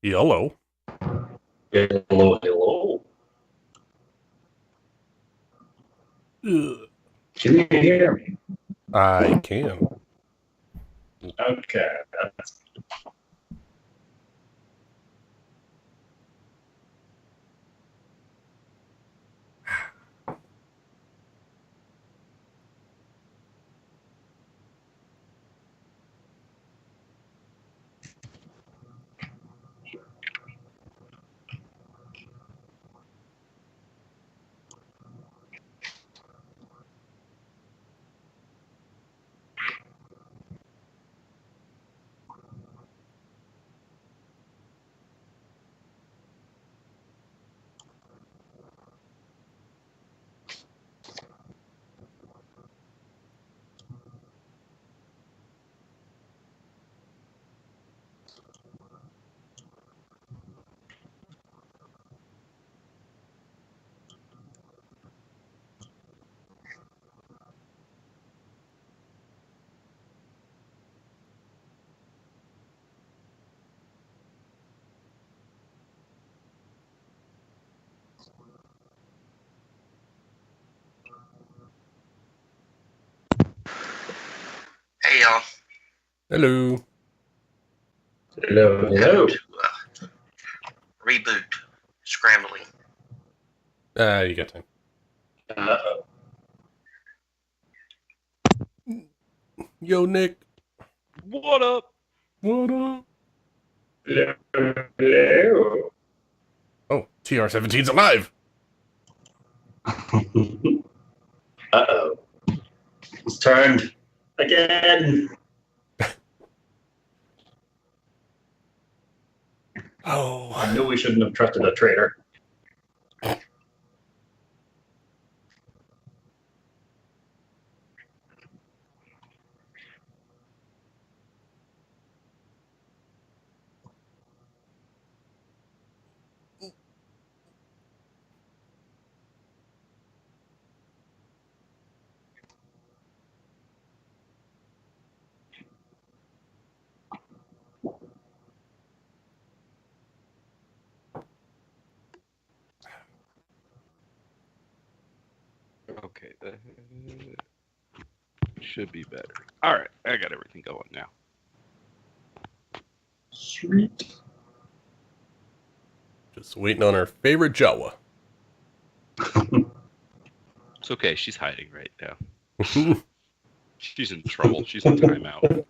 Hello. Hello, hello. Ugh. Can you hear me? I can. Okay. Hey y'all. Hello. Hello, hello. Welcome to Reboot Scrambling. You got time. Uh-oh. Yo, Nick. What up? What up? Hello, hello. Oh, TR-17's alive. Uh-oh. It's turned again. Oh. I knew we shouldn't have trusted a traitor. Okay, that should be better. All right, I got everything going now. Sweet. Just waiting on our favorite Jawa. It's okay. She's hiding right now. She's in trouble. She's in timeout.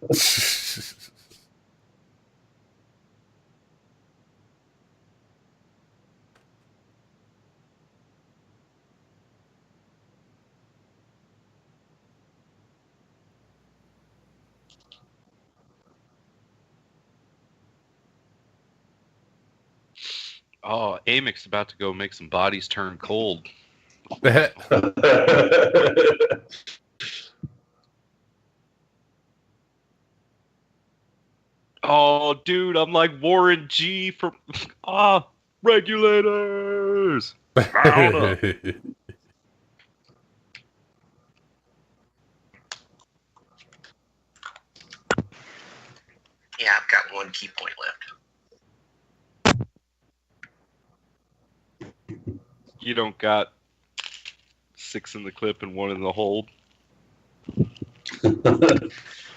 Oh, Amic's about to go make some bodies turn cold. Oh, dude, I'm like Warren G from regulators. Mount up. Yeah, I've got one key point left. You don't got 6 in the clip and 1 in the hold.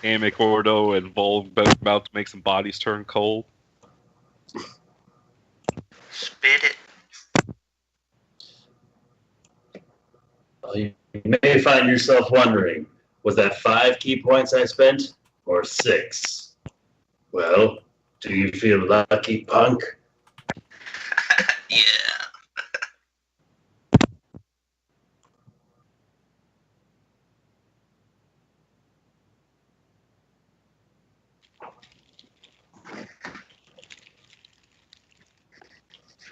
Amic, Ordo, and Volk about to make some bodies turn cold. Spit it. Well, you may find yourself wondering, was that 5 key points I spent, or 6? Well, do you feel lucky, punk? Yeah.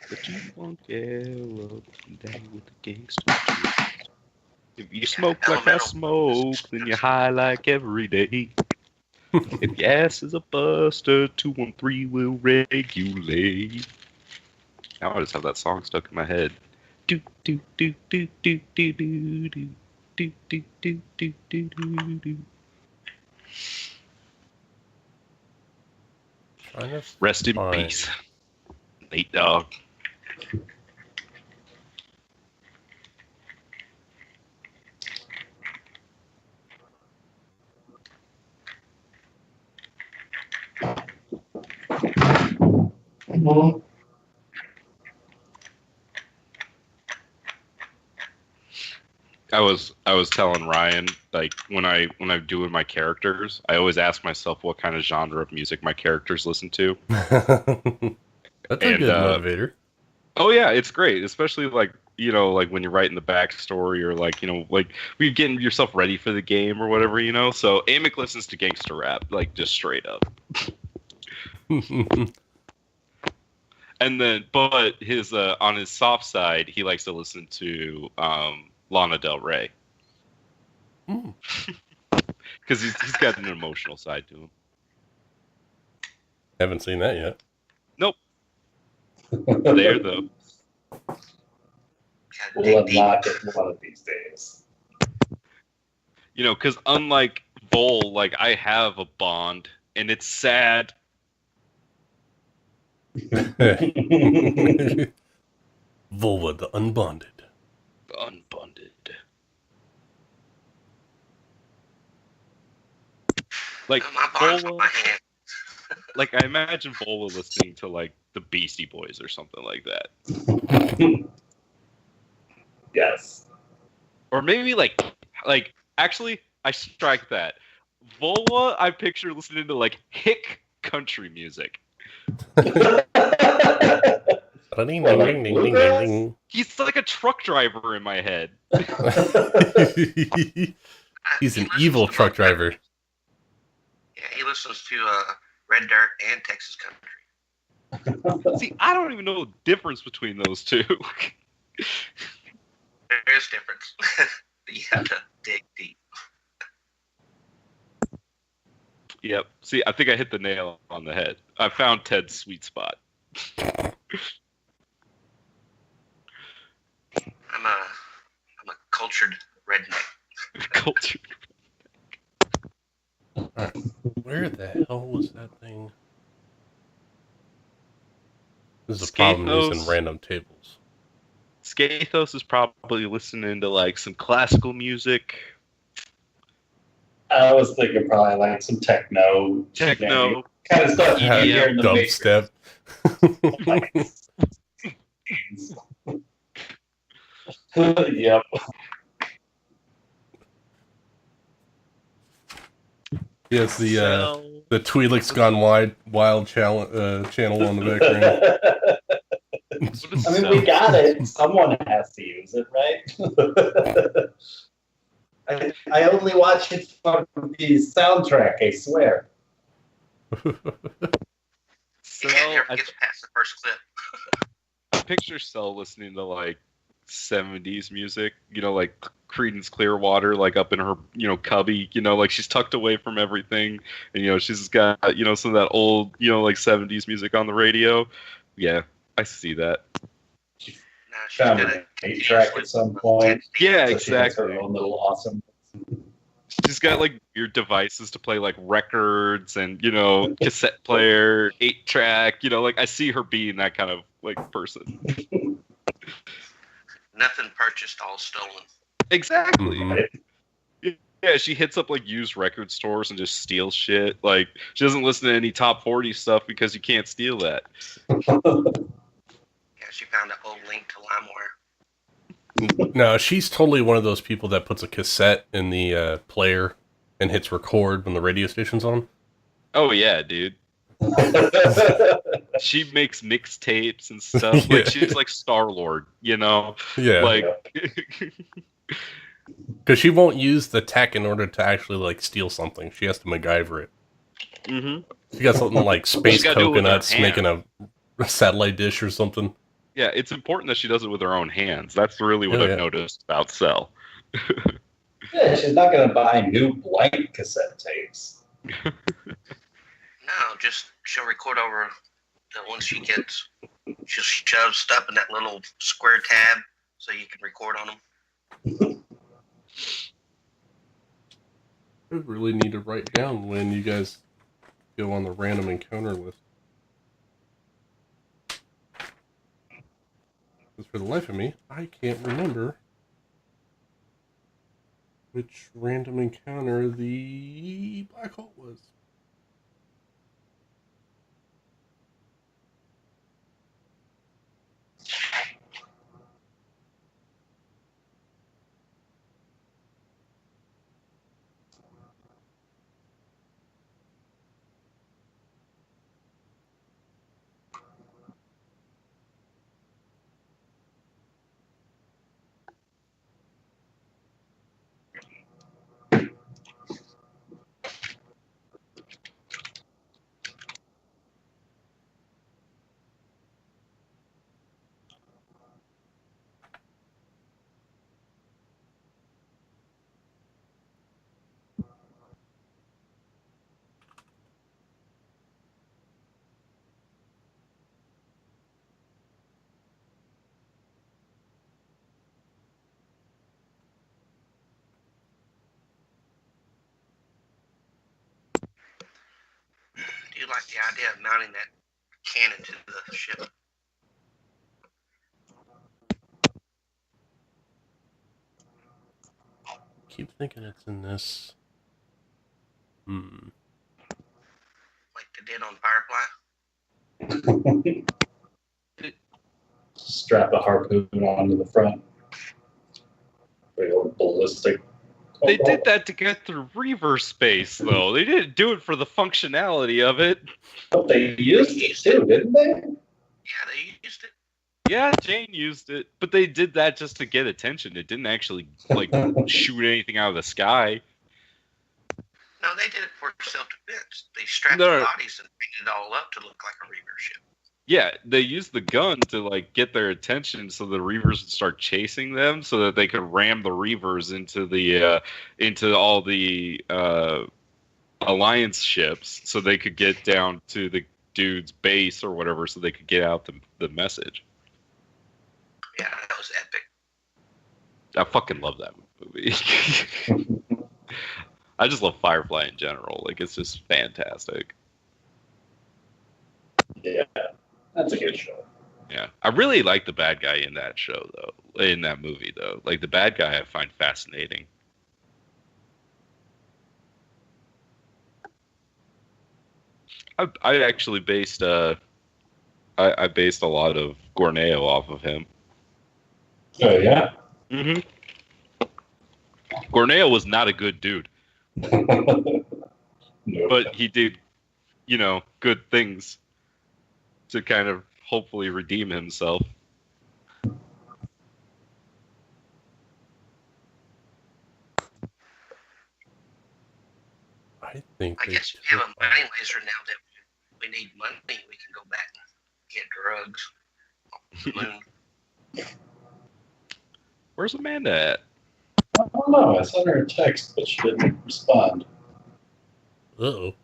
But you won't get up and down with the gangster. If you smoke like I Elemental. smoke, then you're high like every day. If your ass is a buster, 213 will regulate. Now I just have that song stuck in my head. Do do do do do do do do do do do do do do do. Trying to Rest in find peace. Late dog. I was telling Ryan, like when I'm doing my characters, I always ask myself what kind of genre of music my characters listen to. That's a And good motivator. oh yeah, it's great, especially like like when you're writing the backstory or like like when you're getting yourself ready for the game or whatever. So Amick listens to gangster rap, like just straight up. And then, but his on his soft side, he likes to listen to Lana Del Rey because he's got an emotional side to him. Haven't seen that yet. Nope. There though. We'll unlock it one of these days. Because unlike Vol, like I have a bond, and it's sad. Volva the Unbonded. Unbonded. Like My bar's on Vola, my hand. like I imagine Vola listening to like the Beastie Boys or something like that. Yes. Or maybe like actually I strike that. Vola I picture listening to like hick country music. Ding, ding, ding, ding, ding, ding. He's like a truck driver in my head. He's He an listens evil to truck both driver. countries. Yeah, he listens to Red Dirt and Texas Country. See, I don't even know the difference between those two. There is difference. You have to dig deep. Yep. See, I think I hit the nail on the head. I found Ted's sweet spot. I'm a cultured redneck. Culture. Alright, where the hell was that thing? This is a problem using Skathos. random tables. Skathos is probably listening to like some classical music. I was thinking probably like some techno kind of stuff you can hear in the Dubstep. Yep. Yes, the Twi'leks Gone Wild channel on the background. I mean, we got it. Someone has to use it, right? I only watch it from the soundtrack, I swear. So He never gets past the first clip. I picture Cell listening to like 70s music, like Creedence Clearwater, like up in her, cubby, like she's tucked away from everything, and she's got, some of that old, like 70s music on the radio. Yeah, I see that. Nah, she's Found gonna an 8-track at some point. Yeah, So she has exactly. her own little awesome. She's got like weird devices to play like records and cassette player, 8-track. Like I see her being that kind of like person. Nothing purchased, all stolen. Exactly. Mhm. Yeah, she hits up like used record stores and just steals shit. Like she doesn't listen to any top 40 stuff because you can't steal that. Yeah, she found an old link to LimeWire. No, she's totally one of those people that puts a cassette in the player and hits record when the radio station's on. Oh yeah, dude. She makes mixtapes and stuff. Yeah. Like she's like Star-Lord, Yeah. Like Because she won't use the tech in order to actually like steal something. She has to MacGyver it. mm-hmm. She got something like space gotta do it with her coconuts making a satellite dish or something. Yeah, it's important that she does it with her own hands. That's really what I've noticed about Cell. Yeah, she's not going to buy new blank cassette tapes. No, just she'll record over the ones she gets. She'll shove stuff in that little square tab so you can record on them. I really need to write down when you guys go on the random encounter list. Because for the life of me, I can't remember which random encounter the black hole was. Do you like the idea of mounting that cannon to the ship? Keep thinking it's in this. Like they did on Firefly? Strap a harpoon onto the front. Big old ballistic. They did that to get through Reaver space, though. They didn't do it for the functionality of it. But they used it too, didn't they? Yeah, they used it. Yeah, Jane used it, but they did that just to get attention. It didn't actually like shoot anything out of the sky. No, they did it for self-defense. They strapped No. the bodies and painted it all up to look like a Reaver ship. Yeah, they used the gun to like get their attention, so the Reavers would start chasing them, so that they could ram the Reavers into all the Alliance ships, so they could get down to the dude's base or whatever, so they could get out the message. Yeah, that was epic. I fucking love that movie. I just love Firefly in general. Like, it's just fantastic. Yeah, that's a good show. Yeah, I really like the bad guy in that show, though. In that movie, though, like the bad guy, I find fascinating. I actually based I based a lot of Gorneo off of him. Oh yeah. Mm-hmm. Gorneo was not a good dude, No. but he did, good things to kind of hopefully redeem himself. I think I guess we have a mining laser now that we need money. We can go back and get drugs. Moon. Where's Amanda at? I don't know. I sent her a text, but she didn't respond. Uh-oh.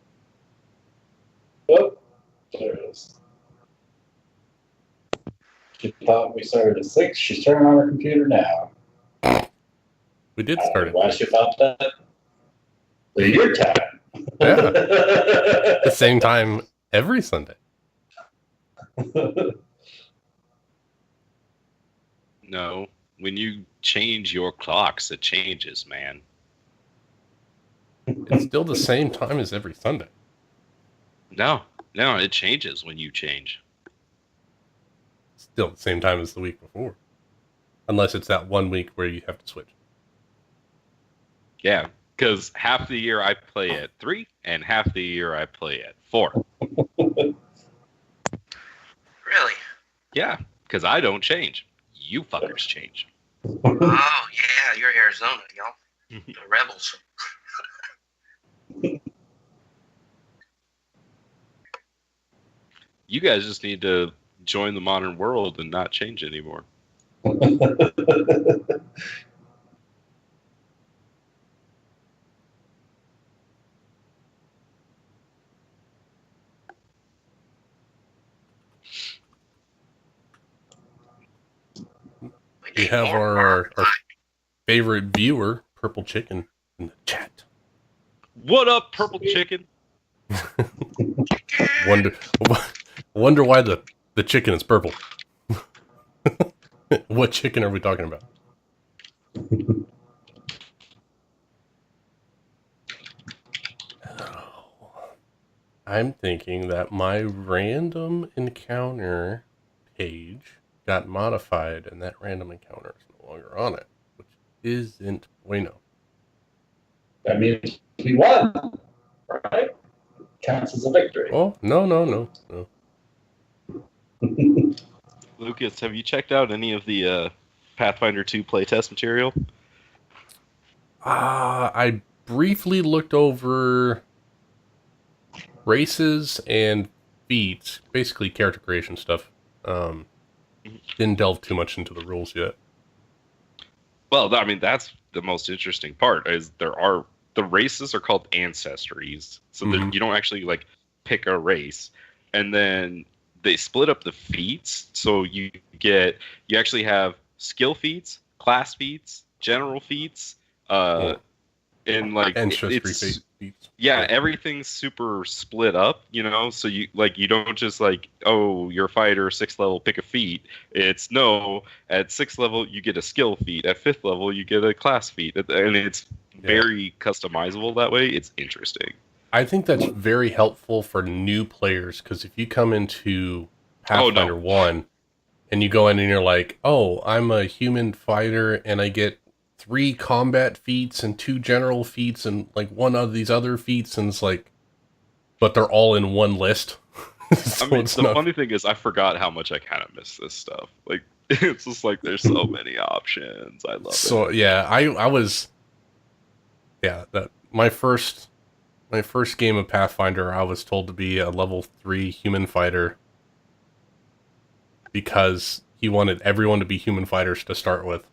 Oh, there it is. She thought we started at 6. She's turning on her computer now. We did I don't start know it. why she thought that. The your time. Yeah. The same time every Sunday. No, when you change your clocks, it changes, man. It's still the same time as every Sunday. No, it changes when you change. Still the same time as the week before. Unless it's that 1 week where you have to switch. Yeah, because half the year I play at 3, and half the year I play at 4. Really? Yeah, because I don't change. You fuckers change. Oh, yeah, you're Arizona, y'all. The rebels. You guys just need to join the modern world and not change anymore. We have our favorite viewer, Purple Chicken, in the chat. What up, Purple Chicken? Wonder why the chicken is purple. What chicken are we talking about? Oh, I'm thinking that my random encounter page got modified and that random encounter is no longer on it, which isn't bueno. That means we won, right? Counts as a victory. Oh, no. Lucas, have you checked out any of the Pathfinder 2 playtest material? I briefly looked over races and feats, basically character creation stuff. Didn't delve too much into the rules yet. Well, I mean, that's the most interesting part. Is the races are called ancestries, so that you don't actually like pick a race, and then they split up the feats. So you actually have skill feats, class feats, general feats, and like Ancestry it's feats. yeah, everything's super split up, so you don't just like, oh, you're a fighter, 6th level, pick a feat. It's no, at 6th level you get a skill feat, at 5th level you get a class feat, and it's very customizable that way. It's interesting. I think that's very helpful for new players, because if you come into Pathfinder 1 and you go in and you're like, oh, I'm a human fighter and I get 3 combat feats and 2 general feats and like 1 of these other feats, and it's like, but they're all in one list. So I mean, funny thing is, I forgot how much I kind of miss this stuff. Like, it's just like there's so many options. I love it. So yeah, I was, that my first game of Pathfinder, I was told to be a level 3 human fighter because he wanted everyone to be human fighters to start with,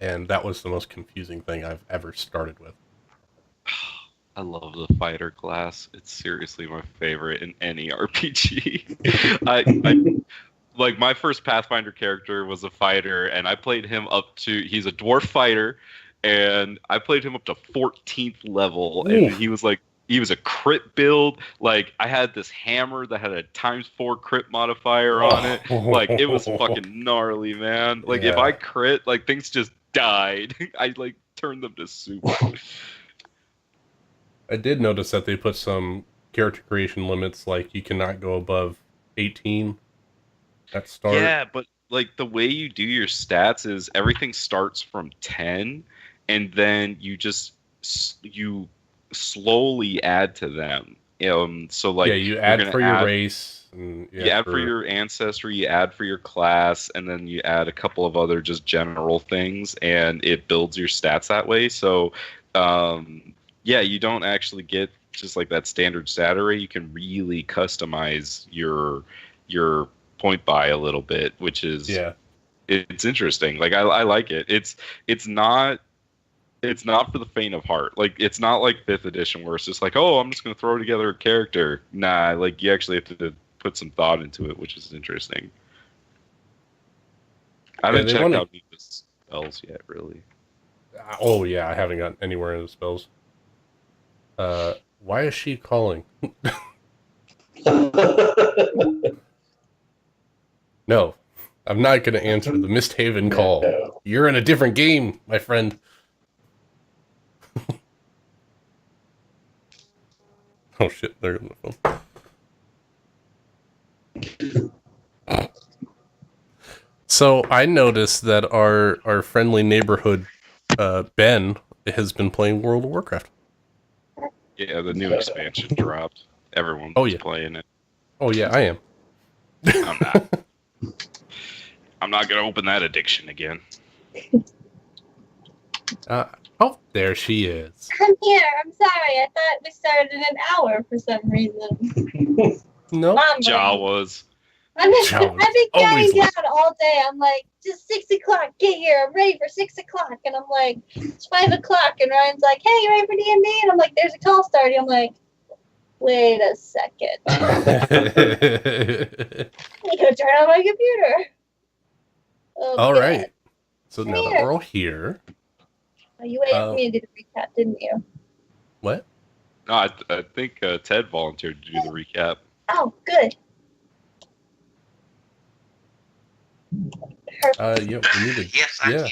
and that was the most confusing thing I've ever started with. I love the fighter class. It's seriously my favorite in any RPG. I like my first Pathfinder character was a fighter, and I played him he's a dwarf fighter, and I played him up to 14th level, and he was a crit build. Like, I had this hammer that had a ×4 crit modifier on it. Like, it was fucking gnarly, man. Like, if I crit, like, things just died. I like turned them to soup. I did notice that they put some character creation limits, like you cannot go above 18 at start. Yeah, but like the way you do your stats is everything starts from 10, and then you slowly add to them. So like you add for your race, and you add for your ancestry, you add for your class, and then you add a couple of other just general things, and it builds your stats that way. So you don't actually get just like that standard stat array. You can really customize your point buy a little bit, which is it's interesting. Like I like it. It's not for the faint of heart. Like, it's not like 5th edition where it's just like, oh, I'm just gonna throw together a character. Nah, like you actually have to put some thought into it, which is interesting. I haven't checked out the spells yet, really. Oh yeah, I haven't gotten anywhere in the spells. Why is she calling? No, I'm not going to answer the Misthaven call. No. You're in a different game, my friend. Oh shit, they're on the phone. So I noticed that our friendly neighborhood Ben has been playing World of Warcraft. Yeah, the new expansion dropped. Everyone's playing it. Oh yeah, I am. I'm not. I'm not gonna open that addiction again. Oh, there she is. I'm here. I'm sorry. I thought we started in an hour for some reason. No. Jawas. I've been counting down all day. I'm like, just 6 o'clock, get here. I'm ready for 6 o'clock. And I'm like, it's 5 o'clock. And Ryan's like, hey, you ready for D&D? And I'm like, there's a call starting. I'm like, wait a second. I go turn on my computer. All right. So now that we're all here. Oh, you waited for me to do the recap, didn't you? What? No, I think Ted volunteered to do the recap. Oh, good. Yeah, we needed. Yes, I can.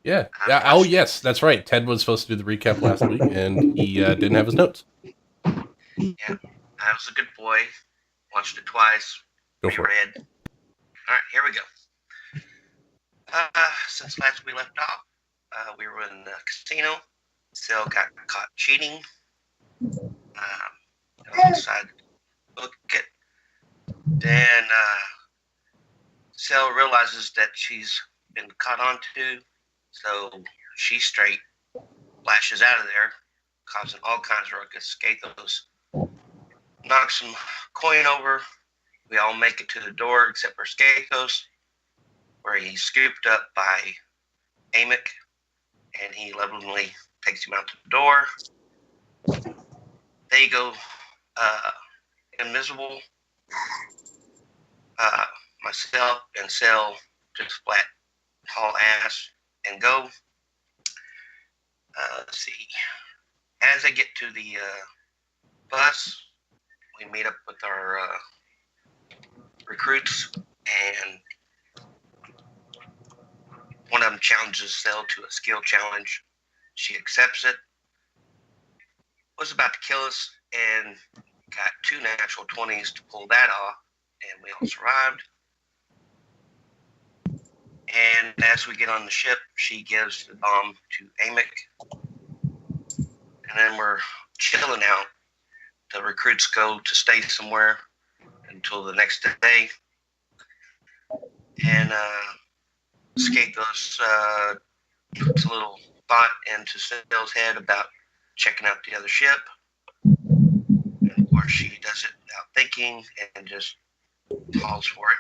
Yeah. Oh, yes, that's right. Ted was supposed to do the recap last week, and he didn't have his notes. Yeah, I was a good boy. Watched it twice. Go for it. Reread. All right, here we go. Since last we left off, we were in the casino. Sel got caught cheating. Decided to book it. Then Sel realizes that she's been caught onto, so she straight flashes out of there, causing all kinds of ruckus. Skathos knocks some coin over. We all make it to the door except for Skathos, where he's scooped up by Amick, and he lovingly takes him out to the door. They go invisible. Myself and Sel just flat haul ass and go. Let's see. As I get to the bus, we meet up with our recruits, and one of them challenges Sel to a skill challenge. She accepts it. Was about to kill us, and got 2 natural 20s to pull that off, and we all survived. And as we get on the ship, she gives the bomb to Amick. And then we're chilling out. The recruits go to stay somewhere until the next day. And Skathos puts a little thought into Sel's head about checking out the other ship. And of course, she does it without thinking and just falls for it.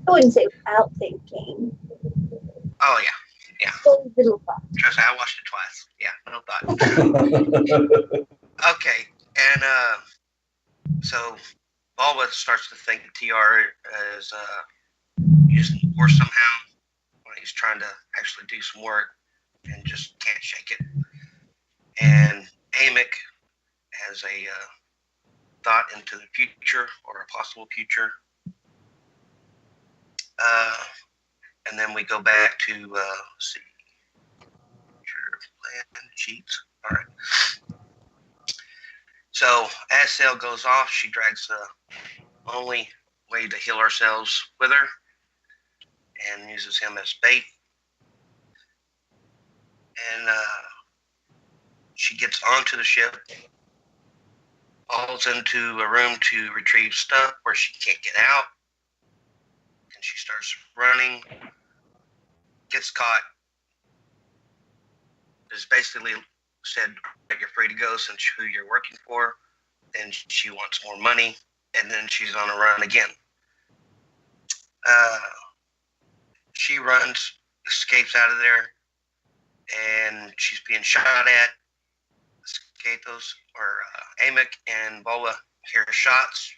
I wouldn't say without thinking. Oh, yeah. Yeah. So little thought. Trust me, I watched it twice. Yeah, no thought. Okay, and so Balwa starts to think TR is using the force somehow when he's trying to actually do some work and just can't shake it. And Amick has a thought into the future or a possible future. And then we go back to, let's see, plan sheets. All right. So as Sel goes off, she drags the only way to heal ourselves with her and uses him as bait. And she gets onto the ship, falls into a room to retrieve stuff where she can't get out. And she starts running, gets caught. It's basically said that you're free to go since who you're working for. Then she wants more money, and then she's on a run again. She runs, escapes out of there, and she's being shot at. Skathos or Amick and Balwa hear shots.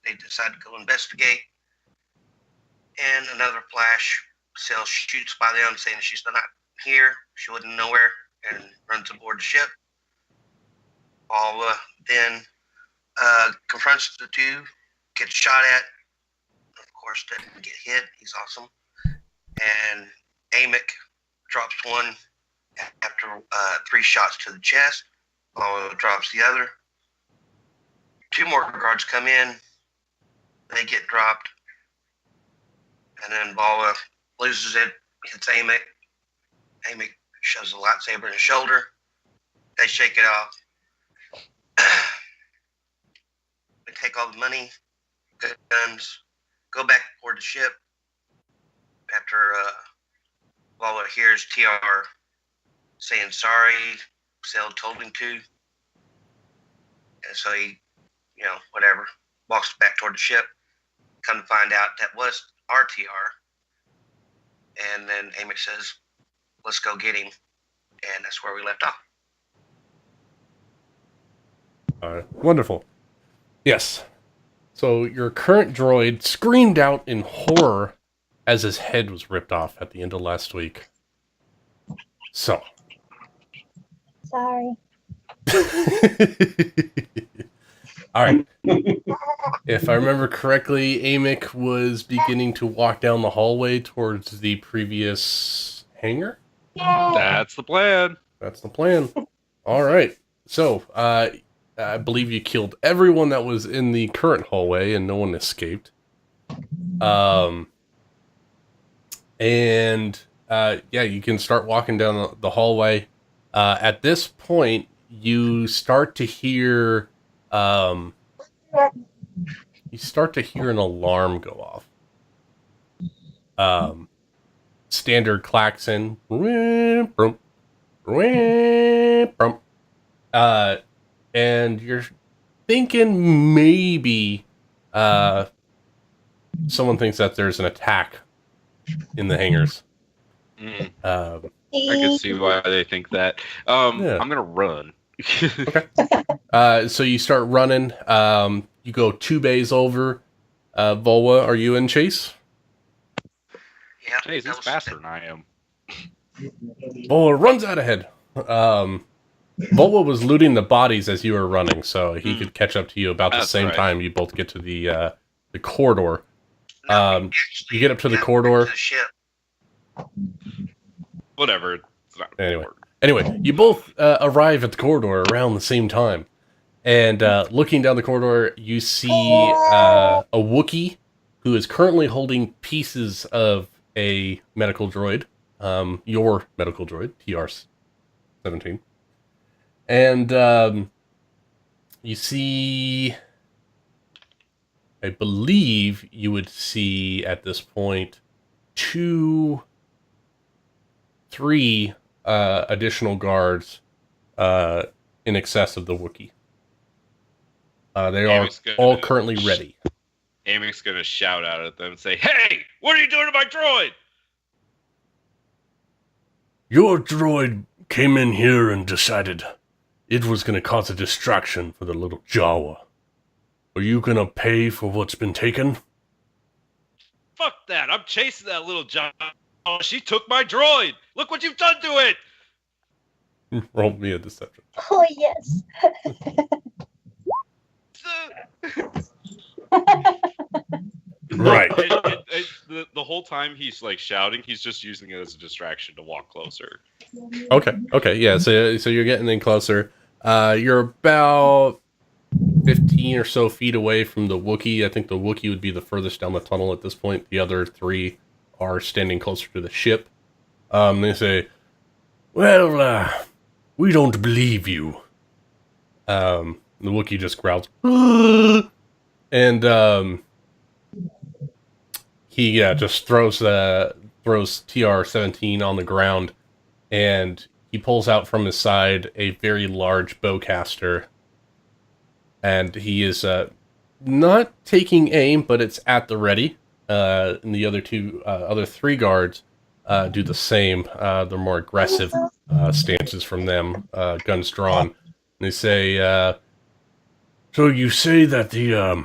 They decide to go investigate. And another flash, Sel shoots by them saying she's not here, she wasn't nowhere, and runs aboard the ship. Balwa then confronts the two, gets shot at. Of course, doesn't get hit. He's awesome. And Amick drops one after 3 shots to the chest. Balwa drops the other. 2 more guards come in. They get dropped. And then Balwa loses it, hits Amick. Amick shoves a lightsaber in his shoulder. They shake it off. They take all the money, guns, go back aboard the ship. After Balwa hears TR saying sorry, Sel told him to. And so he, whatever, walks back toward the ship. Come to find out that was RTR. And then Amick says, let's go get him. And that's where we left off. Wonderful. Yes. So your current droid screamed out in horror as his head was ripped off at the end of last week. So. Sorry. All right. If I remember correctly, Amick was beginning to walk down the hallway towards the previous hangar. That's the plan. That's the plan. All right. So, I believe you killed everyone that was in the current hallway, and no one escaped. Yeah, you can start walking down the hallway. At this point, you start to hear, an alarm go off. Standard klaxon. And you're thinking maybe, someone thinks that there's an attack in the hangars. I can see why they think that. Yeah. I'm gonna run. Okay. So you start running. You go 2 bays over. Volwa, are you in chase? Yeah, Hey, that he's was- faster than I am. Volwa runs out ahead. Volwa was looting the bodies as you were running, so he could catch up to you about the That's same right. time you both get to the corridor. No, You get up to the yeah, corridor. to the ship. Whatever. It's not Anyway. important. Anyway, you both arrive at the corridor around the same time. And looking down the corridor, you see a Wookiee who is currently holding pieces of a medical droid, your medical droid, TR-17. And you see, I believe you would see at this point 3 additional guards in excess of the Wookiee. They are all currently ready. Amic's gonna shout out at them and say, "Hey, what are you doing to my droid?" Your droid came in here and decided it was going to cause a distraction for the little Jawa. Are you going to pay for what's been taken? Fuck that! I'm chasing that little John. Oh, she took my droid. Look what you've done to it. Roll me a deception. Oh, yes. Right. The whole time he's like shouting, he's just using it as a distraction to walk closer. Okay, yeah, so you're getting in closer. You're about 15 or so feet away from the Wookiee. I think the Wookiee would be the furthest down the tunnel at this point. The other 3 are standing closer to the ship. They say, well, we don't believe you. The Wookiee just growls. And he just throws TR-17 on the ground, and he pulls out from his side a very large bowcaster, and he is not taking aim, but it's at the ready. And the other 3 guards do the same. They're more aggressive stances from them, guns drawn. And they say, so you say that the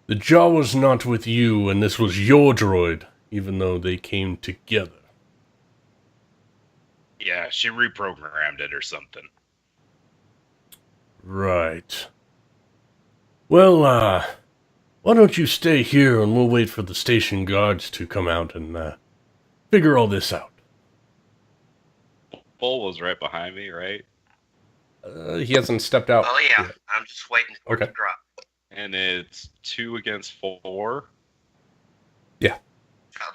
Jawa's not with you, and this was your droid, even though they came together. Yeah, she reprogrammed it or something. Right. Well, why don't you stay here and we'll wait for the station guards to come out and figure all this out. Bull was right behind me, right? He hasn't stepped out. Oh yeah, yet. I'm just waiting for it Okay. to drop. And it's 2 against 4. Yeah.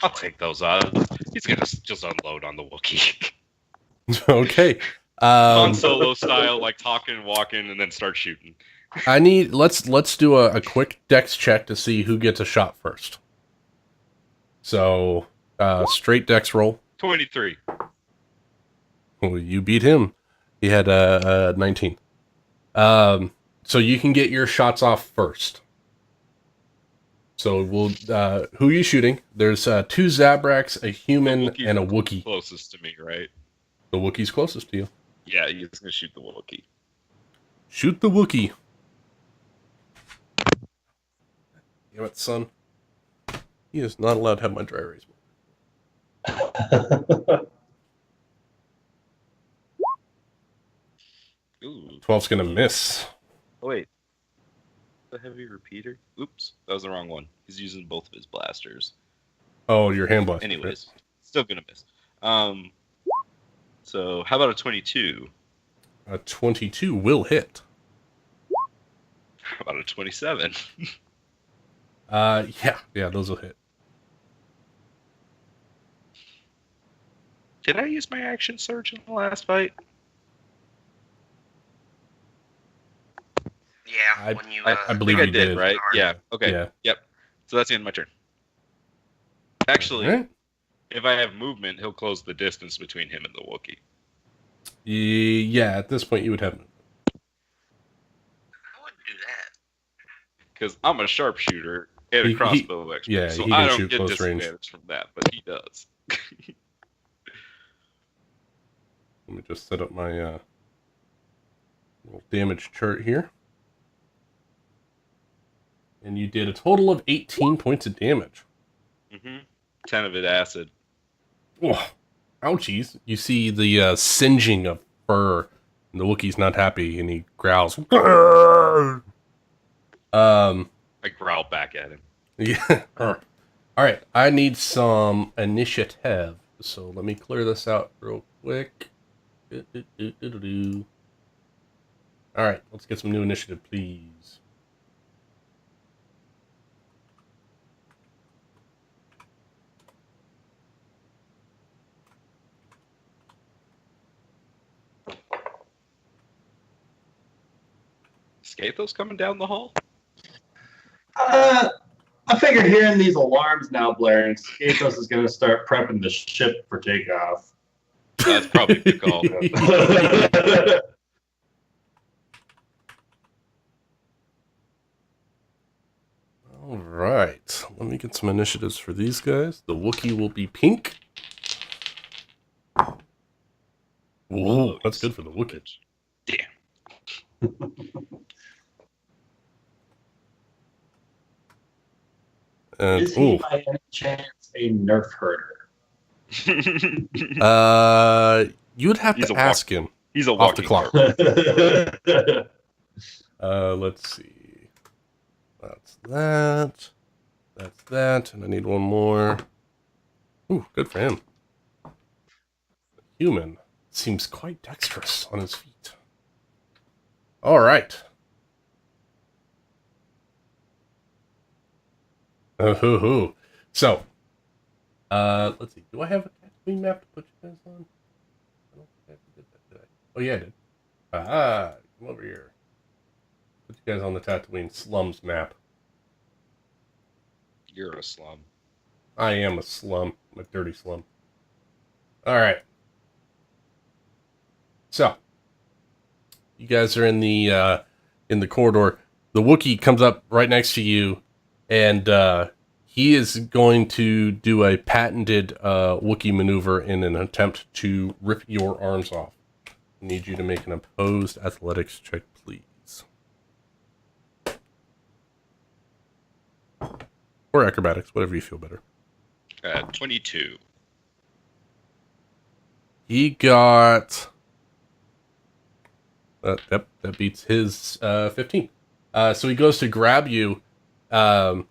I'll take those odds. He's gonna just unload on the Wookiee. Okay. On solo style, like talking and walking, and then start shooting. Let's do a quick dex check to see who gets a shot first. So, straight dex roll. 23. Well, you beat him. He had a 19. So you can get your shots off first. So who are you shooting? There's 2 Zabraks, a human, The Wookiee and a Wookiee. Closest to me, right? The Wookiee's closest to you. Yeah, he's gonna shoot the Wookiee. Shoot the Wookiee. Damn it, son. He is not allowed to have my dry erase. Ooh. 12's gonna miss. Oh, wait. the heavy repeater. Oops, that was the wrong one. He's using both of his blasters. Oh, your hand blaster. Anyways, still gonna miss. So how about a 22? A 22 will hit. How about a 27? Yeah, those will hit. Did I use my action surge in the last fight? Yeah, I believe I you did, right? Yeah. Okay. Yeah. Yep. So that's the end of my turn. Actually, Right. if I have movement, he'll close the distance between him and the Wookiee. Yeah, at this point you would have. I wouldn't do that. Because I'm a sharpshooter and a crossbow expert, yeah, so he I can don't shoot get close disadvantage range. from that, but he does. Let me just set up my little damage chart here. And you did a total of 18 points of damage. 10 of it acid. Oh, ouchies. You see the singeing of fur, and the Wookiee's not happy, and he growls. I growl back at him. Yeah. All right, I need some initiative. So let me clear this out real quick. All right, let's get some new initiative, please. Skathos coming down the hall? I figured hearing these alarms now blaring, Skathos is going to start prepping the ship for takeoff. That's probably the call. All right, let me get some initiatives for these guys. The Wookiee will be pink. Whoa, that's good for the Wookiee. Damn. And, Is he by any chance a nerf herder? You'd have to ask him. He's a off the walking clock. Let's see. That's that. That's that. And I need one more. Ooh, good for him. Human seems quite dexterous on his feet. All right. So, let's see. Do I have a Tatooine map to put you guys on? I don't think I did that, did I? Oh, yeah, I did. Aha, come over here. Put you guys on the Tatooine slums map. You're a slum. I am a slum. I'm a dirty slum. All right. So, you guys are in the corridor. The Wookiee comes up right next to you, and he is going to do a patented Wookiee maneuver in an attempt to rip your arms off. I need you to make an opposed athletics check, please. Or acrobatics, whatever you feel better. 22. He got... that beats his 15. So he goes to grab you to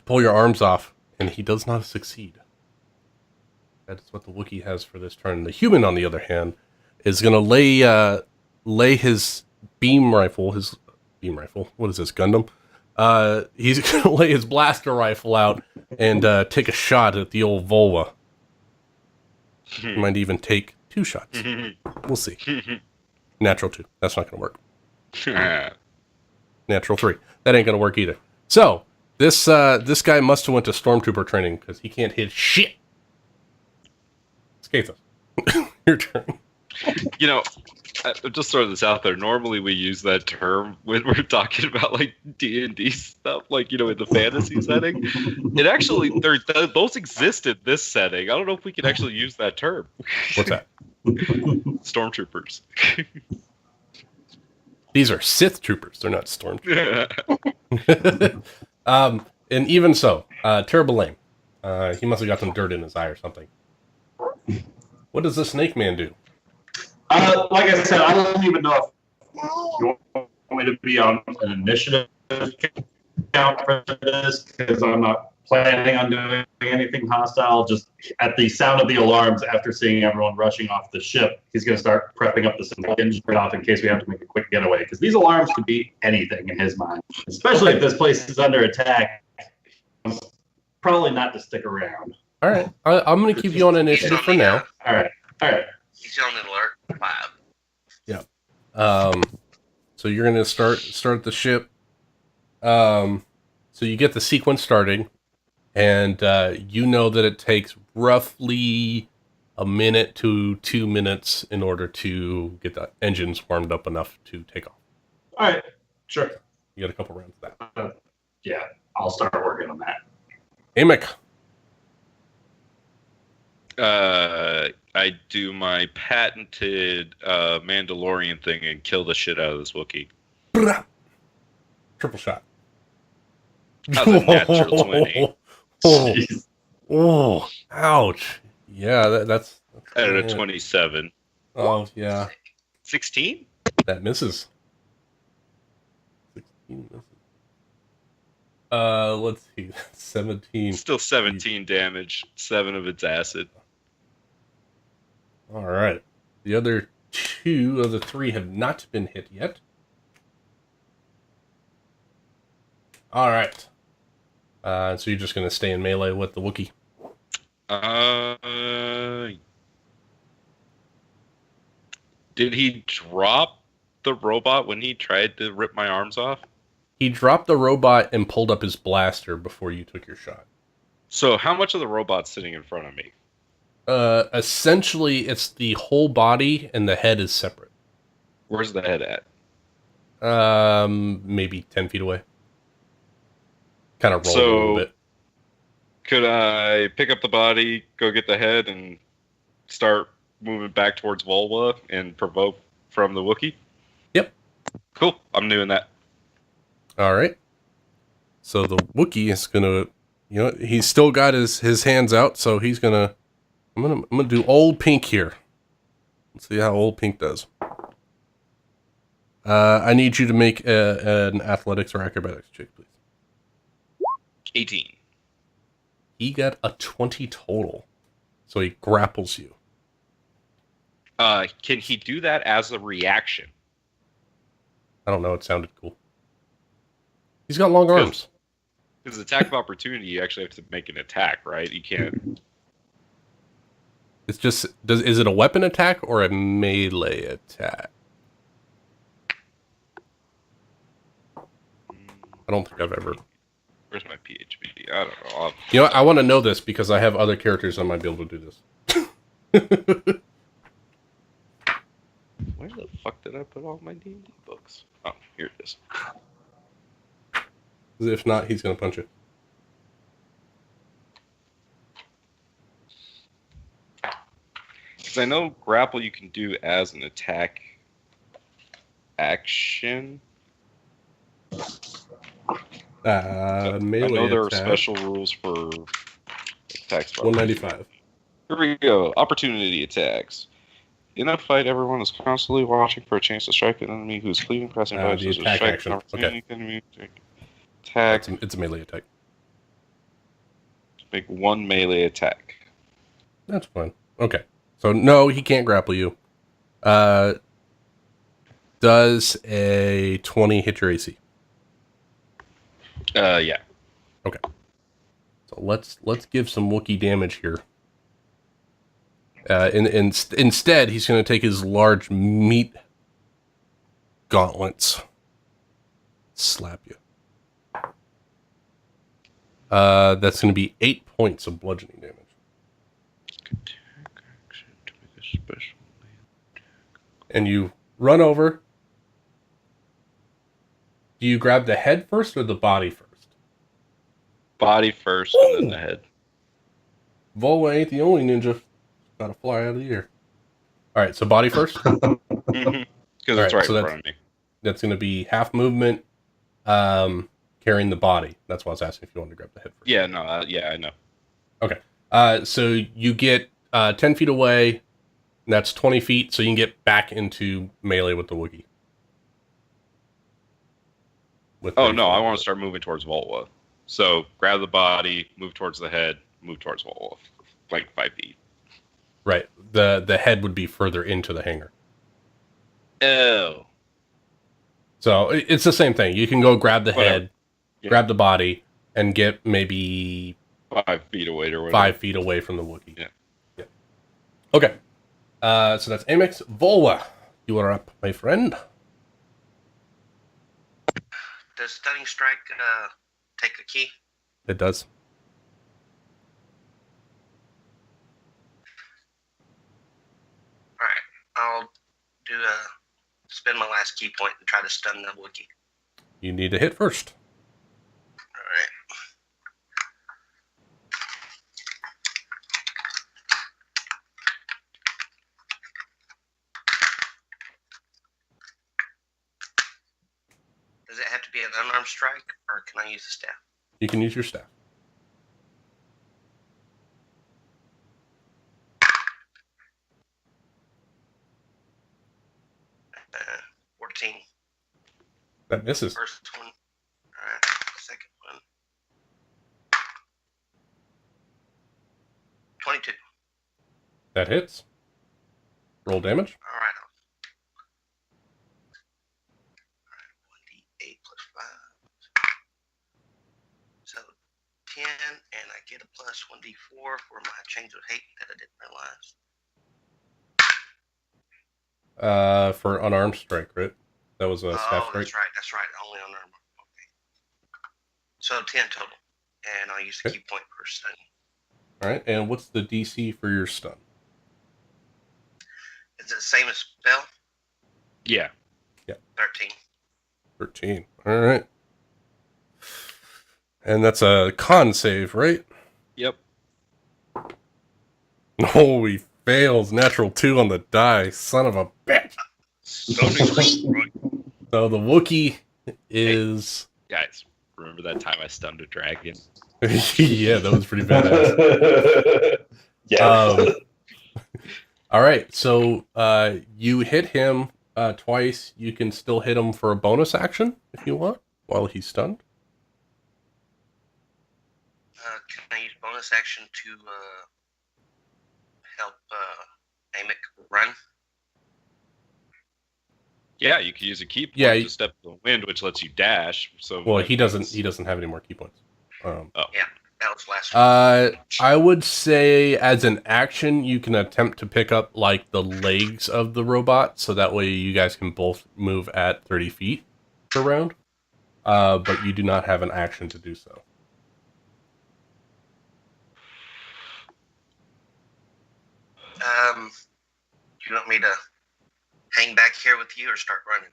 pull your arms off, and he does not succeed. That is what the Wookiee has for this turn. The human, on the other hand, is going to lay his beam rifle. What is this, Gundam? He's going to lay his blaster rifle out and take a shot at the old vulva. He might even take 2 shots. We'll see. Natural 2. That's not going to work. Natural 3. That ain't going to work either. So, this guy must have went to Stormtrooper training because he can't hit shit. Skathos. Your turn. You know, I'm just throwing this out there. Normally we use that term when we're talking about like D&D stuff, like, you know, in the fantasy setting. It actually, those exist in this setting. I don't know if we can actually use that term. What's that? Stormtroopers. These are Sith troopers. They're not stormtroopers. And even so, terrible lame. He must have got some dirt in his eye or something. What does the snake man do? Like I said, I don't even know if you want me to be on an initiative count for this because I'm not planning on doing anything hostile. Just at the sound of the alarms, after seeing everyone rushing off the ship, he's going to start prepping up the engine off in case we have to make a quick getaway. Because these alarms could be anything in his mind, especially if this place is under attack. Probably not to stick around. All right, I'm going to keep you on initiative for now. All right. He's on the alert 5. Yeah. So you're going to start the ship. So you get the sequence started, and you know that it takes roughly a minute to 2 minutes in order to get the engines warmed up enough to take off. All right. Sure. You got a couple rounds of that. Yeah, I'll start working on that. Amick. I do my patented Mandalorian thing and kill the shit out of this Wookiee. Triple shot. How's a natural 20? Oh, ouch. Yeah, that's Out of 27. Oh, yeah. 16? That misses. 16 misses. Let's see. 17. Still 17 damage. 7 of its acid. All right. The other 2 of the 3 have not been hit yet. All right. So you're just going to stay in melee with the Wookiee? Did he drop the robot when he tried to rip my arms off? He dropped the robot and pulled up his blaster before you took your shot. So how much of the robot's sitting in front of me? Essentially, it's the whole body and the head is separate. Where's the head at? Maybe 10 feet away. Kind of roll a little bit. Could I pick up the body, go get the head, and start moving back towards Volwa and provoke from the Wookiee? Yep. Cool. I'm doing that. All right. So the Wookiee is gonna, he's still got his hands out, so he's gonna. I'm gonna do old Pink here. Let's see how old Pink does. I need you to make an athletics or acrobatics check, please. 18. He got a 20 total, so he grapples you. Can he do that as a reaction? I don't know. It sounded cool. He's got long arms. Because attack of opportunity, you actually have to make an attack, right? You can't. It's just is it a weapon attack or a melee attack? I don't think I've ever. Where's my PHB? I don't know. I want to know this because I have other characters I might be able to do this. Where the fuck did I put all my D&D books? Oh, here it is. If not, he's gonna punch it. Because I know grapple you can do as an attack action. Melee I know there attack. are special rules for attacks. 195. Here we go. Opportunity attacks. In a fight, everyone is constantly watching for a chance to strike an enemy who's fleeing, pressing buttons. The attack action. Okay. Attack. It's a melee attack. Make one melee attack. That's fine. Okay. So no, he can't grapple you. Does a 20 hit your AC? Yeah. Okay. So let's give some Wookiee damage here. Instead, he's going to take his large meat gauntlets. Slap you. That's going to be 8 points of bludgeoning damage. Attack action to make a special attack. And you run over. Do you grab the head first or the body first? Body first, Ooh. and then the head. Volwa ain't the only ninja. Gotta fly out of the air. Alright, so body first? Because it's right in front of me. That's going to be half movement, carrying the body. That's why I was asking if you wanted to grab the head first. Yeah, no, yeah, I know. Okay. So you get 10 feet away, and that's 20 feet, so you can get back into melee with the Wookiee. With Oh 30 no, feet I of want to movement. start moving towards Volwa. So grab the body, move towards the head, move towards Volwa, like 5 feet. Right. The head would be further into the hangar. Oh. So it's the same thing. You can go grab the Whatever. head, Yeah. grab the body, and get maybe 5 feet away or whatever. 5 feet away from the Wookiee. Yeah. Okay. So that's Amix. Volwa, you are up, my friend. Does Stunning Strike take a key? It does. All right, I'll spend my last key point and try to stun the Wookiee. You need to hit first. All right. Does it have to be an unarmed strike, or can I use the staff? You can use your staff. 14. That misses. First one. All right. Second one. 22. That hits. Roll damage. All right. 1d8 plus 5. So 10, and I get a plus 1d4 for my change of hate that I didn't realize. For unarmed strike, right? That was a staff strike. That's right. Only unarmed. Okay. So 10 total. And I'll use the key point for stunning. All right. And what's the DC for your stun? Is it the same as spell? Yeah. 13. 13. All right. And that's a con save, right? Yep. Oh, he fails. Natural 2 on the die. Son of a bitch. Stunning Strike. So the Wookiee is... Guys, remember that time I stunned a dragon? Yeah, that was pretty badass. Yeah. All right, so you hit him twice. You can still hit him for a bonus action if you want while he's stunned. Can I use bonus action to help Amic run? Yeah, you could use a key point to step in the wind, which lets you dash. So well, he doesn't have any more key points. Yeah, that was last one. I would say as an action, you can attempt to pick up like the legs of the robot, so that way you guys can both move at 30 feet per round. But you do not have an action to do so. Do you want me to hang back here with you or start running?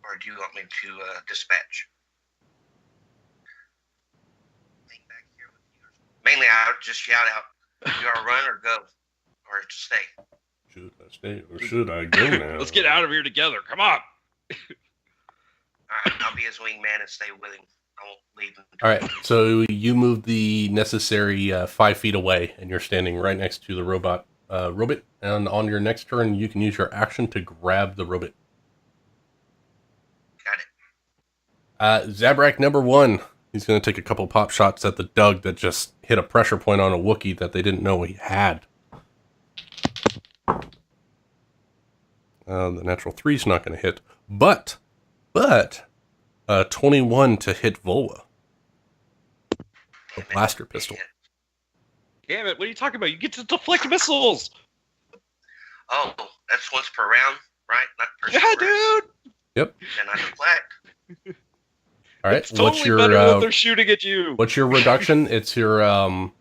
Or do you want me to dispatch? Hang back here with you. Mainly, I would just shout out, do I run or go? Or stay? Should I stay or should I go now? Let's get out of here together. Come on. Alright, I'll be his wingman and stay with him. I won't leave him. All right, so you move the necessary 5 feet away, and you're standing right next to the robot. And on your next turn, you can use your action to grab the robot. Got it. Zabrak number 1. He's going to take a couple pop shots at the Doug that just hit a pressure point on a Wookiee that they didn't know he had. The natural 3's not going to hit, but 21 to hit Volwa. A blaster pistol. Damn it, what are you talking about? You get to deflect missiles! Oh, that's once per round, right? Not per Yeah, round. dude! Yep. Then I deflect. All right, It's totally what's your better when they're shooting at you. what's your reduction? It's your 1d10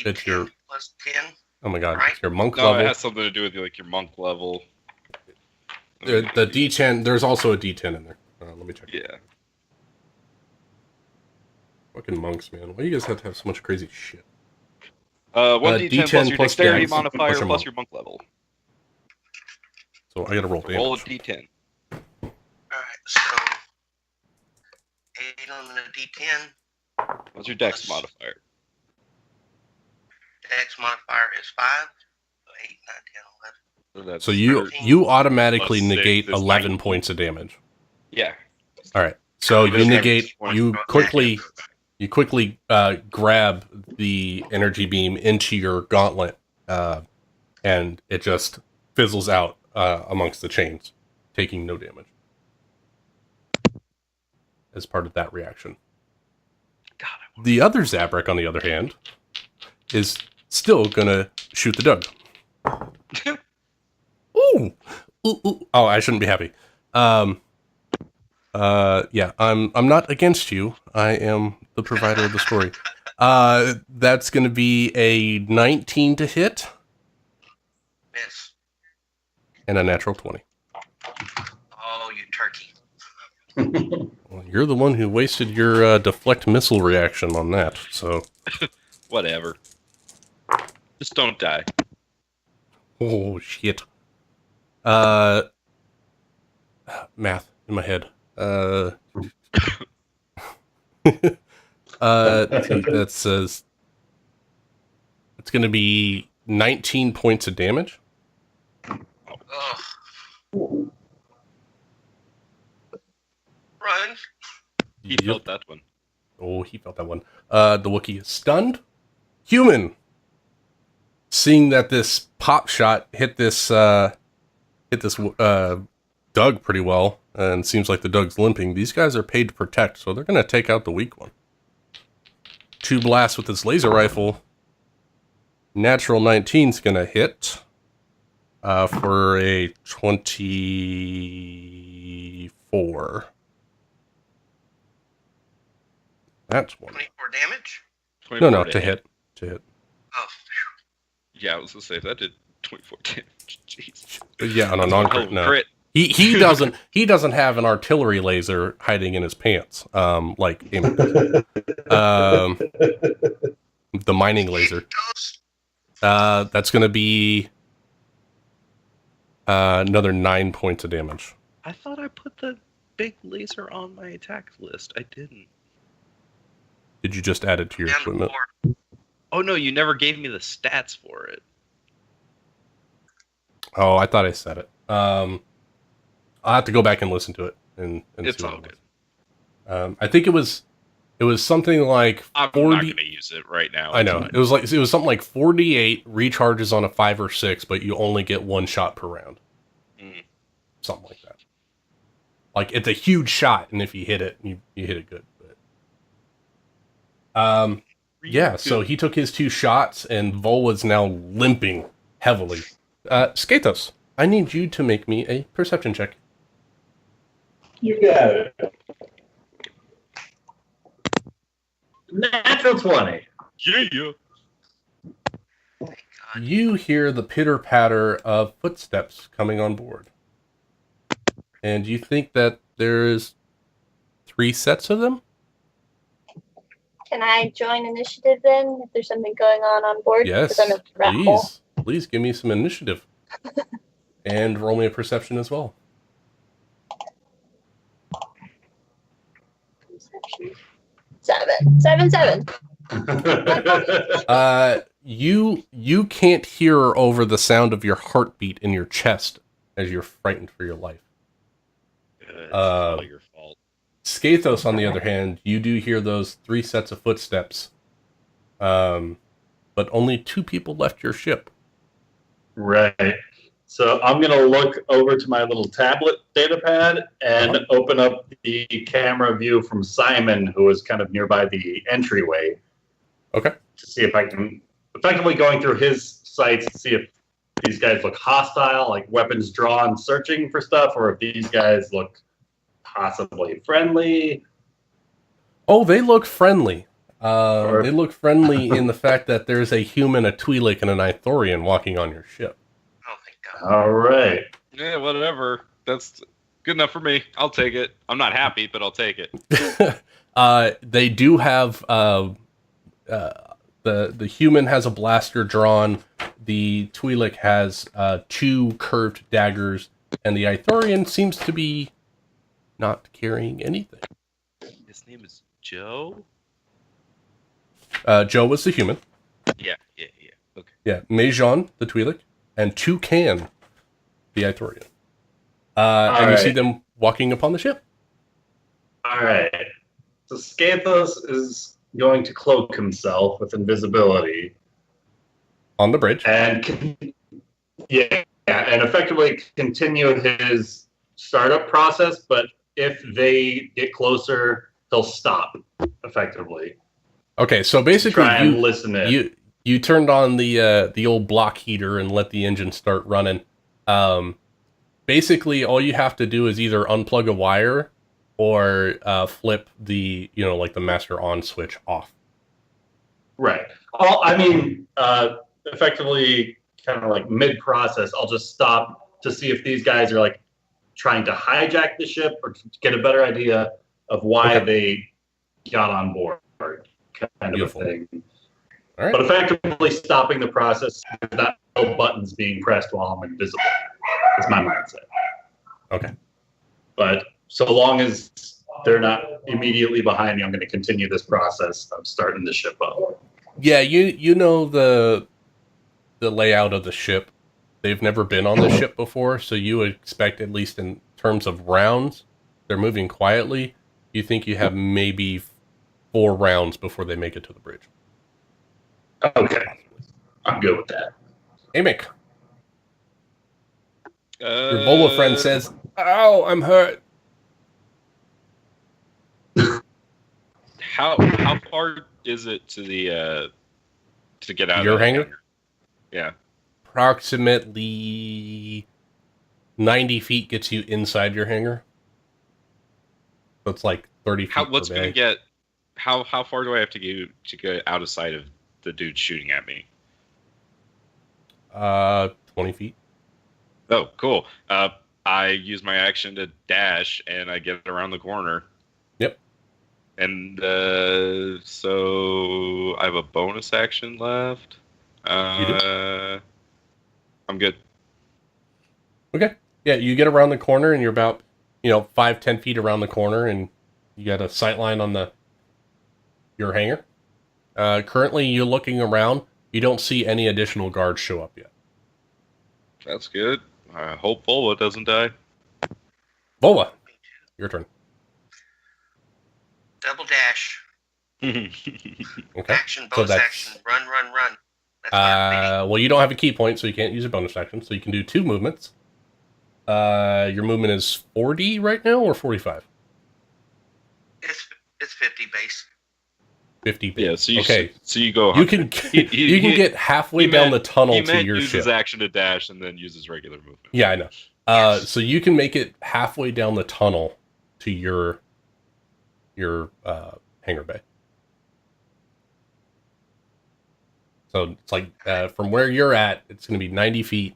It's your- plus 10. oh my god, Right. it's your monk No, it level. has something to do with like your monk level. The D10. There's also a D10 in there. Let me check. Yeah. Fucking monks, man. Why do you guys have to have so much crazy shit? 1d10 D10 plus your plus dexterity dex, modifier plus your plus monk. your monk level. So I gotta roll damage. Roll a d10. Alright, so 8 on the d10. What's your dex Plus- modifier? Dex modifier is 5. So 8, 9, 10, So you automatically plus negate 6 is 11 19. points of damage. Yeah. All right. So you Those negate. points You go quickly. back. You quickly grab the energy beam into your gauntlet, and it just fizzles out amongst the chains, taking no damage as part of that reaction. The other Zabrak, on the other hand, is still gonna shoot the Doug. Ooh! Ooh. Oh, I shouldn't be happy. Yeah, I'm not against you. I am the provider of the story. That's gonna be a 19 to hit Miss. and a natural 20. Oh, you turkey. Well, you're the one who wasted your deflect missile reaction on that, so... Whatever. Just don't die. Oh, shit. Math in my head. That says... It's gonna be 19 points of damage. Ugh. Run. He felt that one. Oh, he felt that one. The Wookiee is stunned. Human! Seeing that this pop shot hit this Doug pretty well, and seems like the Doug's limping, these guys are paid to protect, so they're going to take out the weak one. 2 blasts with this laser rifle. Natural 19's going to hit for a 24. That's one. 24 damage? No, to hit. To hit. Oh, Yeah, I was gonna say that did 24 damage. Jeez. Yeah, on a non-crit. No. Crit. He doesn't have an artillery laser hiding in his pants, like Emmett does. The mining laser. That's gonna be another 9 points of damage. I thought I put the big laser on my attack list. I didn't. Did you just add it to your down equipment? 4. Oh no, you never gave me the stats for it. Oh, I thought I said it. I'll have to go back and listen to it and It's see what all it good. was. I think it was something like I'm 40. not gonna use it right now. I It's know fine. it was something like 48 recharges on a 5 or 6, but you only get 1 shot per round. Mm. Something like that. Like it's a huge shot, and if you hit it, you hit it good. But yeah, so he took his 2 shots, and Volwa's now limping heavily. Skatos, I need you to make me a perception check. You got it. Natural 20. Yeah. You hear the pitter-patter of footsteps coming on board. And you think that there's 3 sets of them? Can I join initiative then if there's something going on board? Yes, 'Cause I'm a rat hole. please give me some initiative. And roll me a perception as well. Perception. 7. You can't hear over the sound of your heartbeat in your chest as you're frightened for your life. It's all your fault. Skathos, on the other hand, you do hear those 3 sets of footsteps. But only 2 people left your ship. Right. So I'm going to look over to my little tablet data pad and open up the camera view from Simon, who is kind of nearby the entryway. Okay. To see if I can, effectively going through his sights to see if these guys look hostile, like weapons drawn, searching for stuff, or if these guys look possibly friendly. Oh, they look friendly. They look friendly in the fact that there's a human, a Twi'lek, and an Ithorian walking on your ship. Oh, thank God. All right. Yeah, whatever. That's good enough for me. I'll take it. I'm not happy, but I'll take it. They do have the human has a blaster drawn. The Twi'lek has 2 curved daggers, and the Ithorian seems to be not carrying anything. His name is Joe? Joe was the human. Yeah. Okay. Yeah, Mejon, the Twi'lek, and Toucan, the Ithorian. And you see them walking upon the ship. All right. So Scathos is going to cloak himself with invisibility. On the bridge. And and effectively continue his startup process, but if they get closer, he'll stop, effectively. Okay, so basically try and listen in. You turned on the old block heater and let the engine start running. Basically, all you have to do is either unplug a wire or flip the like the master on switch off. Right. Effectively, kind of like mid-process, I'll just stop to see if these guys are like trying to hijack the ship or to get a better idea of why they got on board, kind Beautiful. of a thing. All right. But effectively stopping the process, not no buttons being pressed while I'm invisible. Is my mindset. Okay. But so long as they're not immediately behind me, I'm going to continue this process of starting the ship up. Yeah, you know the layout of the ship. They've never been on the ship before, so you would expect, at least in terms of rounds, they're moving quietly. You think you have maybe 4 rounds before they make it to the bridge. Okay. I'm good with that. Amick. Your Vola friend says, "Ow, I'm hurt." How far is it to the to get out Your of the hangar? Yeah. Approximately 90 feet gets you inside your hangar. So it's like 30 feet. What's going to get? How far do I have to get out of sight of the dude shooting at me? 20 feet. Oh, cool. I use my action to dash, and I get around the corner. Yep. And so I have a bonus action left. You do? I'm good. Okay. Yeah, you get around the corner, and you're about 5-10 feet around the corner, and you got a sight line on your hangar. Currently, you're looking around. You don't see any additional guards show up yet. That's good. I hope Vola doesn't die. Vola, your turn. Double dash. Okay. Action, bonus action. Run. That's well, you don't have a key point, so you can't use a bonus action. So you can do 2 movements. Your movement is 40 right now, or 45? It's 50 base. 50 base. Yeah. So you go. You can get halfway down the tunnel to your ship. His action to dash and then use his regular movement. Yeah, I know. Yes. So you can make it halfway down the tunnel to your hangar bay. So it's like from where you're at, it's going to be 90 feet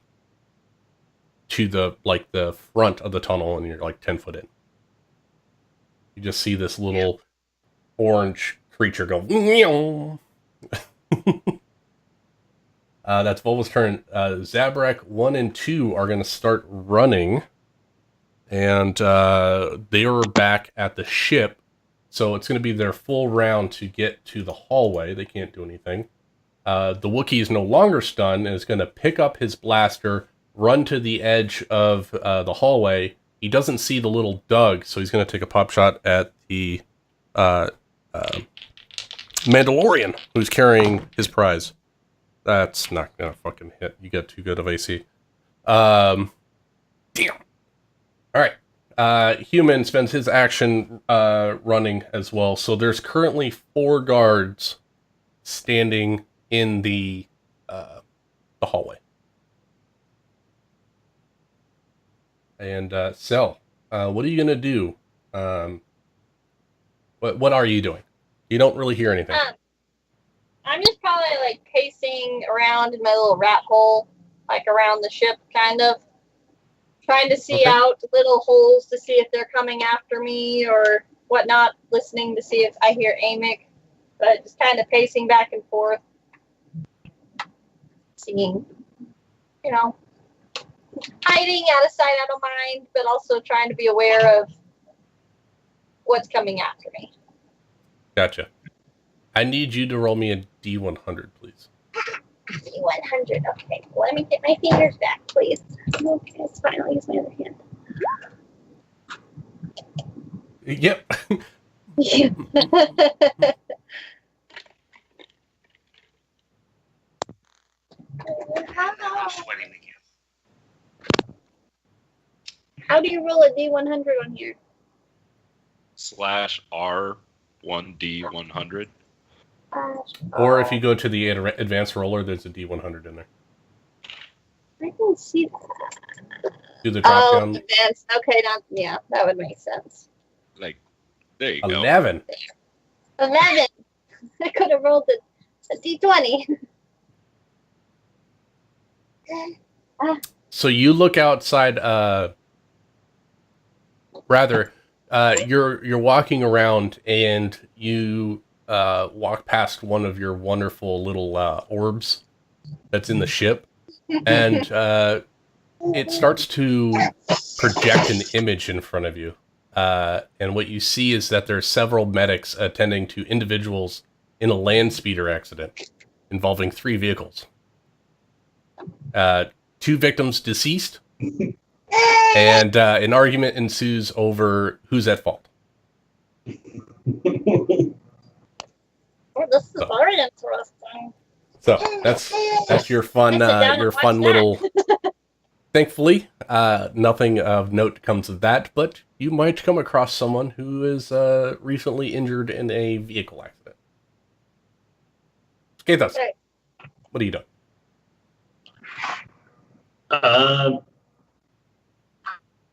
to the front of the tunnel, and you're like 10 foot in. You just see this little orange creature go. That's Volva's turn. Zabrak 1 and 2 are going to start running, and they are back at the ship. So it's going to be their full round to get to the hallway. They can't do anything. The Wookiee is no longer stunned and is going to pick up his blaster, run to the edge of the hallway. He doesn't see the little Doug, so he's going to take a pop shot at the Mandalorian, who's carrying his prize. That's not going to fucking hit. You get too good of AC. Damn. All right. Human spends his action running as well. So there's currently 4 guards standing in the hallway. And Cell, what are you gonna do? What are you doing? You don't really hear anything. I'm just probably like pacing around in my little rat hole, like around the ship, kind of trying to see out little holes to see if they're coming after me or whatnot, listening to see if I hear Amick, but just kind of pacing back and forth, seeing, hiding out of sight, out of mind, but also trying to be aware of what's coming after me. Gotcha. I need you to roll me a D100, please. D100. Okay, let me get my fingers back, please. Okay, it's fine. I'll use my other hand. Yep. Yeah. I'm sweating again. How do you roll a D100 on here? /R 1D100. Or if you go to the advanced roller, there's a D100 in there. I can see that. Do the drop down. Advanced. Okay, yeah, that would make sense. Like, there you 11. 11. I could have rolled a D20. So you look outside. You're walking around and you walk past one of your wonderful little orbs that's in the ship, and it starts to project an image in front of you. And what you see is that there are several medics attending to individuals in a land speeder accident involving 3 vehicles. 2 victims deceased, and an argument ensues over who's at fault. Oh, this is very interesting. So that's your fun little. Thankfully, nothing of note comes of that, but you might come across someone who is recently injured in a vehicle accident. Skathos, Right. what are you doing?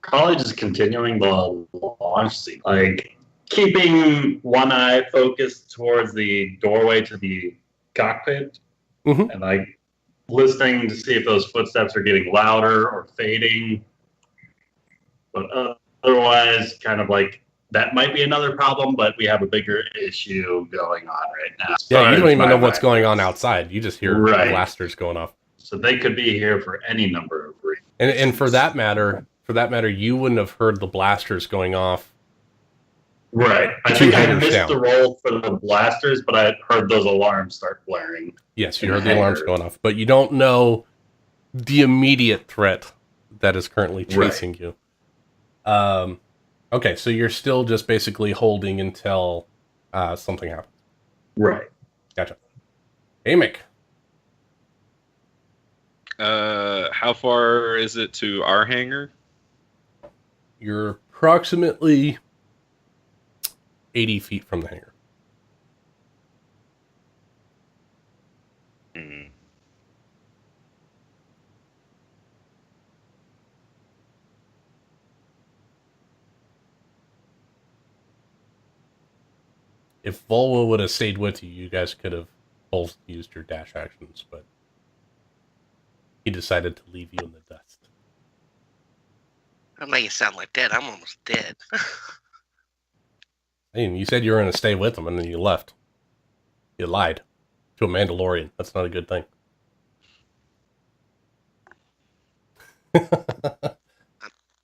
Probably just continuing the launch scene. Like, keeping one eye focused towards the doorway to the cockpit, and like listening to see if those footsteps are getting louder or fading. But otherwise, kind of like that might be another problem, but we have a bigger issue going on right now. Yeah, you don't even know what's going on outside. You just hear blasters going off. So they could be here for any number of reasons. And for that matter, you wouldn't have heard the blasters going off. Right. I think I missed the roll for the blasters, but I heard those alarms start blaring. Yes, you heard the alarms going off, but you don't know the immediate threat that is currently chasing you. Okay, so you're still just basically holding until something happens. Right. Gotcha. Amick. How far is it to our hangar? You're approximately 80 feet from the hangar. If Volwa would have stayed with you, you guys could have both used your dash actions, but he decided to leave you in the dust. That make it sound like dead. I'm almost dead. Hey, you said you were going to stay with him, and then you left. You lied to a Mandalorian. That's not a good thing.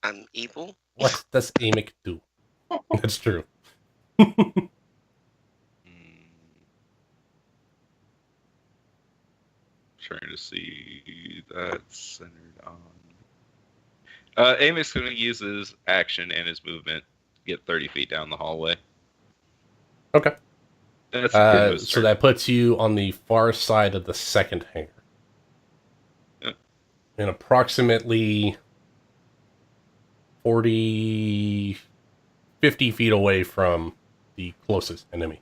I'm evil? What does Amick do? That's true. Trying to see that's centered on. Amick's going to use his action and his movement to get 30 feet down the hallway. Okay. That's so that puts you on the far side of the second hangar. Yep. And approximately 50 feet away from the closest enemy.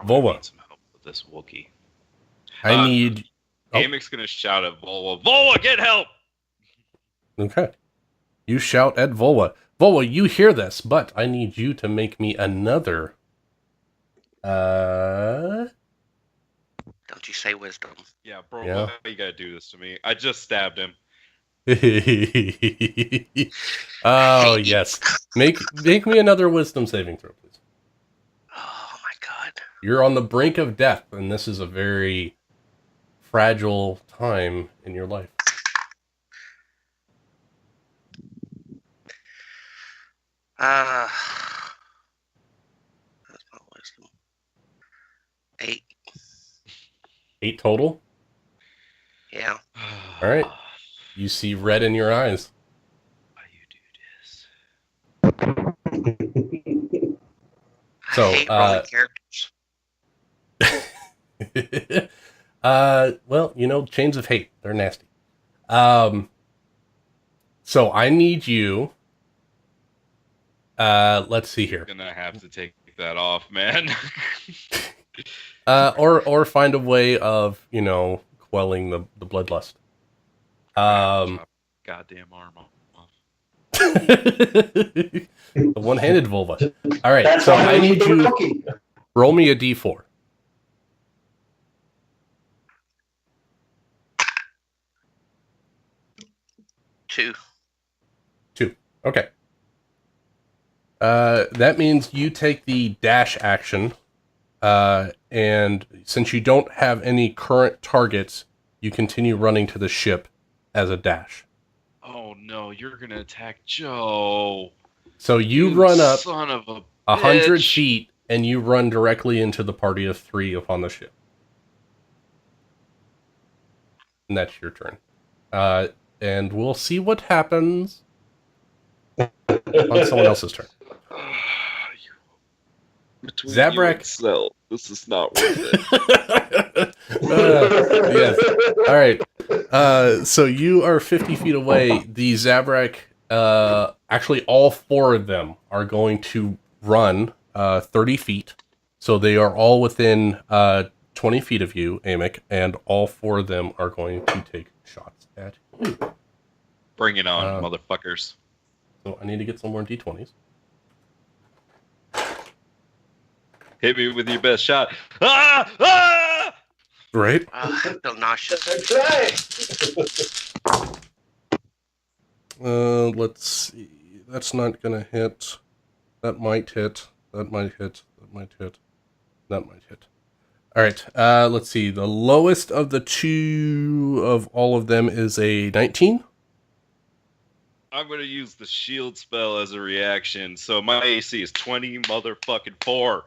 Volwa. Need some help with this Wookiee. I need... Amick's going to shout at Volwa, Volwa, get help! Okay. You shout at Volwa. Volwa, you hear this, but I need you to make me another... Don't you say wisdom. Yeah, bro, why you gotta do this to me? I just stabbed him. Oh, yes. Make me another wisdom saving throw, please. Oh, my God. You're on the brink of death, and this is a very fragile time in your life. That's my wisdom. 8. 8 total? Yeah. All right. You see red in your eyes. Why you do this? So, I hate rolling characters. well, chains of hate. They're nasty. So I need you. Let's see here. Gonna have to take that off, man. Or find a way of, quelling the bloodlust. Goddamn arm off. The one-handed vulva. All right, That's so why I we need the you. rookie. Roll me a d4. 2. 2. Okay. That means you take the dash action, and since you don't have any current targets, you continue running to the ship as a dash. Oh no, you're gonna attack Joe. So you run up son of a 100 bitch. feet, and you run directly into the party of 3 upon the ship. And that's your turn. And we'll see what happens on someone else's turn. Between Zabrak. you and Cell, this is not worth it. Yes. All right. So you are 50 feet away. The Zabrak, actually all 4 of them are going to run 30 feet. So they are all within 20 feet of you, Amick, and all 4 of them are going to take shots at you. Bring it on, motherfuckers. So I need to get some more d20s. Hit me with your best shot. Ah! Ah! Right? I feel nauseous. That's right. Let's see. That's not gonna hit. That might hit. That might hit. That might hit. That might hit. All right. Let's see. The lowest of the 2 of all of them is a 19. I'm gonna use the shield spell as a reaction, so my AC is 20 motherfucking 4.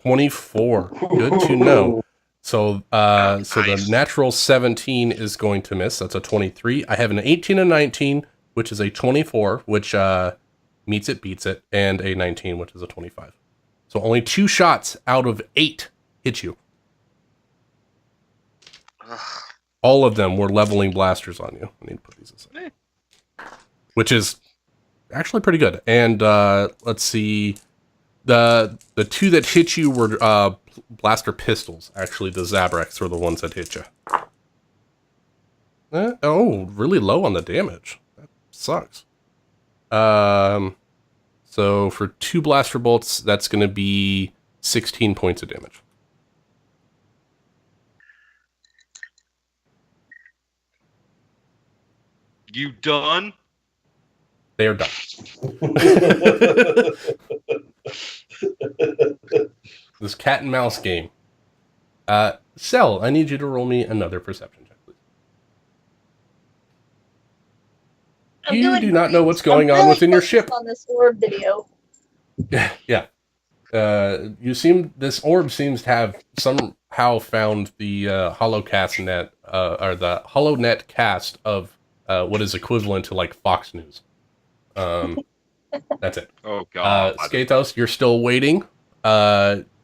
24. Good to know. So, Nice. the natural 17 is going to miss. That's a 23. I have an 18 and 19, which is a 24, which meets it, beats it, and a 19, which is a 25. So only 2 shots out of 8 hit you. Ugh. All of them were leveling blasters on you. I need to put these aside. Which is actually pretty good. And let's see. The 2 that hit you were blaster pistols. Actually, the Zabraks were the ones that hit you. Really low on the damage. That sucks. So for 2 blaster bolts, that's going to be 16 points of damage. You done? They are done. This cat and mouse game. Cell, I need you to roll me another perception check, please. You do not know what's going on within your ship. On this orb video. Yeah. This orb seems to have somehow found the HoloCast net, or the HoloNet cast of what is equivalent to like Fox News. That's it. Oh god. Skathos, you're still waiting.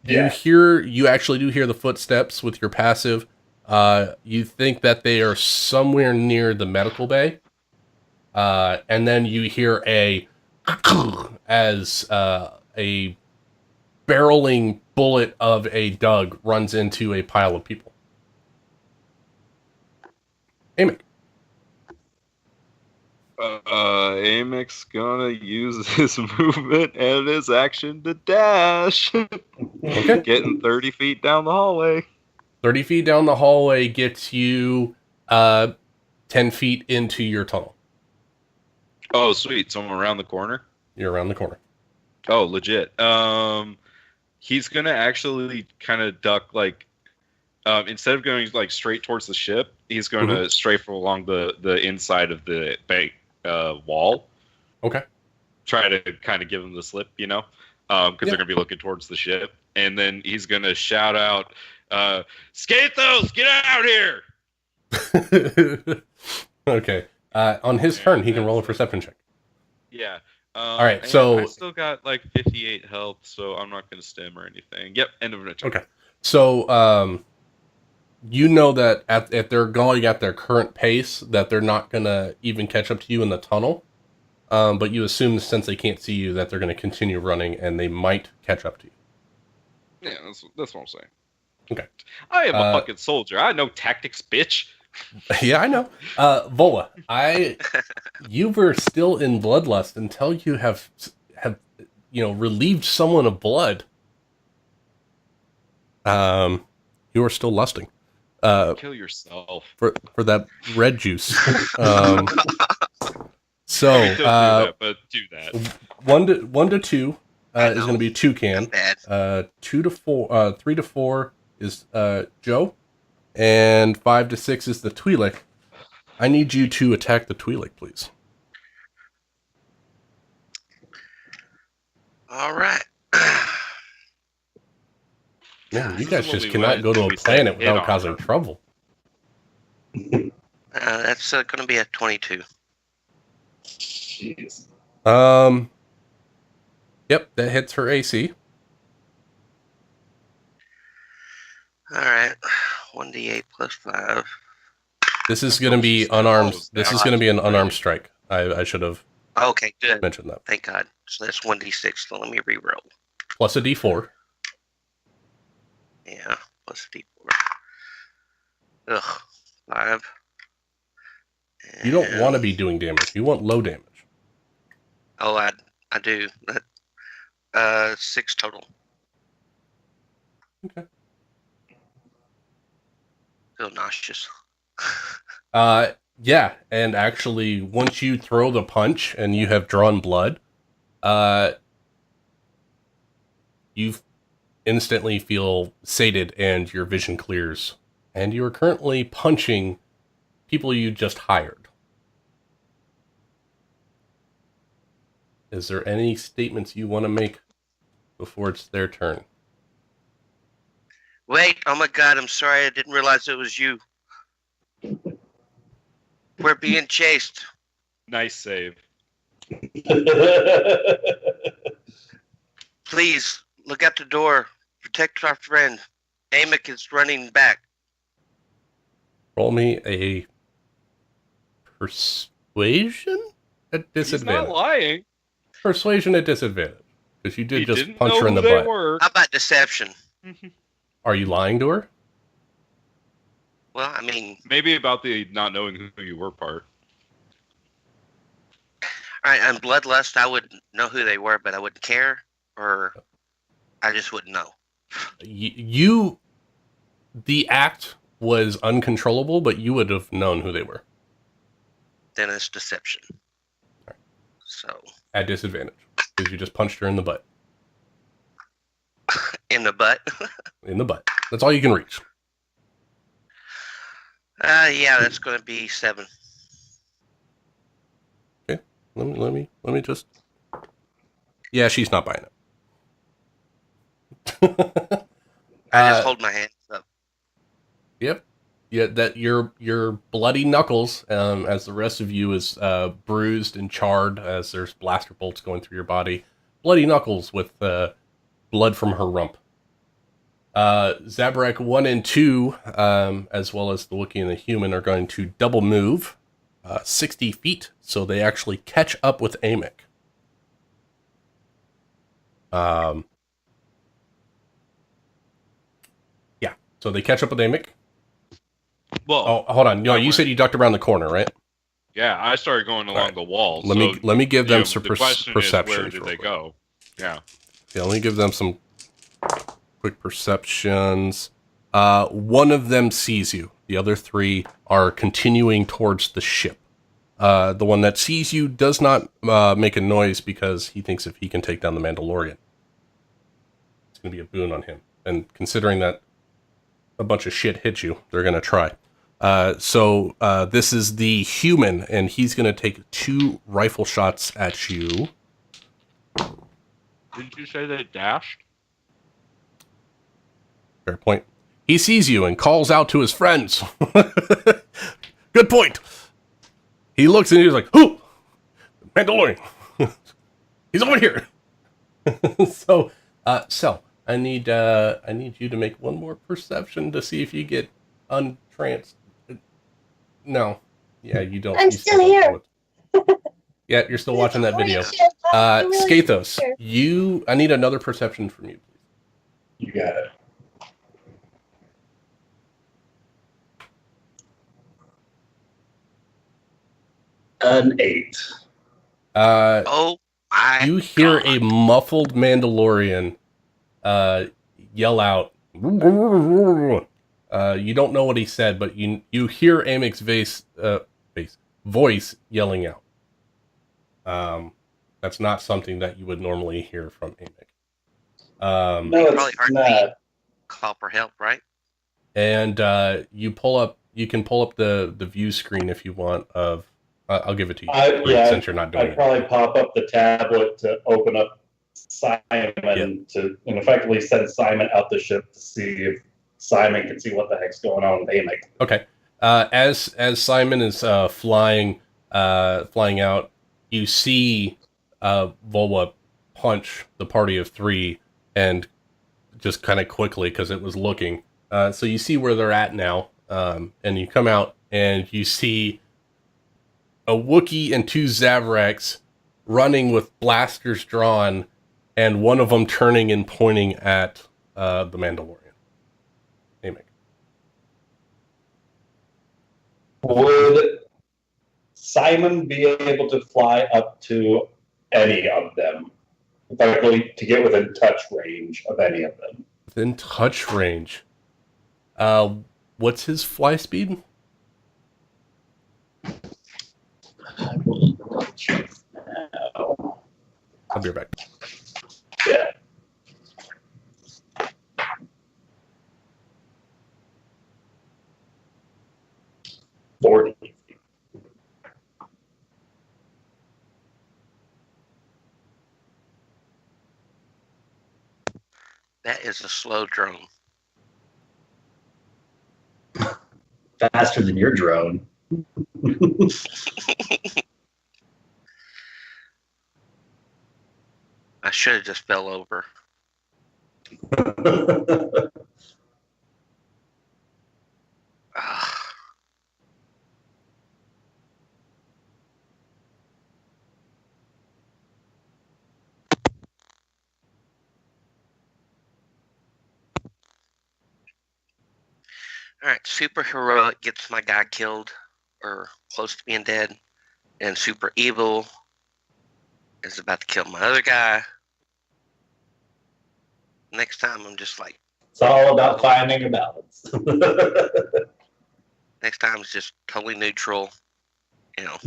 You actually do hear the footsteps with your passive. You think that they are somewhere near the medical bay. And then you hear as a barreling bullet of a Doug runs into a pile of people. Amick. Amic's gonna use his movement and his action to dash. Okay. Getting 30 feet down the hallway. 30 feet down the hallway gets you 10 feet into your tunnel. Oh, sweet. So I'm around the corner? You're around the corner. Oh, legit. He's gonna actually kind of duck, like, instead of going like straight towards the ship, he's going to strafe along the inside of the bank wall. Okay. Try to kind of give him the slip, because they're gonna be looking towards the ship, and then he's gonna shout out, Skathos, get out here! Okay. On his turn, he can roll a perception check. Yeah. All right, and so I still got like 58 health, so I'm not going to stim or anything. Yep, end of turn. okay. So you know that if they're going at their current pace, that they're not gonna even catch up to you in the tunnel. But you assume since they can't see you, that they're going to continue running, and they might catch up to you. Yeah, that's what I'm saying. Okay. I am a fucking soldier. I know tactics, bitch. Yeah, I know. Vola, you were still in bloodlust until you have relieved someone of blood. You are still lusting. Kill yourself. For that red juice. So I mean, don't do that, but do that. 1 to 2 is going to be Toucan. 2 to 4, 3 to 4 is Joe, and 5 to 6 is the Twi'lek. I need you to attack the Twi'lek, please. All right. Man, you guys just cannot go to a planet without causing trouble. That's going to be a 22. Jeez. Yep, that hits her AC. All right. 1d8 plus 5. This is going to be unarmed. This is going to be an unarmed strike. I should have Okay, good. mentioned that. Thank God. So that's 1d6. So let me reroll. Plus a D4. Yeah, plus a d4. Ugh. 5. You don't want to be doing damage. You want low damage. Oh, I do. 6 total. Okay. Feel nauseous. Yeah, and actually, once you throw the punch and you have drawn blood, you instantly feel sated and your vision clears. And you are currently punching people you just hired. Is there any statements you want to make before it's their turn? Wait, oh my God, I'm sorry. I didn't realize it was you. We're being chased. Nice save. Please, look out the door. Protect our friend. Amick is running back. Roll me a persuasion at disadvantage. He's not lying. Persuasion at disadvantage. Because you did He just didn't punch know her in the who they butt. were. How about deception? Are you lying to her? Well, I mean, Maybe about the not knowing who you were part. all right, on Bloodlust, I would know who they were, but I wouldn't care, or I just wouldn't know. The act was uncontrollable, but you would have known who they were. Then it's deception. So, At disadvantage. Because you just punched her in the butt. in the butt. In the butt. That's all you can reach. Yeah, that's going to be 7. Okay. Let me just... Yeah, she's not buying it. I just hold my hands up. Yep. Yeah, that your bloody knuckles, as the rest of you is bruised and charred as there's blaster bolts going through your body. Bloody knuckles with blood from her rump. Zabrak 1 and 2, as well as the Wookiee and the human, are going to double move 60 feet, so they actually catch up with Amick. Yeah, so they catch up with Amick. Well, Oh, hold on. No, you said you ducked around the corner, right? yeah, I started going along right. the wall. Let me give them some the question perceptions. is, where did they go? Yeah. Yeah, let me give them some quick perceptions. One of them sees you. The other 3 are continuing towards the ship. The one that sees you does not make a noise because he thinks if he can take down the Mandalorian, it's going to be a boon on him. And considering that a bunch of shit hit you, they're going to try. So this is the human, and he's going to take 2 rifle shots at you. Didn't you say they dashed? Fair point. He sees you and calls out to his friends. Good point. He looks and he's like, "Who? Mandalorian. He's over here." So, Cell, I need you to make one more perception to see if you get untranced. No. Yeah, you don't. I'm you still don't here. know it. Yeah, you're still watching that video. Skathos, I need another perception from you, please. You got it. An 8. Oh my! You hear God. a muffled Mandalorian yell out. You don't know what he said, but you hear Amik's voice yelling out. That's not something that you would normally hear from Amek. No, Probably it's heard me not. call for help, right? And you can pull up the view screen if you want. I'll give it to you since you're not doing I'd probably pop up the tablet to open up Simon and effectively send Simon out the ship to see if Simon can see what the heck's going on with Amek. Okay. As Simon is flying out, you see Volwa punch the party of 3, and just kind of quickly because it was looking. So you see where they're at now, and you come out and you see a Wookiee and 2 Zavraks running with blasters drawn, and one of them turning and pointing at the Mandalorian. Amek. Would Simon be able to fly up to any of them? Effectively, to get within touch range of any of them. Within touch range. What's his fly speed? I will check now. I'll be right back. Yeah. $40. That is a slow drone. Faster than your drone. I should have just fell over. Ah. All right, super heroic gets my guy killed or close to being dead, and super evil is about to kill my other guy. Next time, I'm just like, It's all about finding a balance. next time it's just totally neutral, you know.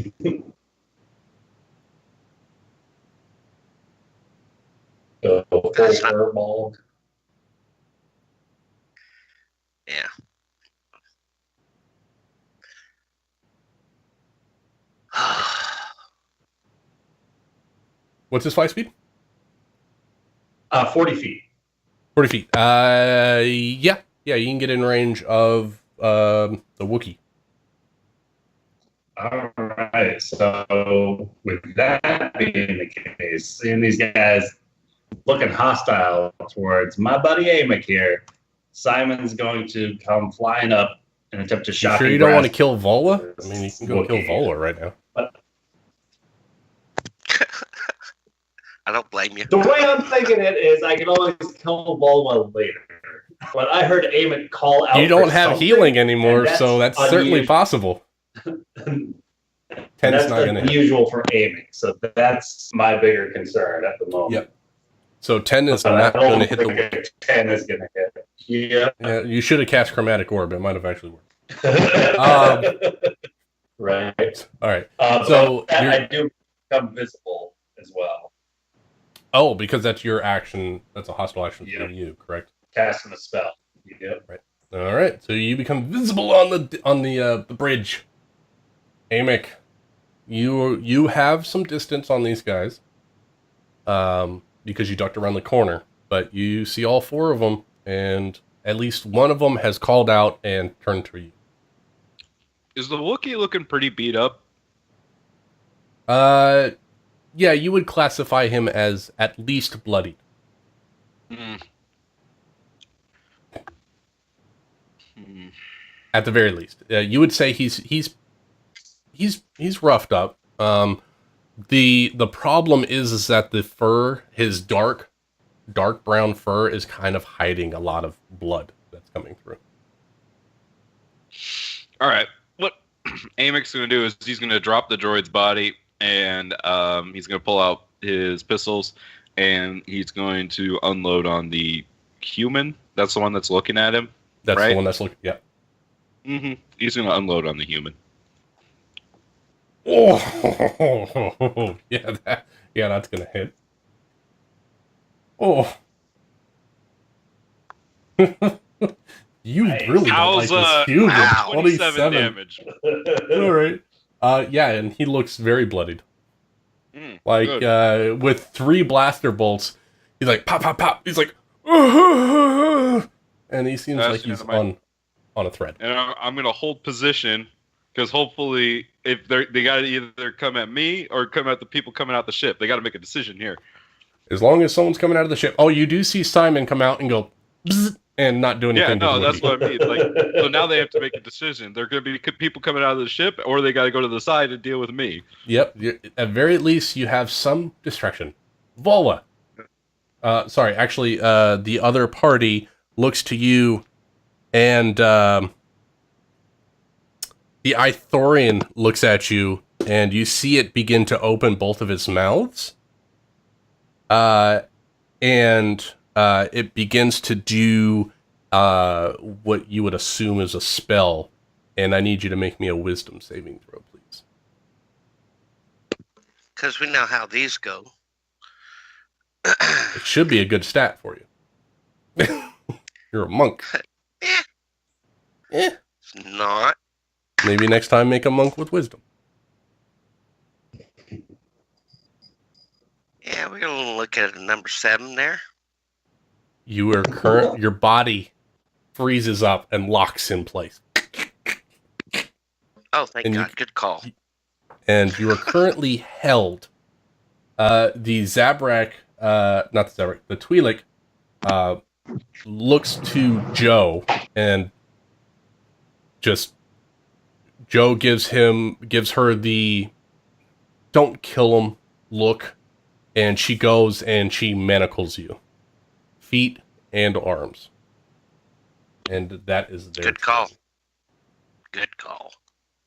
Go full furball. Yeah. What's his fly speed? 40 feet. 40 feet. Yeah, you can get in range of the Wookiee. All right. So with that being the case, seeing these guys looking hostile towards my buddy Amek here, Simon's going to come flying up and attempt to shock. Sure, you don't want to kill Vola? I mean, you can go kill Vola right now. I don't blame you. The way I'm thinking it is, I can always kill Volwa later. But I heard Amek call out. You don't have healing anymore, so that's certainly possible. 10's That's not going to hit. unusual for Amek, so that's my bigger concern at the moment. Yep. So 10 is not going to hit the Wookiee. 10 is going to hit. Yeah, you should have cast Chromatic Orb. It might have actually worked. Right. All right. So I do become visible as well. Oh, because that's your action. That's a hostile action for you, correct? Casting a spell. Yep. Right. All right. So you become visible on the bridge. Amek, you have some distance on these guys, because you ducked around the corner, but you see all 4 of them, and At least one of them has called out and turned to you. Is the Wookiee looking pretty beat up? Yeah, you would classify him as at least bloodied. Hmm. At the very least, you would say he's roughed up. The problem is that the fur, his dark brown fur, is kind of hiding a lot of blood that's coming through. All right. What Amic's going to do is he's going to drop the droid's body, and he's going to pull out his pistols, and he's going to unload on the human. That's the one that's looking at him. That's right? the one that's looking. Yeah. Mm-hmm. He's going to unload on the human. Oh, yeah, that's gonna hit. Oh, you really don't like this human. Wow, 27 damage. All right. Yeah, and he looks very bloodied. With 3 blaster bolts, he's like pop, pop, pop. He's like, and he seems like he's on a thread. And I'm gonna hold position. Because hopefully, if they got to either come at me or come at the people coming out the ship. They got to make a decision here. As long as someone's coming out of the ship. Oh, you do see Simon come out and go, bzz, and not do anything. Yeah, no, that's what I mean. So now they have to make a decision. They're going to be people coming out of the ship, or they got to go to the side and deal with me. Yep. At very least, you have some distraction. Volwa. Sorry, actually, the other party looks to you, and the Ithorian looks at you, and you see it begin to open both of its mouths. And it begins to do what you would assume is a spell. And I need you to make me a wisdom saving throw, please. Because we know how these go. It should be a good stat for you. You're a monk. Eh. It's not. Maybe next time make a monk with wisdom. Yeah, we're going to look at number 7 there. Your body freezes up and locks in place. Oh, thank God. Good call. And you are currently held. The Zabrak, not the Zabrak, the Twi'lek, looks to Joe, and just Joe gives her the "don't kill him" look, and she goes and she manacles you, feet and arms, and that is their good call. Good call.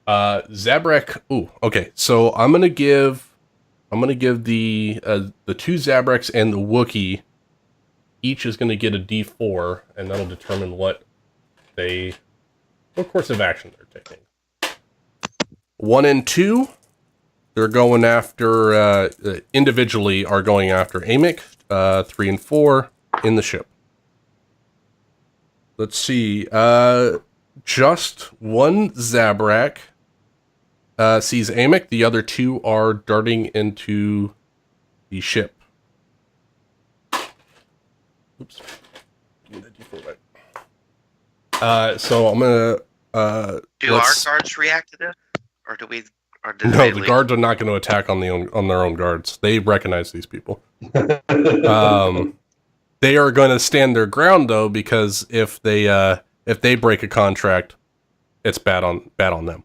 Zabrak. Ooh, okay. So I'm gonna give the 2 Zabraks and the Wookiee. Each is gonna get a D4, and that'll determine what course of action they're taking. 1 and 2, they're going after individually are going after Amic. 3 and 4 in the ship. Let's see. Just one Zabrak sees Amic. The other 2 are darting into the ship. Oops. So I'm gonna. Do our guards react to this, or do we? Or do no, the guards are not going to attack on their own guards. They recognize these people. They are going to stand their ground though, because if they break a contract, it's bad on them.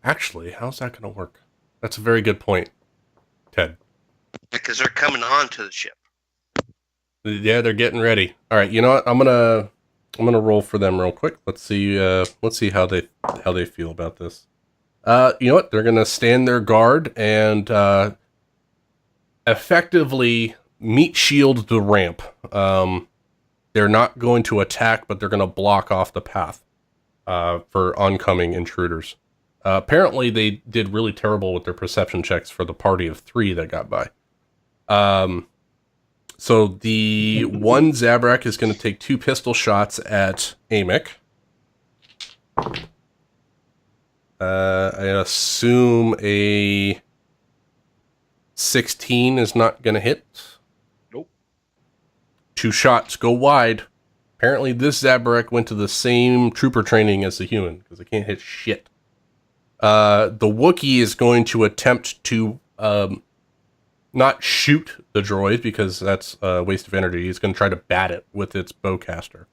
Actually, how's that going to work? That's a very good point, Ted. Because they're coming on to the ship. Yeah, they're getting ready. All right, you know what? I'm gonna roll for them real quick. Let's see how they feel about this. You know what? They're gonna stand their guard and effectively meat shield the ramp. They're not going to attack, but they're gonna block off the path for oncoming intruders. Apparently, they did really terrible with their perception checks for the party of 3 that got by. So the 1 Zabrak is going to take 2 pistol shots at Amic. I assume a 16 is not going to hit. Nope. 2 shots go wide. Apparently, this Zabrak went to the same trooper training as the human, because I can't hit shit. The Wookiee is going to attempt to not shoot the droid, because that's a waste of energy. He's going to try to bat it with its bowcaster.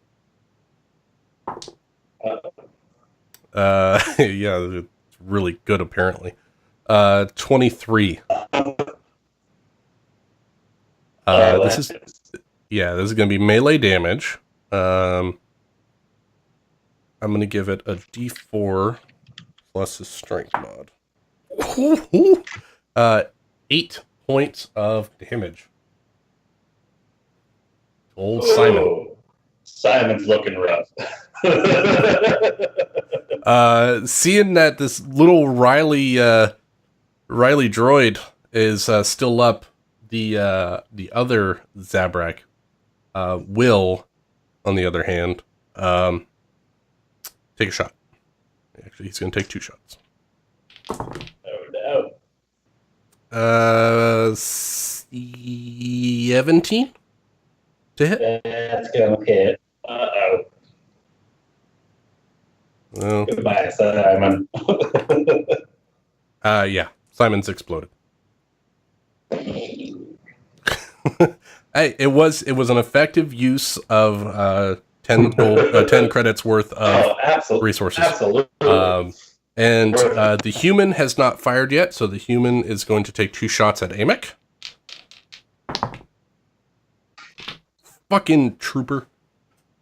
Yeah, it's really good, apparently. 23. This is going to be melee damage. I'm going to give it a D4 plus a strength mod. 8 points of damage. Old Simon. Ooh, Simon's looking rough. Seeing that this little Riley droid is still up, the other Zabrak, Will, on the other hand, take a shot. Actually, he's going to take 2 shots. Oh no. 17 to hit. That's gonna hit. Uh-oh. Well, Goodbye, Simon. yeah, Simon's exploded. Hey, it was an effective use of 10 gold, 10 credits worth of resources. Absolutely. And the human has not fired yet, so the human is going to take 2 shots at Amick. Fucking trooper.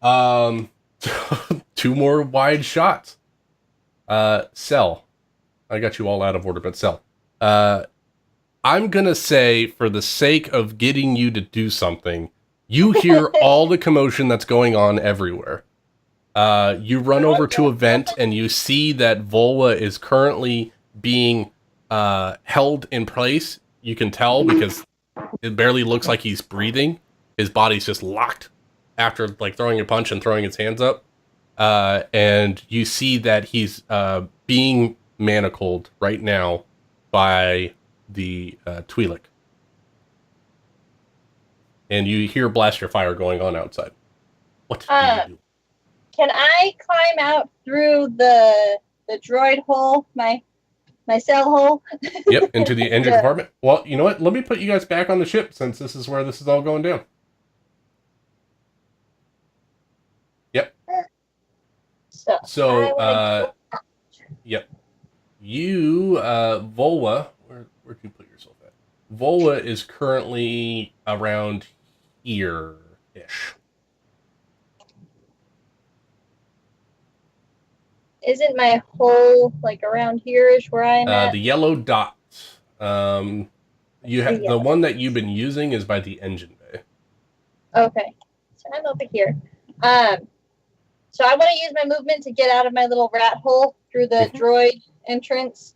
2 more wide shots. Cell. I got you all out of order, but Cell. I'm gonna say, for the sake of getting you to do something, you hear all the commotion that's going on everywhere. You run over to a vent and you see that Volwa is currently being held in place. You can tell because it barely looks like he's breathing. His body's just locked after like throwing a punch and throwing his hands up. And you see that he's being manacled right now by the Twi'lek. And you hear blaster fire going on outside. What do you do? Can I climb out through the droid hole, my cell hole? Yep, into the engine compartment. Well, you know what? Let me put you guys back on the ship, since this is where this is all going down. Yep. So yep. You, Volwa, where'd you put yourself at? Volwa is currently around here-ish. Isn't my hole like around here is where I'm at? The yellow dot. You have the one that you've been using is by the engine bay. Okay, so I'm over here. So I want to use my movement to get out of my little rat hole through the droid entrance.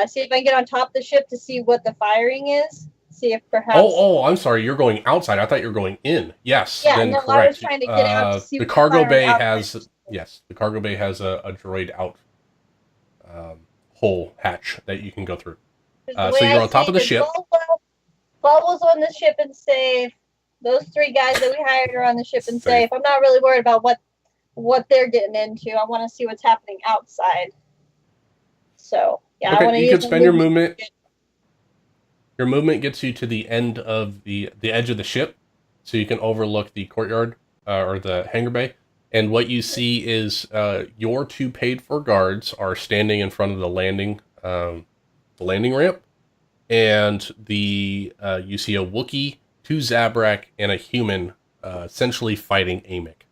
See if I can get on top of the ship to see what the firing is. See if perhaps. Oh! I'm sorry. You're going outside. I thought you were going in. Yes. Yeah, then no, correct. I was trying to get out to see the what cargo the bay has. Yes, the cargo bay has a droid out hole hatch that you can go through. So you're on top of the ship. Volvo's on the ship and safe. Those 3 guys that we hired are on the ship and safe. I'm not really worried about what they're getting into. I want to see what's happening outside. So yeah, okay, I want to. You can spend your movement. Your movement gets you to the end of the edge of the ship, so you can overlook the courtyard or the hangar bay. And what you see is your 2 paid-for guards are standing in front of the landing ramp, and you see a Wookiee, 2 Zabrak, and a human essentially fighting Amick.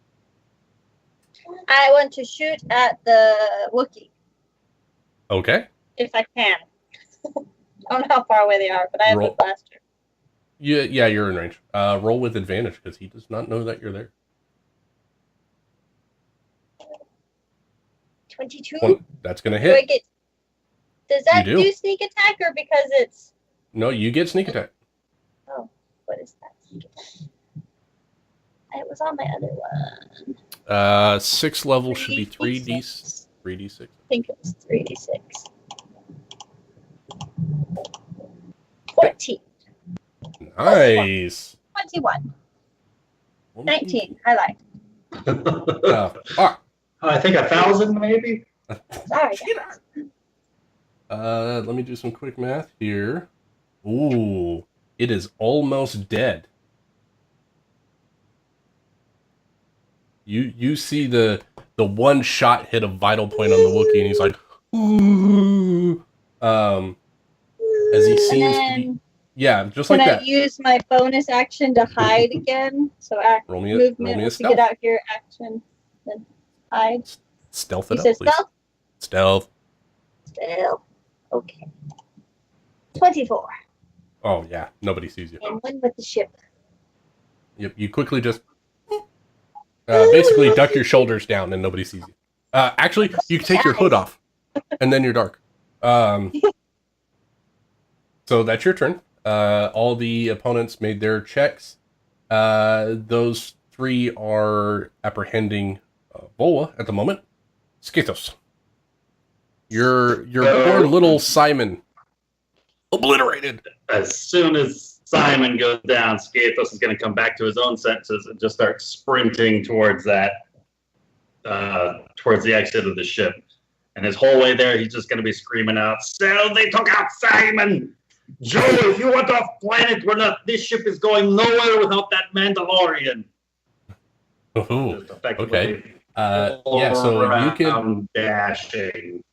I want to shoot at the Wookiee. Okay. If I can. I don't know how far away they are, but I have a blaster. Yeah, you're in range. Roll with advantage because he does not know that you're there. 22. That's gonna hit. Does that do sneak attack or because it's? No, you get sneak attack. Oh, what is that? Sneak attack? It was on my other one. 6th level should be 3d6. 3d6. I think it was 3d6. 14. Nice. 21. 19. Highlight. I think 1,000 maybe. Sorry. Let me do some quick math here. Ooh, it is almost dead. You see the one shot hit a vital point on the Wookiee, and he's like, ooh. As he seems to be, yeah, just like that. Can I use my bonus action to hide again? So movement to get out here, action, then hide. Stealth You it said up, please. Stealth. Okay. 24. Oh yeah, nobody sees you. And one with the ship. Yep, you quickly just basically duck your shoulders down and nobody sees you. Actually, you can take your hood off, and then you're dark. So that's your turn. All the opponents made their checks. Those 3 are apprehending Vola at the moment. Skatos. Your poor little Simon. Obliterated. As soon as Simon goes down, Skatos is going to come back to his own senses and just start sprinting towards that, towards the exit of the ship. And his whole way there, he's just going to be screaming out, "So they took out Simon! Joe, if you want off planet, we're not. This ship is going nowhere without that Mandalorian." Ooh, okay. Yeah, so you can dashing.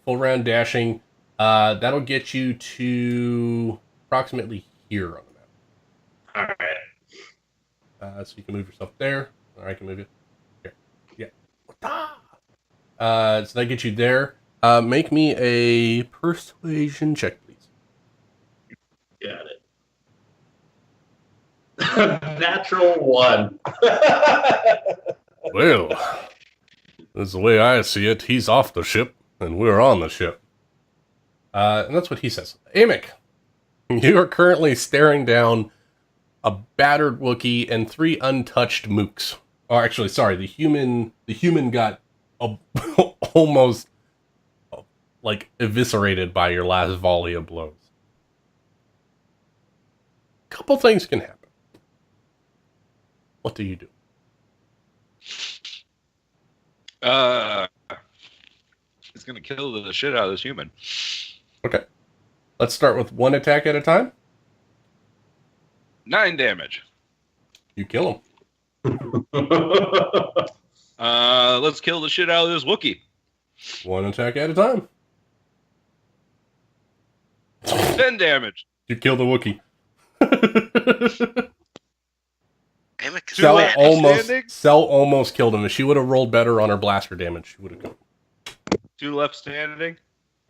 Full round dashing. That'll get you to approximately here on the map. All right. So you can move yourself there. Or I can move you here. Yeah. So that gets you there. Make me a persuasion check, please. Got it. Natural 1. Well, this is the way I see it. He's off the ship, and we're on the ship. And that's what he says. Amick, you are currently staring down a battered Wookiee and 3 untouched mooks. Or actually, sorry, the human got almost like eviscerated by your last volley of blows. Couple things can happen. What do you do? He's gonna kill the shit out of this human. Okay. Let's start with 1 attack at a time. 9 damage. You kill him. Let's kill the shit out of this Wookiee. 1 attack at a time. 10 damage. You kill the Wookiee. Amick Cell almost killed him. If she would have rolled better on her blaster damage, she would have killed him. 2 left standing.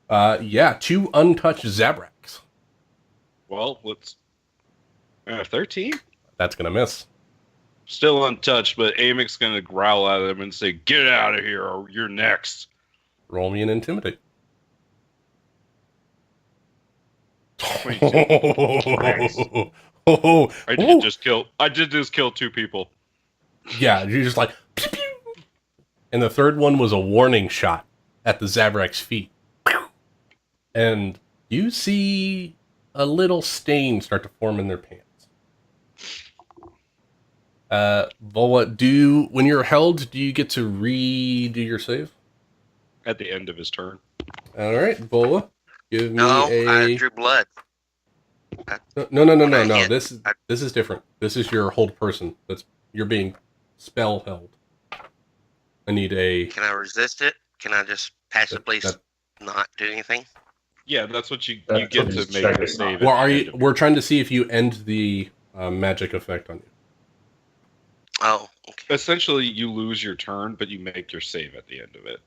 Yeah, 2 untouched Zabraks. Well, let's 13. That's gonna miss. Still untouched, but Amick's gonna growl at him and say, "Get out of here, or you're next." Roll me an intimidate. 22. I did just kill 2 people. Yeah, you're just like, pew, pew. And the third one was a warning shot at the Zabrak's feet. And you see a little stain start to form in their pants. Vola, when you're held, do you get to redo your save? At the end of his turn. All right, Vola, give me I drew blood. No. This is different. This is your hold person. You're being spell held. I need a. Can I resist it? Can I just passively not do anything? Yeah, that's what you get to make a save. We're trying to see if you end the magic effect on you. Oh, okay. Essentially, you lose your turn, but you make your save at the end of it.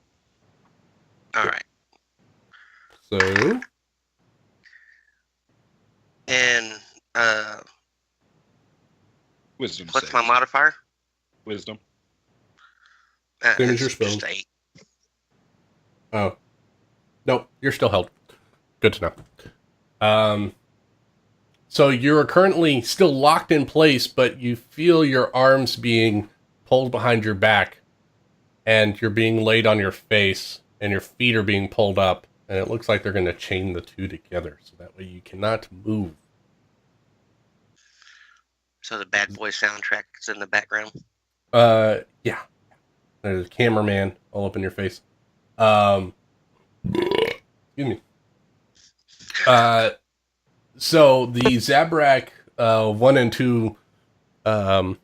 All right. So. And Wisdom. what's save. my modifier? Wisdom. Same as your spell. Just 8. Oh. No, you're still held. Good to know. So you're currently still locked in place, but you feel your arms being pulled behind your back, and you're being laid on your face, and your feet are being pulled up, and it looks like they're going to chain the 2 together, so that way you cannot move. So the Bad Boy soundtrack is in the background. Yeah. There's a cameraman all up in your face. Excuse me. So the Zabrak 1 and 2, they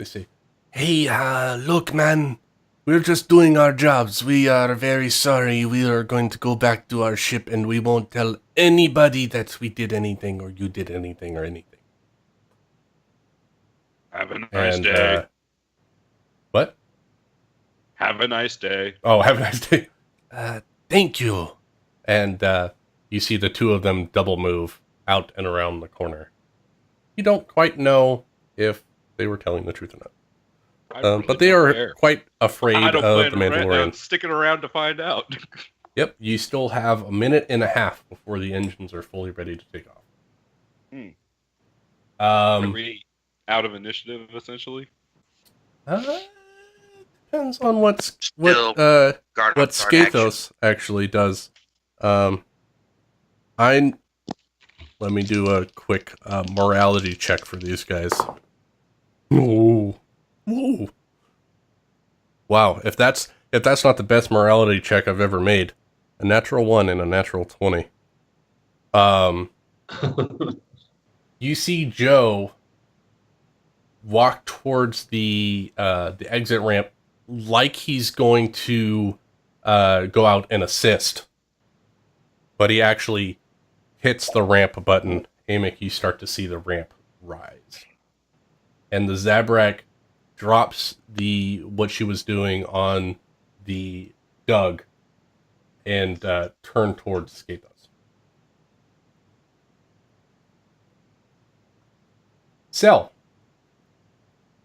say, "Hey, look, man, we're just doing our jobs. We are very sorry. We are going to go back to our ship, and we won't tell anybody that we did anything or you did anything or anything." Have a nice day. What? Have a nice day. Oh, have a nice day. Thank you. And you see the two of them double move out and around the corner. You don't quite know if they were telling the truth or not. Really but they are care. quite afraid of the plan on Mandalorian. sticking around to find out. Yep, you still have a minute and a half before the engines are fully ready to take off. Are we out of initiative, essentially? Depends on what Guard Skathos actually does. Let me do a quick morality check for these guys. Ooh. Ooh. Wow, if that's not the best morality check I've ever made, a natural 1 and a natural 20. You see Joe walk towards the exit ramp like he's going to go out and assist, but he actually hits the ramp button. Amick, you start to see the ramp rise, and the Zabrak drops what she was doing on the Doug and turn towards Skathos. Cell.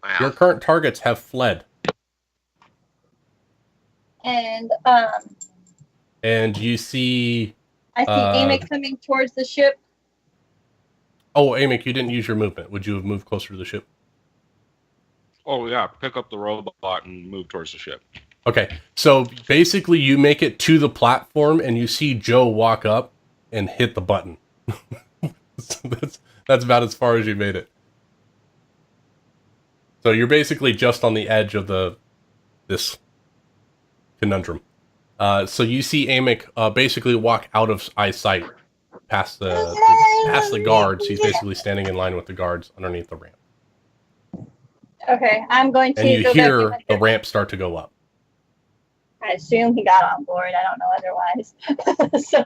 Wow. Your current targets have fled. And you see... I see Amick coming towards the ship. Oh, Amick, you didn't use your movement. Would you have moved closer to the ship? Oh, yeah. Pick up the robot and move towards the ship. Okay. So, basically, you make it to the platform, and you see Joe walk up and hit the button. So that's about as far as you made it. So, you're basically just on the edge of this conundrum. So, you see Amick basically walk out of eyesight past the guards. He's basically standing in line with the guards underneath the ramp. Okay, I'm going to and you go hear back the ramp start to go up. I assume he got on board. I don't know otherwise. So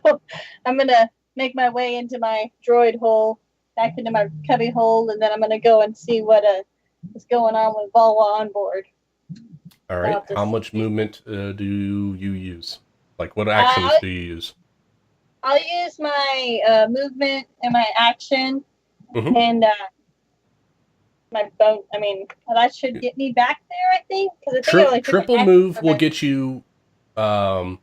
I'm going to make my way into my droid hole, back into my cubby hole, and then I'm going to go and see what is going on with Volwa on board. All right. How much movement do you use? Like, what actions do you use? I'll use my movement and my action, and my bone. I mean, that should get me back there, I think. Triple move will get you. A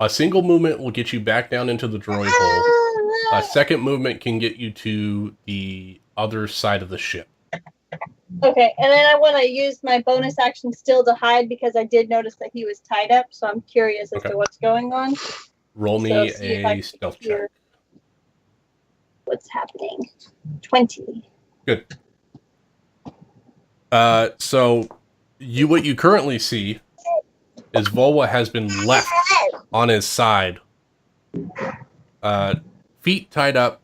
single movement will get you back down into the droid hole. A second movement can get you to the other side of the ship. Okay, and then I want to use my bonus action still to hide because I did notice that he was tied up, so I'm curious as to what's going on. Roll me a stealth check. What's happening? 20. Good. So what you currently see is Volwa has been left on his side. Feet tied up,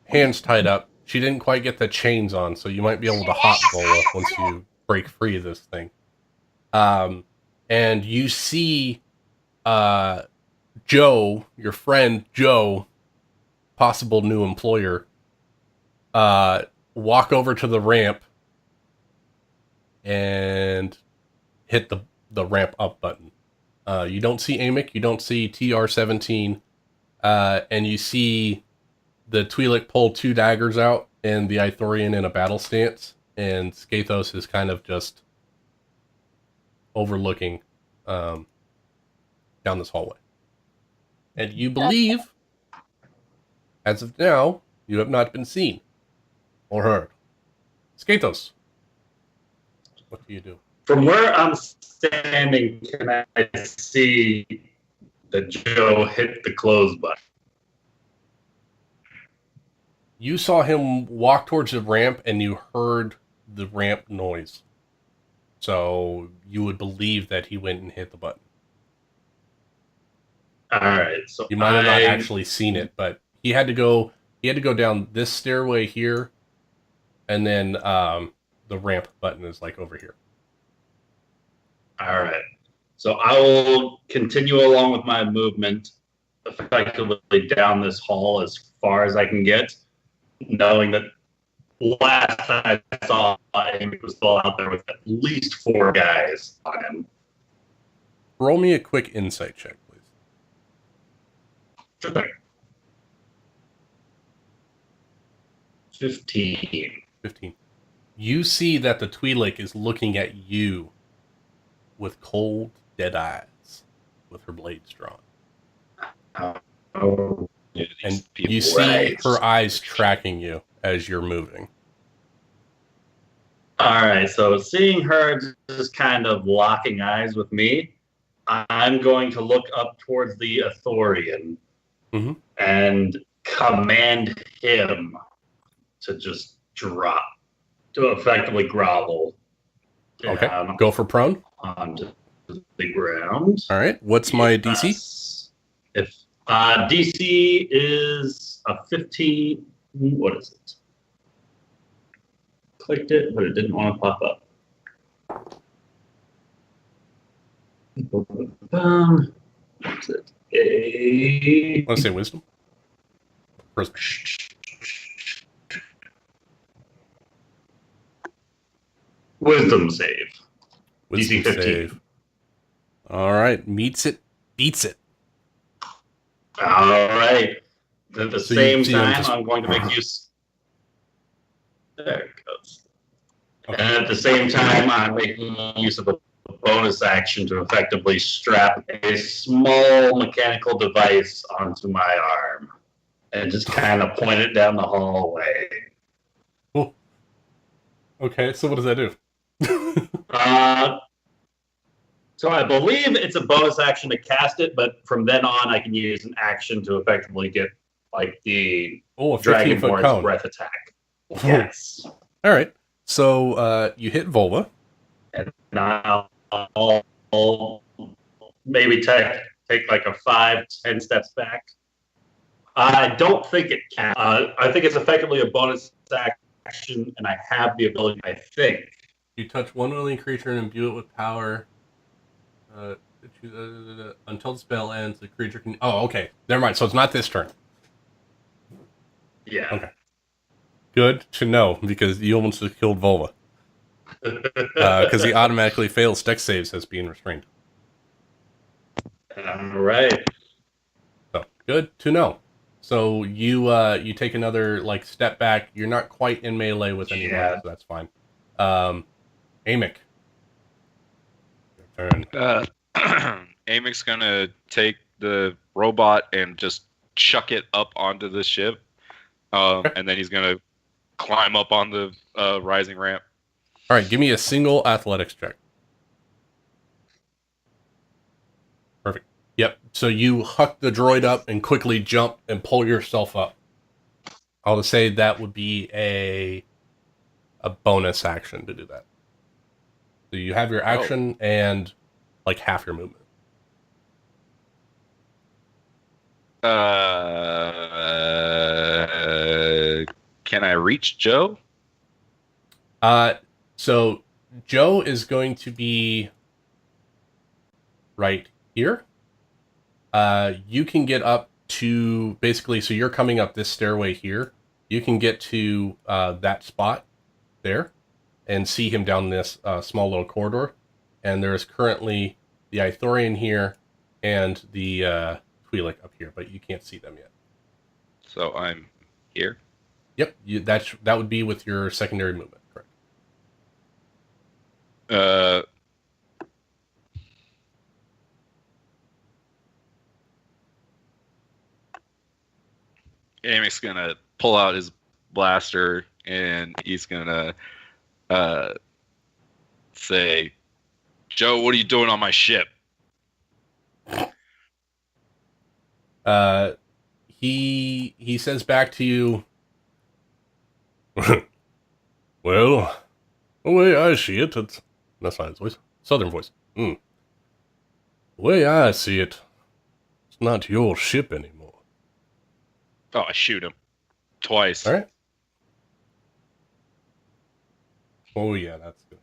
hands tied up. She didn't quite get the chains on, so you might be able to hop Volwa once you break free of this thing. And you see Joe, your friend Joe, possible new employer, walk over to the ramp and hit the ramp up button. You don't see Amick, you don't see TR-17, and you see the Twi'lek pull 2 daggers out and the Ithorian in a battle stance, and Skathos is kind of just overlooking down this hallway. And you believe, as of now, you have not been seen or heard. Skathos, what do you do? From where I'm standing, can I see that Joe hit the close button? You saw him walk towards the ramp, and you heard the ramp noise. So you would believe that he went and hit the button. All right. So You might have not actually seen it, but he had to go. He had to go down this stairway here, and then the ramp button is like over here. All right. So I will continue along with my movement effectively down this hall as far as I can get, knowing that last I saw Amy was still out there with at least 4 guys on him. Roll me a quick insight check, please. Sure thing. 15. 15. You see that the Twi'lek is looking at you with cold, dead eyes, with her blades drawn. Oh, And you see her eyes tracking you as you're moving. all right. So seeing her just kind of locking eyes with me, I'm going to look up towards the Athorian and command him to just drop, to effectively grovel. Okay. Go for prone. Onto the ground. All right. What's my DC? If DC is a 15, what is it? Clicked it, but it didn't want to pop up. What's it? Want to say wisdom? Wisdom save. Wisdom DC 15. save. All right. Meets it, beats it. All right. At the So same you time, just- I'm going to make use. There it goes. Okay. And at the same time, I'm making use of a bonus action to effectively strap a small mechanical device onto my arm and just kind of point it down the hallway. Oh. Okay, so what does that do? So I believe it's a bonus action to cast it, but from then on, I can use an action to effectively get like the a 15-foot cone breath attack. Yes. All right. So you hit Volva. And I'll maybe take like a 5-10 steps back. I don't think it can. I think it's effectively a bonus action, and I have the ability, I think. You touch one willing creature and imbue it with power. Until the spell ends, the creature can... Oh, okay. Never mind. So it's not this turn. Yeah. Okay. Good to know, because you almost just killed Volva. Because he automatically fails dex saves as being restrained. All right. So, good to know. So you take another like step back. You're not quite in melee with anyone, so that's fine. Amic. Your turn. Amic's gonna take the robot and just chuck it up onto the ship, and then he's gonna climb up on the rising ramp. All right, give me a single athletics check. Perfect. Yep. So you huck the droid up and quickly jump and pull yourself up. I'll just say that would be a bonus action to do that. So you have your action and like half your movement. Can I reach Joe? So Joe is going to be right here. You can get up to basically, so you're coming up this stairway here. You can get to that spot there and see him down this small little corridor. And there's currently the Ithorian here and the Twi'lek up here, but you can't see them yet. So I'm here? Yep, that would be with your secondary movement, correct? Amic's gonna pull out his blaster and he's gonna say, Joe, what are you doing on my ship? He says back to you, Well, the way I see it, that's not his voice. Southern voice. The way I see it, it's not your ship anymore. Oh, I shoot him. Twice. All right. Oh, yeah, that's good.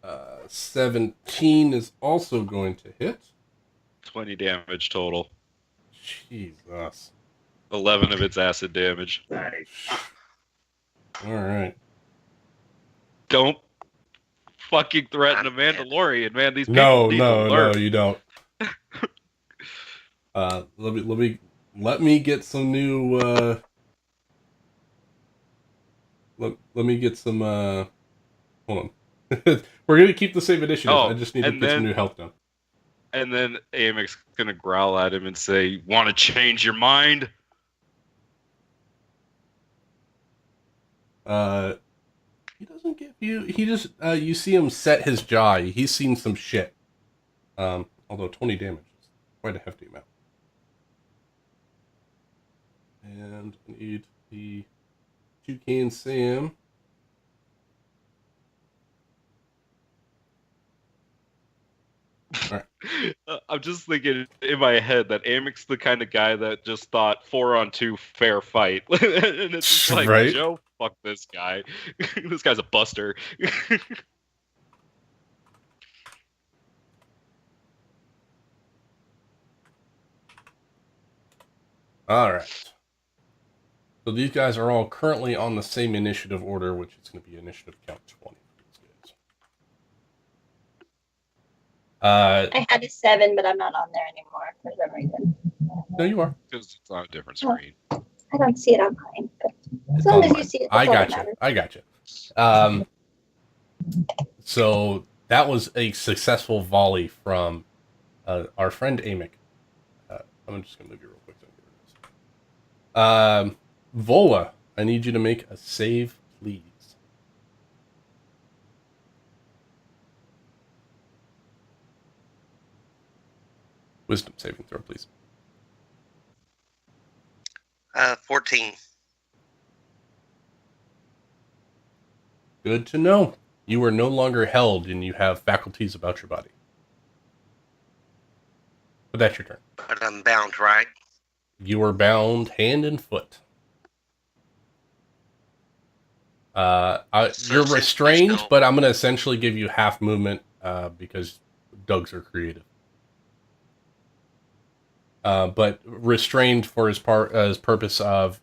Uh, 17 is also going to hit. 20 damage total. Jesus. 11 of its acid damage. Nice. All right. Don't fucking threaten a Mandalorian, man. These people No, need to learn. no, you don't. Let me get some new. Let me get some. Hold on. We're gonna keep the same initiative. Oh, I just need to and put some then- new health down. And then Amic's gonna growl at him and say, "Want to change your mind?" He doesn't give you. He just. You see him set his jaw. He's seen some shit. Although 20 damage is quite a hefty amount. And I need the Toucan Sam. I'm just thinking in my head that Amic's the kind of guy that just thought 4-on-2 fair fight, and it's just like, Right. Joe, fuck this guy. This guy's a buster. All right. So these guys are all currently on the same initiative order, which is going to be initiative count 20 for these guys. I had a 7, but I'm not on there anymore for some reason. No, you are. Because it's on a different screen. I don't see it on mine, but as It's long on as you mine. see it, I that's all that got you. matters. I got you. So that was a successful volley from our friend Amic. I'm just going to move you real quick. Vola, I need you to make a save, please. Wisdom saving throw, please. 14. Good to know. You are no longer held and you have faculties about your body. But that's your turn. But I'm bound, right? You are bound hand and foot. You're restrained, but I'm going to essentially give you half movement because dogs are creative. But restrained for his purpose of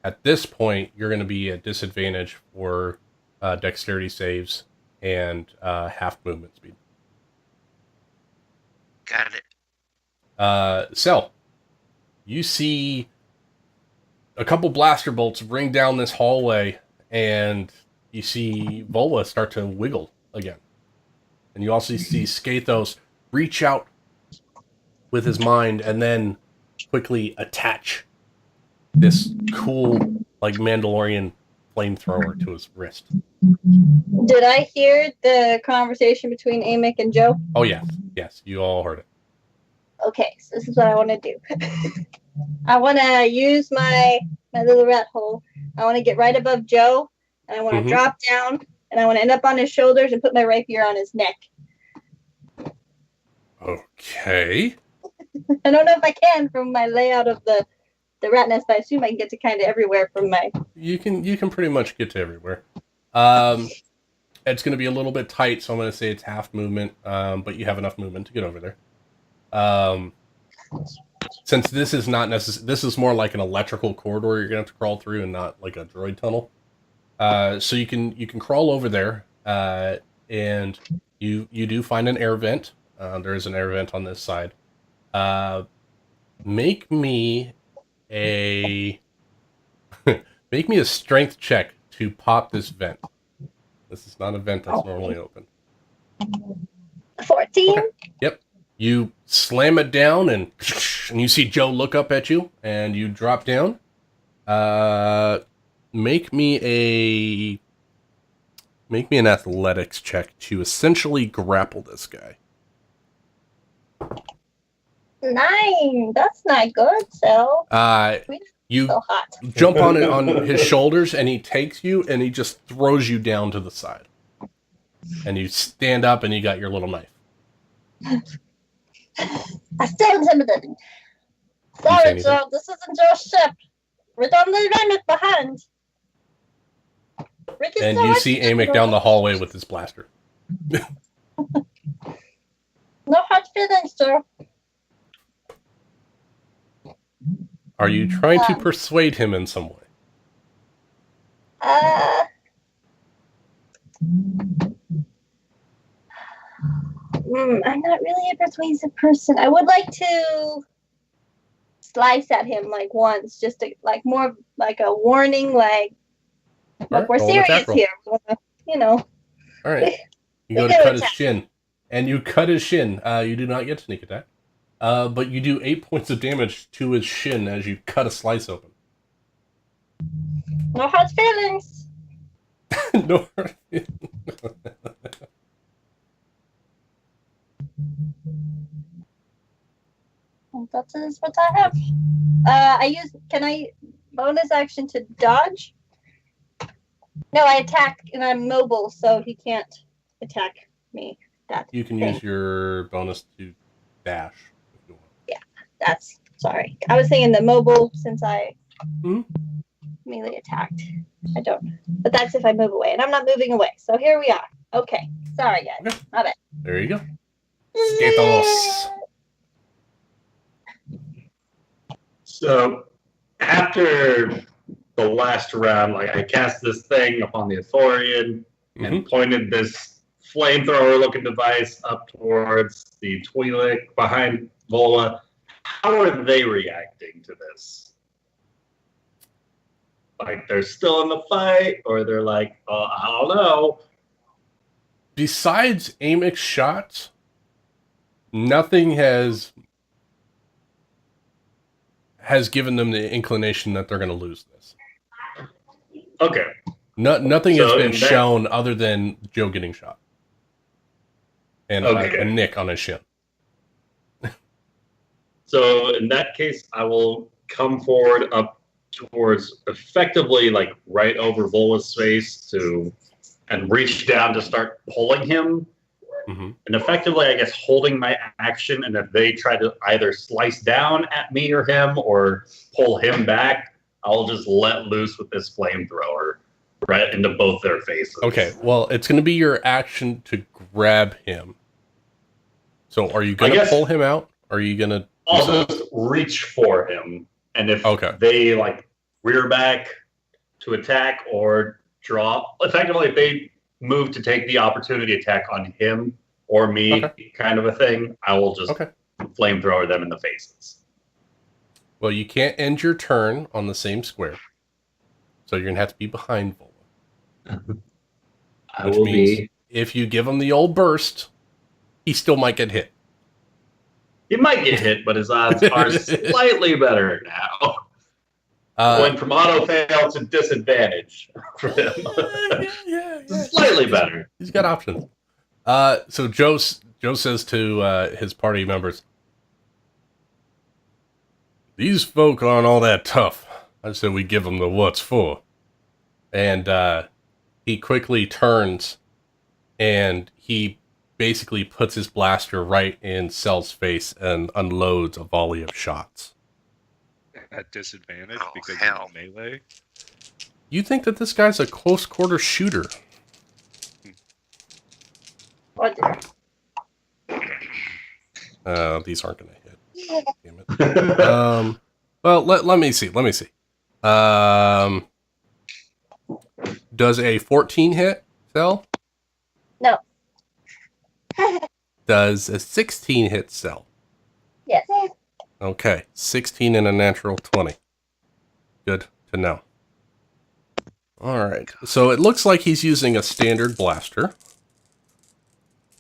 at this point you're going to be at disadvantage for dexterity saves and half movement speed. Got it. Cell, you see a couple blaster bolts ring down this hallway, and you see Vola start to wiggle again. And you also see Skathos reach out with his mind and then quickly attach this cool, like, Mandalorian flamethrower to his wrist. Did I hear the conversation between Amic and Joe? Oh, yes. Yes, you all heard it. Okay, so this is what I want to do. I want to use my little rat hole. I want to get right above Joe, and I want to drop down, and I want to end up on his shoulders and put my rapier on his neck. Okay. I don't know if I can from my layout of the rat nest, but I assume I can get to kind of everywhere from my... You can pretty much get to everywhere. It's going to be a little bit tight, so I'm going to say it's half movement, but you have enough movement to get over there. Since this is not necessary, this is more like an electrical corridor you're gonna have to crawl through, and not like a droid tunnel. So you can crawl over there, and you do find an air vent. There is an air vent on this side. Make me a make me a strength check to pop this vent. This is not a vent that's normally open. 14? Okay. Yep. You slam it down, and you see Joe look up at you, and you drop down. Make me an athletics check to essentially grapple this guy. 9. That's not good. So You so hot. jump on his shoulders, and he takes you, and he just throws you down to the side. And you stand up, and you got your little knife. I still intimidating. Sorry, Joe. This isn't your ship. We don't leave Amick behind. And you see Amick down the hallway with his blaster. No hard feelings, Joe. Are you trying to persuade him in some way? I'm not really a persuasive person. I would like to slice at him like once, just to, like more like a warning, like we're serious here. You know. All right. You go to cut his shin, and you cut his shin. You do not get sneak attack, but you do 8 points of damage to his shin as you cut a slice open. No hard feelings. No hard feelings. That is what I have. Can I bonus action to dodge? No, I attack and I'm mobile, so he can't attack me. You can use your bonus to dash if you want. Yeah, sorry. I was thinking the mobile since I melee attacked. I don't. But that's if I move away, and I'm not moving away. So here we are. Okay. Sorry, guys. Okay. My bad. There you go. Skatos. So after the last round, like I cast this thing upon the Athorian and pointed this flamethrower-looking device up towards the Twi'lek behind Vola. How are they reacting to this? Like they're still in the fight, or they're like, I don't know. Besides Amick's shots, nothing has given them the inclination that they're going to lose this. Okay. Nothing has been shown other than Joe getting shot. And a nick on his shin. So in that case, I will come forward up towards effectively like right over Vola's face and reach down to start pulling him. And effectively, I guess, holding my action, and if they try to either slice down at me or him or pull him back, I'll just let loose with this flamethrower right into both their faces. Okay, well, it's going to be your action to grab him. So are you going to pull him out? Or are you going to... I'll just reach for him, and if they, like, rear back to attack or draw... Effectively, if they move to take the opportunity attack on him or me, kind of a thing, I will just flamethrower them in the faces. Well, you can't end your turn on the same square. So you're going to have to be behind Vola. Which means if you give him the old burst, he still might get hit. He might get hit, but his odds are slightly better now. Going from auto fail to disadvantage for him. Slightly better. He's got options. So Joe says to his party members, "These folk aren't all that tough. I said we give them the what's for." And he quickly turns and he basically puts his blaster right in Cell's face and unloads a volley of shots. At disadvantage because of melee? You think that this guy's a close quarter shooter? These aren't going to hit. Damn it. Well, let me see. Does a 14 hit, Cell? No. Does a 16 hit, Cell? Yes. Okay, 16 and a natural 20. Good to know. All right, so it looks like he's using a standard blaster,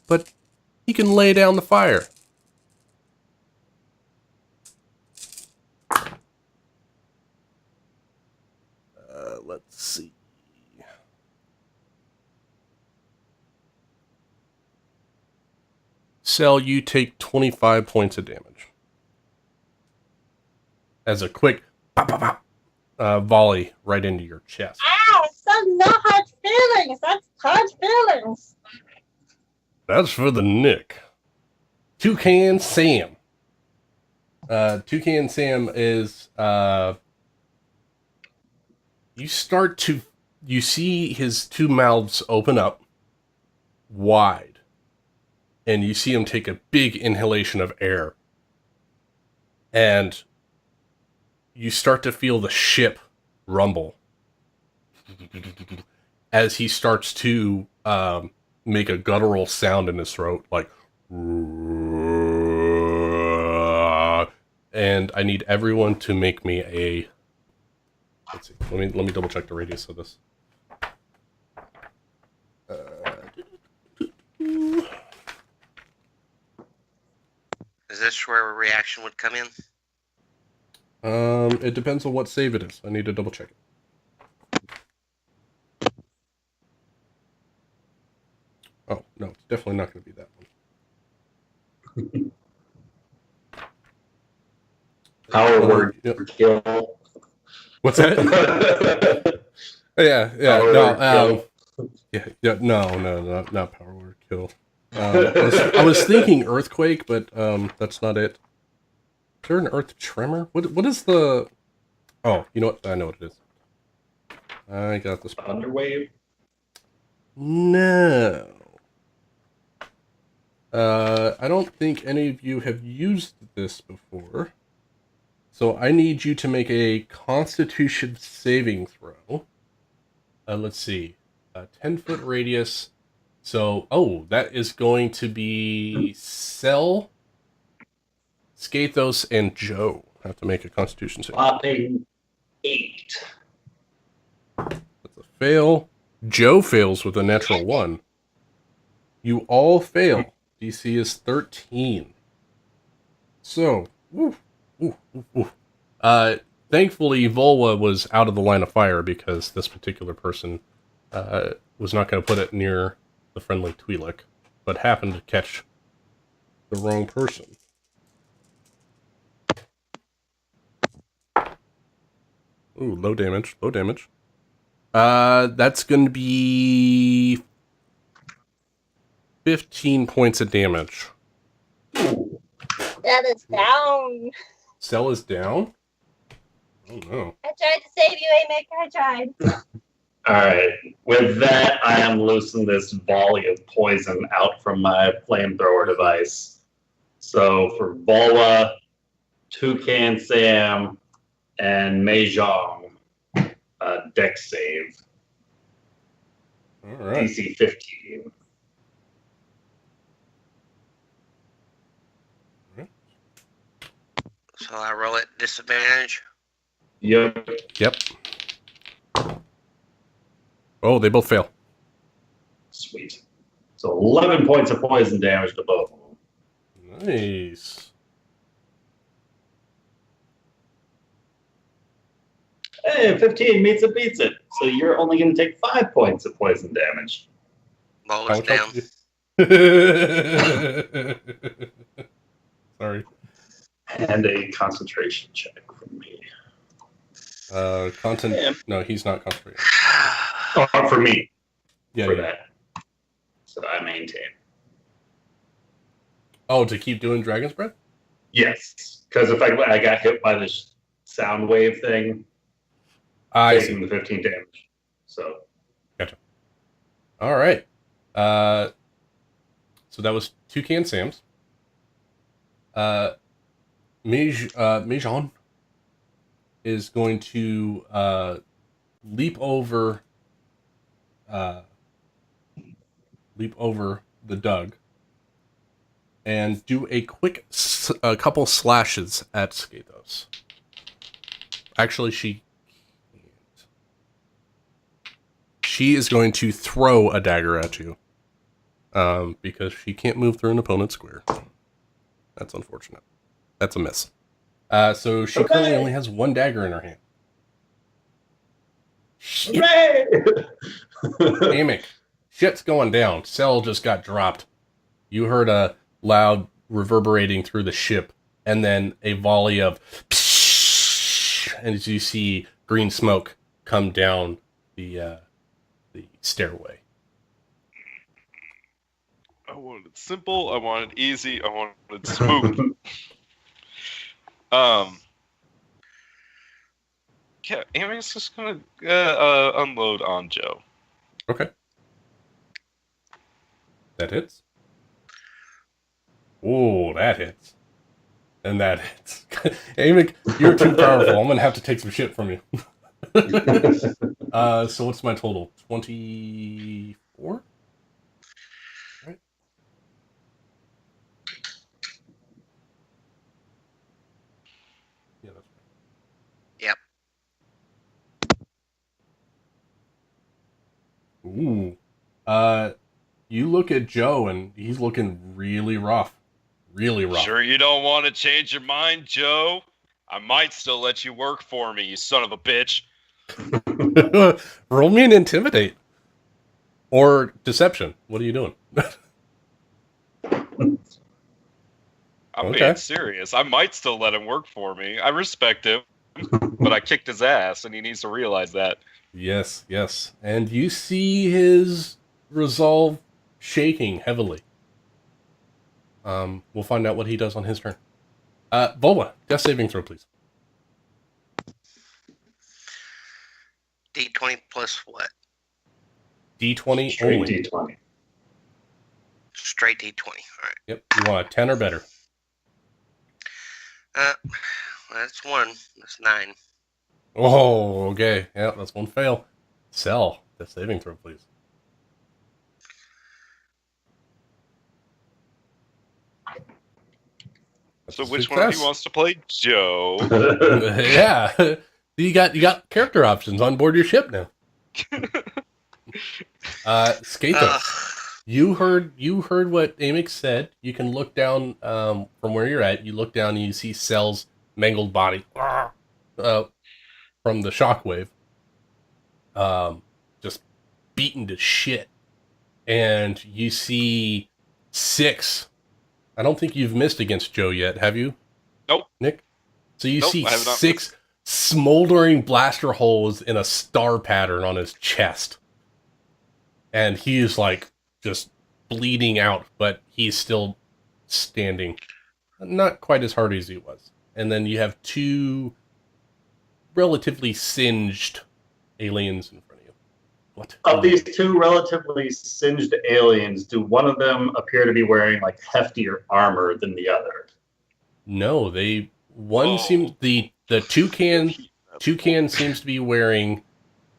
but he can lay down the fire. Let's see. Cell, you take 25 points of damage. as a quick pop, pop, pop, volley right into your chest. That's not hard feelings. That's hard feelings. That's for the Nick. Toucan Sam. Toucan Sam is you see his two mouths open up wide, and you see him take a big inhalation of air, and you start to feel the ship rumble as he starts to make a guttural sound in his throat, like, and I need everyone to make me a. Let's see. Let me double check the radius of this. Is this where a reaction would come in? It depends on what save it is. I need to double check it. Oh no, it's definitely not going to be that one. Power word Yep. kill. What's that? yeah, Power no, word no, not power word kill. I was thinking earthquake, but that's not it. Is there an earth tremor? What is the? Oh, you know what? I know what it is. I got this. Underwave. No. I don't think any of you have used this before. So I need you to make a Constitution saving throw. Let's see. 10-foot radius. So, that is going to be Cell, Skathos, and Joe have to make a Constitution save. Popping 8. That's a fail. Joe fails with a natural 1. You all fail. DC is 13. So, thankfully, Volwa was out of the line of fire because this particular person was not going to put it near the friendly Twi'lek, but happened to catch the wrong person. Ooh, low damage. That's going to be 15 points of damage. That is down. Cell is down? Oh no. I tried to save you, Amick. I tried. Alright. With that, I am loosing this volley of poison out from my flamethrower device. So for Volwa, Toucan Sam, and Mahjong, dex save. Alright. DC 15. So I roll at disadvantage. Yep. Oh, they both fail. Sweet. So 11 points of poison damage to both of them. Nice. Hey, 15 meets it beats it. So you're only going to take 5 points of poison damage. Roll us down. Sorry. And a concentration check from me. No, he's not concentrating. Oh, for me. Yeah, For yeah. that. So I maintain. Oh, to keep doing Dragon's Breath? Yes. Because if I got hit by this sound wave thing, I taking see. the 15 damage. So. Gotcha. All right. So that was Toucan Sam's. Mahjong is going to leap over the Doug and do a couple slashes at Skathos. Actually, she can't. She is going to throw a dagger at you because she can't move through an opponent's square. That's unfortunate. That's a miss. So she currently only has one dagger in her hand. Hooray! Amick, shit's going down. Cell just got dropped. You heard a loud reverberating through the ship, and then a volley of and as you see green smoke come down the stairway. I wanted it simple. I wanted it easy. I wanted it smooth. Yeah, Amy's just gonna unload on Joe. Okay. That hits. Oh, that hits. And that hits. Amick, you're too powerful. I'm gonna have to take some shit from you. So what's my total? 24? Right? Yeah, that's Yep. right. Ooh. You look at Joe and he's looking really rough. Really rough. Sure you don't want to change your mind, Joe? I might still let you work for me, you son of a bitch. Roll me an intimidate. Or deception. What are you doing? I'm Okay. being serious. I might still let him work for me. I respect him, but I kicked his ass, and he needs to realize that. Yes, yes. And you see his resolve shaking heavily. We'll find out what he does on his turn. Volwa, death saving throw, please. D20 plus what? D20 Straight only. D20. Straight D20. All right. Yep, you want a 10 or better. That's 1. That's 9. Oh, okay. Yeah, that's one fail. Sell. Death saving throw, please. That's So a which one of success. you wants to play Joe? Yeah. You got character options on board your ship now. Skathos, you heard what Amix said. You can look down from where you're at. You look down and you see Cell's mangled body from the shockwave, just beaten to shit. And you see 6. I don't think you've missed against Joe yet, have you? Nope. Nick? So you Nope, see I have not 6 smoldering blaster holes in a star pattern on his chest. And he is like just bleeding out, but he's still standing. Not quite as hard as he was. And then you have 2 relatively singed aliens in front of you. What? Of these 2 relatively singed aliens, do one of them appear to be wearing like heftier armor than the other? No, seems the toucan seems to be wearing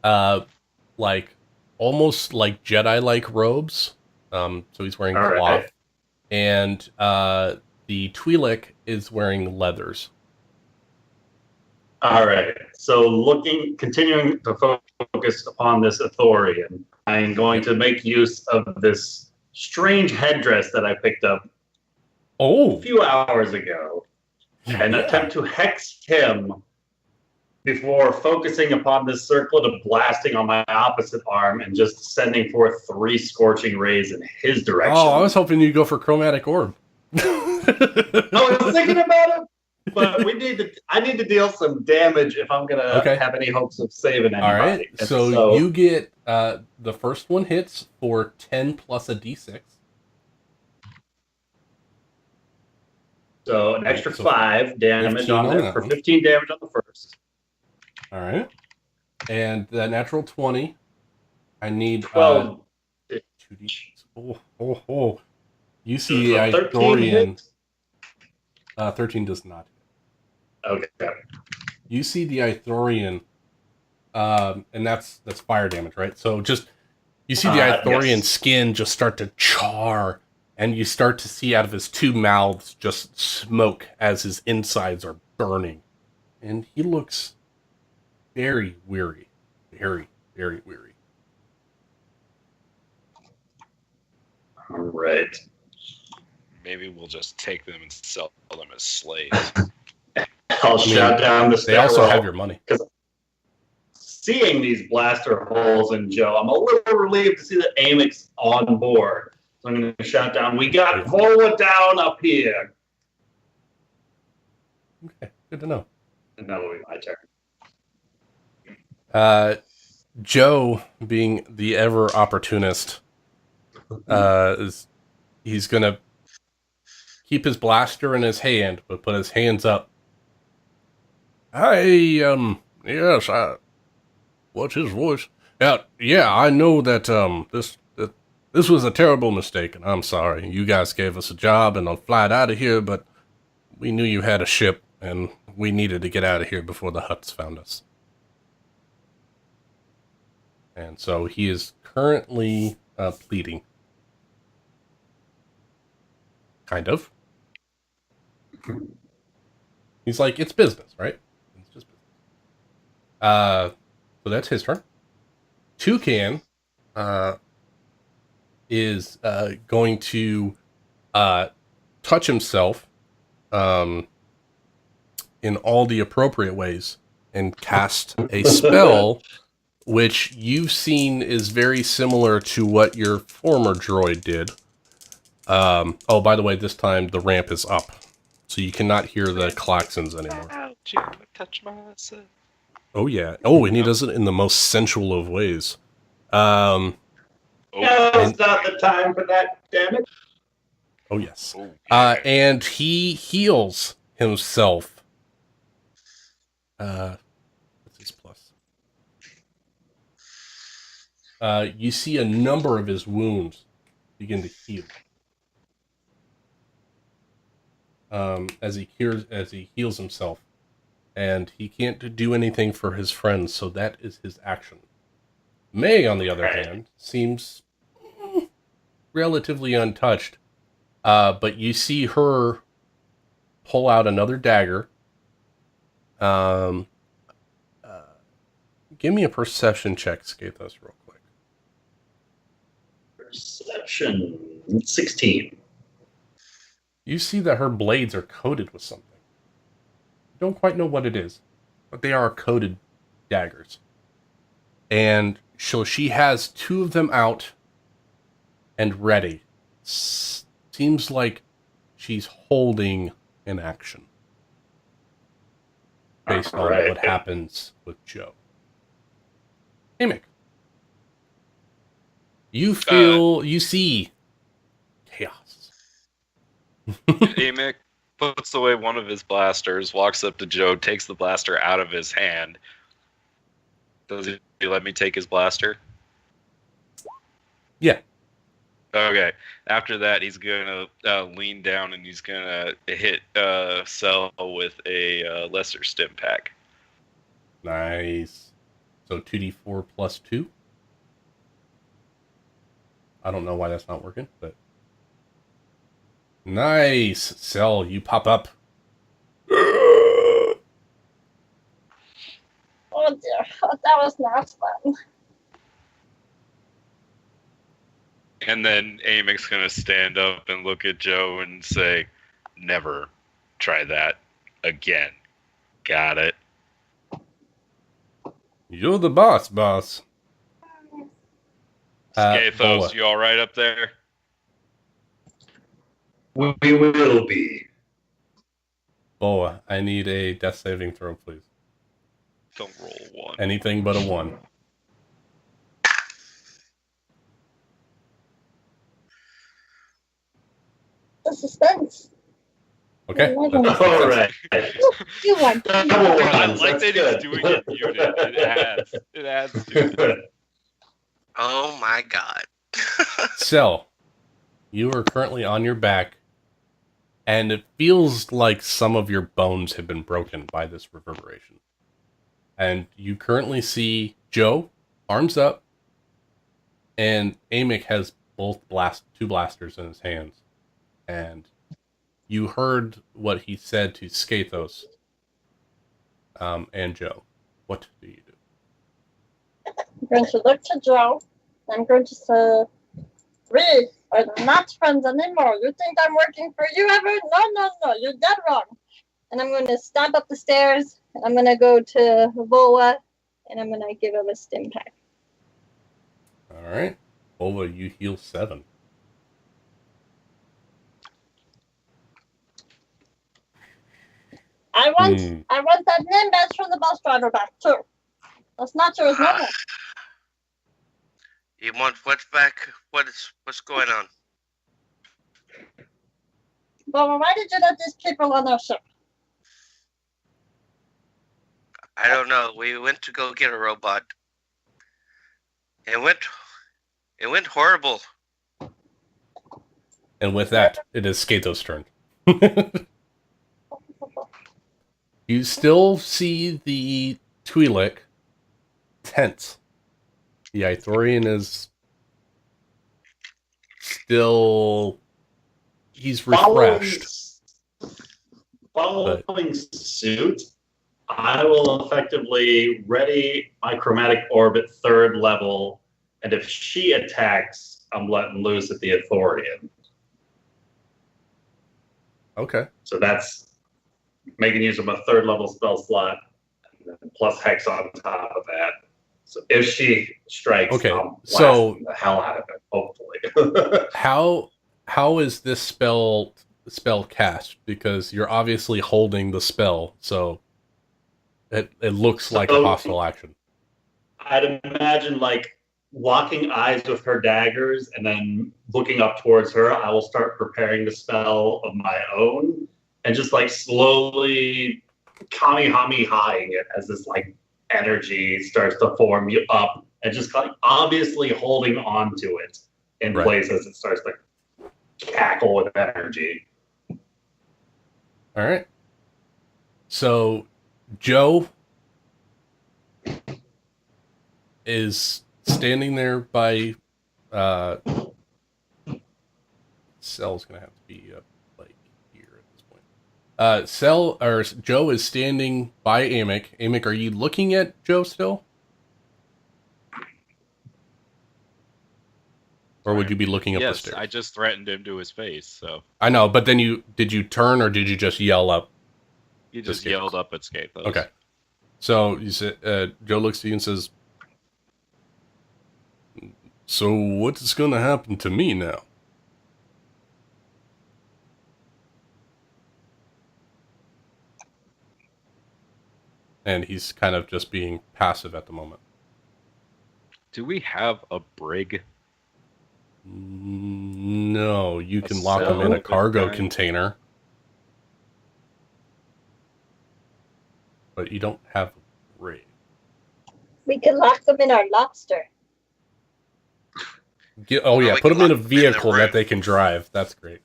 like almost like Jedi-like robes. So he's wearing All cloth. right. And the Twi'lek is wearing leathers. All right. So continuing to focus upon this Ithorian, I'm going to make use of this strange headdress that I picked up a few hours ago and attempt to hex him before focusing upon this circlet of blasting on my opposite arm and just sending forth 3 scorching rays in his direction. Oh, I was hoping you'd go for chromatic orb. I was thinking about it, but I need to deal some damage if I'm gonna have any hopes of saving anybody. All right, so you get the first one hits for 10 plus a d6. So an extra 5 damage on there for 15 damage on the first. All right, and the natural 20. I need 12. 2d6. Oh! You see the Ithorian. 13 does not. Okay. You see the Ithorian, and that's fire damage, right? So just you see the Ithorian skin just start to char, and you start to see out of his 2 mouths just smoke as his insides are burning, and he looks very weary, very, very weary. All right. Maybe we'll just take them and sell them as slaves. I'll shout down the stairwell. They also have your money. Seeing these blaster holes in Joe, I'm a little relieved to see that Amix on board. So I'm going to shout down, "We got Vola down up here." Okay, good to know. And that will be my turn. Joe, being the ever opportunist, he's gonna keep his blaster in his hand, but put his hands up. Yes, what's his voice? Yeah, I know that, this was a terrible mistake, and I'm sorry. You guys gave us a job and on flight out of here, but we knew you had a ship, and we needed to get out of here before the Hutts found us. And so he is currently pleading. Kind of. He's like, it's business, right? It's just business. So that's his turn. Toucan is going to touch himself in all the appropriate ways and cast a spell which you've seen is very similar to what your former droid did. Oh, by the way, this time the ramp is up, so you cannot hear the klaxons anymore. Ouch, you touch myself. Oh, yeah. Oh, and he does it in the most sensual of ways. No, it's not the time for that, damn it. Oh, yes. Oh, yeah. And he heals himself. What's his plus? You see a number of his wounds begin to heal. As he heals himself. And he can't do anything for his friends, so that is his action. May, on the other hand, seems relatively untouched. But you see her pull out another dagger. Give me a perception check, Skathos, real quick. Perception 16. You see that her blades are coated with something. You don't quite know what it is, but they are coated daggers. And so she has two of them out and ready. Seems like she's holding an action based on what happens with Joe. Amick, you see chaos. Amick puts away one of his blasters, walks up to Joe, takes the blaster out of his hand. Does he let me take his blaster? Yeah. Okay. After that, he's gonna lean down and he's gonna hit Cell with a lesser stim pack. Nice. So 2d4 plus 2. I don't know why that's not working, but nice. Cell, you pop up. Oh dear, that was not fun. And then Amick's gonna stand up and look at Joe and say, "Never try that again. Got it?" You're the boss. Skathos, Boa. you all right up there? We will be. Boa, I need a death saving throw, please. Don't roll a 1. Anything but a 1. The suspense. Okay. All right. Do one. I like that he's doing it muted. It adds to it. Oh my god. So, you are currently on your back, and it feels like some of your bones have been broken by this reverberation. And you currently see Joe, arms up, and Amick has two blasters in his hands. And you heard what he said to Skathos and Joe. What do you do? I'm going to look to Joe. I'm going to say, we are not friends anymore. You think I'm working for you ever? No. You're dead wrong. And I'm going to stomp up the stairs. And I'm going to go to Vola. And I'm going to give him a stim pack. All right. Vola, you heal 7. I want that name badge from the bus driver back too. That's not sure it's normal. You want what's back? What's going on? But why did you let these people on our ship? I don't know. We went to go get a robot. It went horrible. And with that, it is Skato's turn. You still see the Twi'lek tense. The Ithorian is still... He's refreshed. Following suit, I will effectively ready my chromatic orbit 3rd level, and if she attacks, I'm letting loose at the Ithorian. Okay. So that's making use of my 3rd level spell slot, plus Hex on top of that. So if she strikes, okay, I'm so blasting the hell out of it, hopefully. how is this spell cast? Because you're obviously holding the spell, so it looks like a hostile action. I'd imagine like locking eyes with her daggers and then looking up towards her, I will start preparing the spell of my own and just like slowly kamehamehaing it as this like energy starts to form you up and just like obviously holding on to it in place as it starts to cackle with energy. All right. So Joe is standing there by Cell's gonna have to be up like here at this point. Joe is standing by Amick. Amick, are you looking at Joe still? Or would you be looking up the stairs? Yes, I just threatened him to his face, so. I know, but then did you turn or did you just yell up? You just yelled up at Scathos. Okay. So you said Joe looks to you and says, "So what's going to happen to me now?" And he's kind of just being passive at the moment. Do we have a brig? No, you can lock him in a cargo container. But you don't have a rig. We can lock them in our lobster. Put them in a vehicle that they can drive. That's great.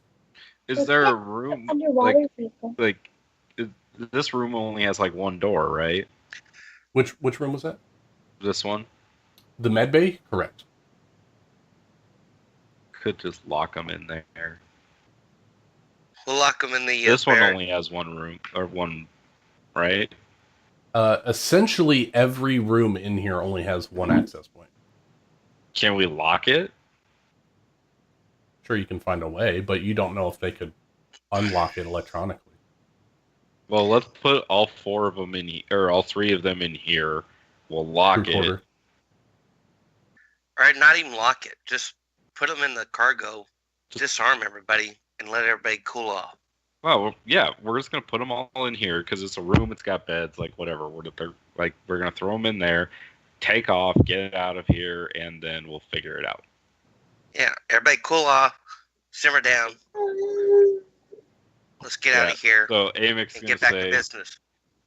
Is there a room? Underwater vehicle. This room only has like one door, right? Which room was that? This one? The med bay? Correct. Could just lock them in there. We'll lock them in the. This one only has one room, or one, right? Essentially, every room in here only has one access point. Can we lock it? Sure, you can find a way, but you don't know if they could unlock it electronically. Well, let's put all 4 of them in, or all 3 of them in here. We'll lock it. All right, not even lock it. Just put them in the cargo, disarm everybody, and let everybody cool off. Well, yeah, we're just gonna put them all in here because it's a room. It's got beds, like whatever. We're gonna throw them in there, take off, get it out of here, and then we'll figure it out. Yeah, everybody cool off, simmer down. Let's get out of here. So Amic's gonna get back say, to business.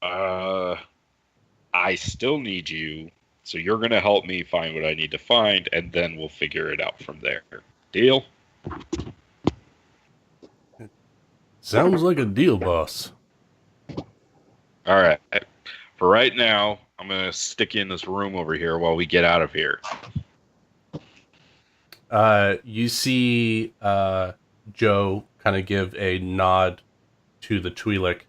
I still need you, so you're gonna help me find what I need to find, and then we'll figure it out from there. Deal? Sounds like a deal, boss. All right. For right now, I'm gonna stick you in this room over here while we get out of here. You see Joe kind of give a nod to the Twi'lek,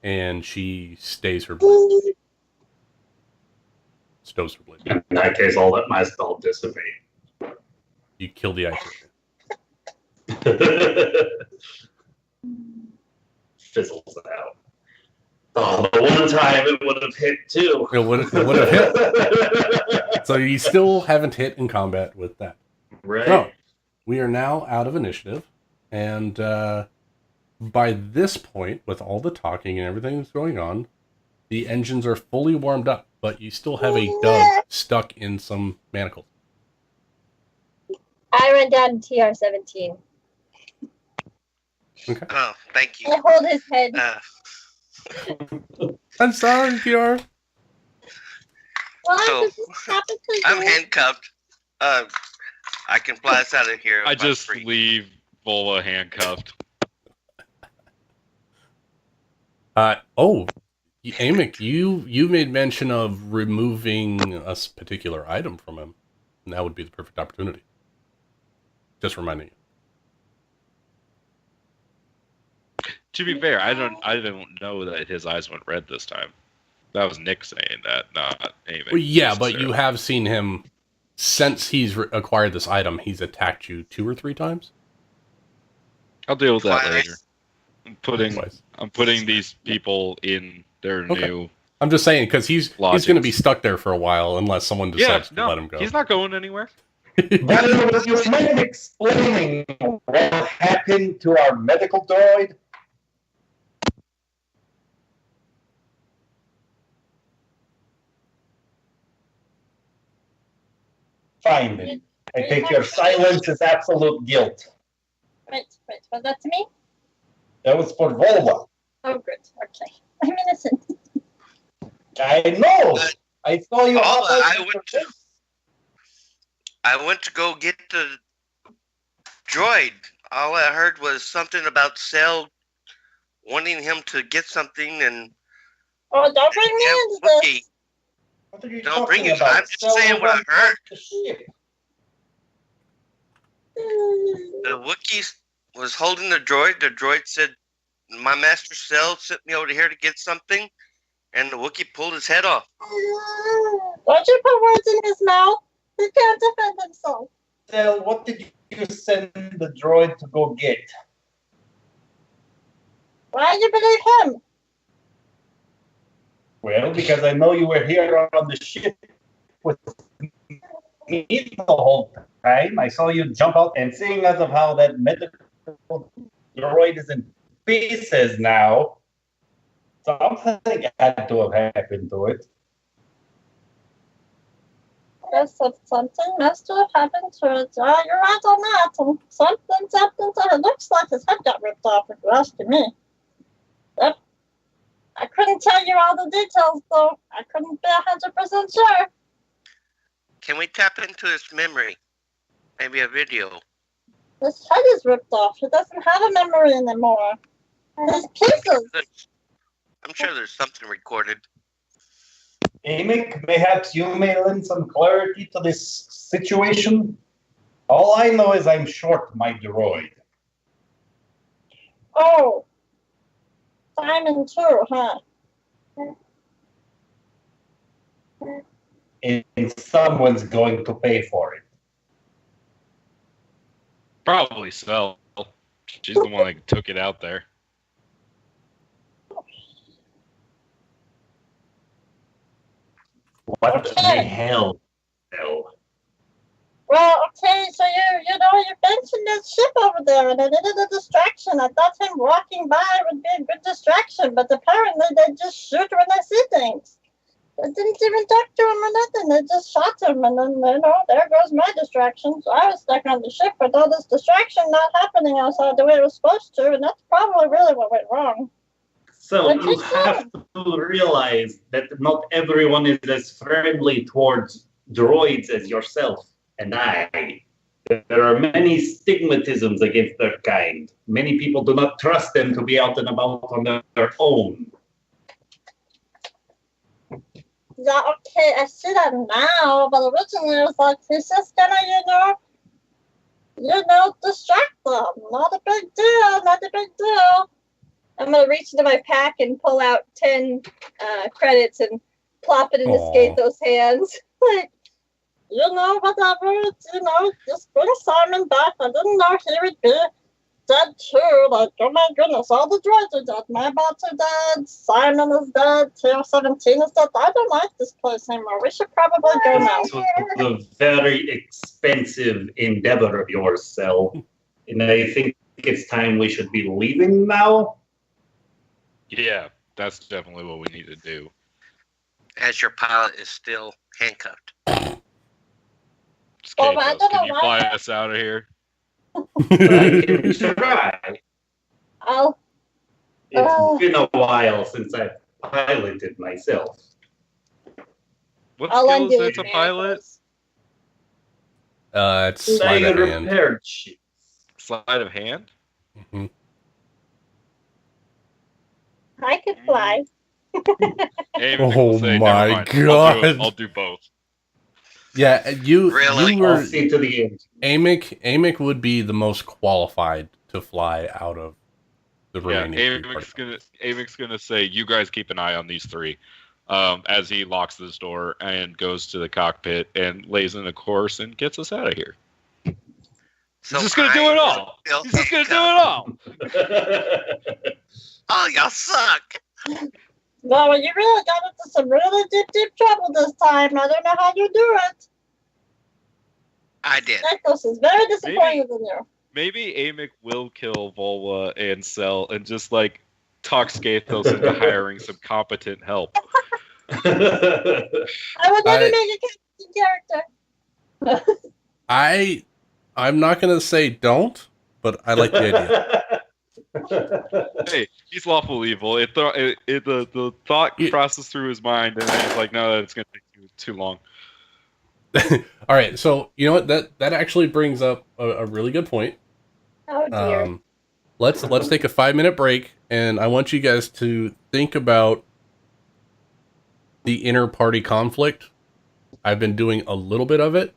and she stays her blade. Stows her blade. In that case, I'll let my spell dissipate. You kill the item. Fizzles out. Oh, the one time it would have hit too. It would have hit. So you still haven't hit in combat with that. Right. So, we are now out of initiative, and by this point, with all the talking and everything that's going on, The engines are fully warmed up, but you still have a dug stuck in some manacles. I run down to TR-17. Okay. Oh, thank you. I hold his head. I'm sorry, TR. Why So, did this happen to I'm you? handcuffed. I can fly us out of here. I if I'm just free. leave Vola handcuffed. Amic, you made mention of removing a particular item from him. And that would be the perfect opportunity. Just reminding you. To be fair, I don't know that his eyes went red this time. That was Nick saying that, not Amic. Well, yeah, but you have seen him since he's acquired this item. He's attacked you 2 or 3 times. I'll deal with that Twice. later. I'm putting these people in their new. I'm just saying because he's going to be Logics. stuck there for a while unless someone decides to let him go. He's not going anywhere. Well, would you mind explaining what happened to our medical droid? Fine, then. I take your silence as absolute guilt. Wait, was that to me? That was for Volva. Oh, good. Okay. I'm innocent. I know. I saw you. I went to go get the droid. All I heard was something about Cell wanting him to get something, and Oh, don't bring me into this. What are you Don't talking bring it. about? I'm just saying what I heard. The ship. The Wookiee was holding the droid. The droid said, "My master Cell sent me over here to get something," and the Wookiee pulled his head off. Don't you put words in his mouth. He can't defend himself. Cell, what did you send the droid to go get? Why do you believe him? Well, because I know you were here on the ship with me the whole time. I saw you jump out, and seeing as of how that medical droid is in pieces now, something had to have happened to it. Yes, if something must have happened to it. You're right on that. And something's happened to it. Looks like his head got ripped off, if you're asking me. Yep. I couldn't tell you all the details, though. I couldn't be 100% sure. Can we tap into his memory? Maybe a video. His head is ripped off. He doesn't have a memory anymore. His pieces. I'm sure there's something recorded. Amic, perhaps you may lend some clarity to this situation? All I know is I'm short my droid. Oh. Simon too, huh? And someone's going to pay for it. Probably Cell. She's the one that took it out there. What the hell? Well, okay, so you mentioned this ship over there, and I needed a distraction. I thought him walking by would be a good distraction, but apparently they just shoot when they see things. They didn't even talk to him or nothing. They just shot him, and then, there goes my distraction. So I was stuck on the ship with all this distraction not happening outside the way it was supposed to, and that's probably really what went wrong. So you have to realize that not everyone is as friendly towards droids as yourself and I. There are many stigmatisms against their kind. Many people do not trust them to be out and about on their own. Yeah, okay, I see that now, but originally it was like, he's just gonna, distract them. Not a big deal. I'm gonna reach into my pack and pull out 10 credits and plop it into Skato's hands. Like, whatever, just bring Simon back. I didn't know he would be dead too. Like, oh my goodness, all the droids are dead. My bots are dead. Simon is dead. TR-17 is dead. I don't like this place anymore. We should probably go now. This was a very expensive endeavor of yours, Cell. And I think it's time we should be leaving now. Yeah, that's definitely what we need to do. as your pilot is still handcuffed. Well, I don't Can know you why. fly us out of here? I can try. I'll. It's been a while since I piloted myself. What I'll skill is undo it his to pilot? manacles. It's sleight of hand. Repaired sheets. Sleight of hand? Mhm. I could fly. Amy Oh will say, my never mind. God. I'll do both. Yeah, you Really? you I'll were see to the end. Amick would be the most qualified to fly out of the Yeah, remaining three Amic's gonna say, you guys keep an eye on these three. As he locks this door and goes to the cockpit and lays in a course and gets us out of here. So He's just gonna do it all. still He's just gonna do handcuffed. it all. Oh, y'all suck. No, you really got into some really deep trouble this time. I don't know how you do it. I did. Nekos is very disappointed in you. Maybe Amic will kill Volwa and Cell and just like talk Skathos into hiring some competent help. I would never make a captain character. I'm not gonna say don't, but I like the idea. Hey, he's lawful evil. The thought processed through his mind, and then he's like, "No, it's going to take too long." All right, so you know what? That actually brings up a really good point. Oh dear. Let's take a 5-minute break, and I want you guys to think about the inner party conflict. I've been doing a little bit of it,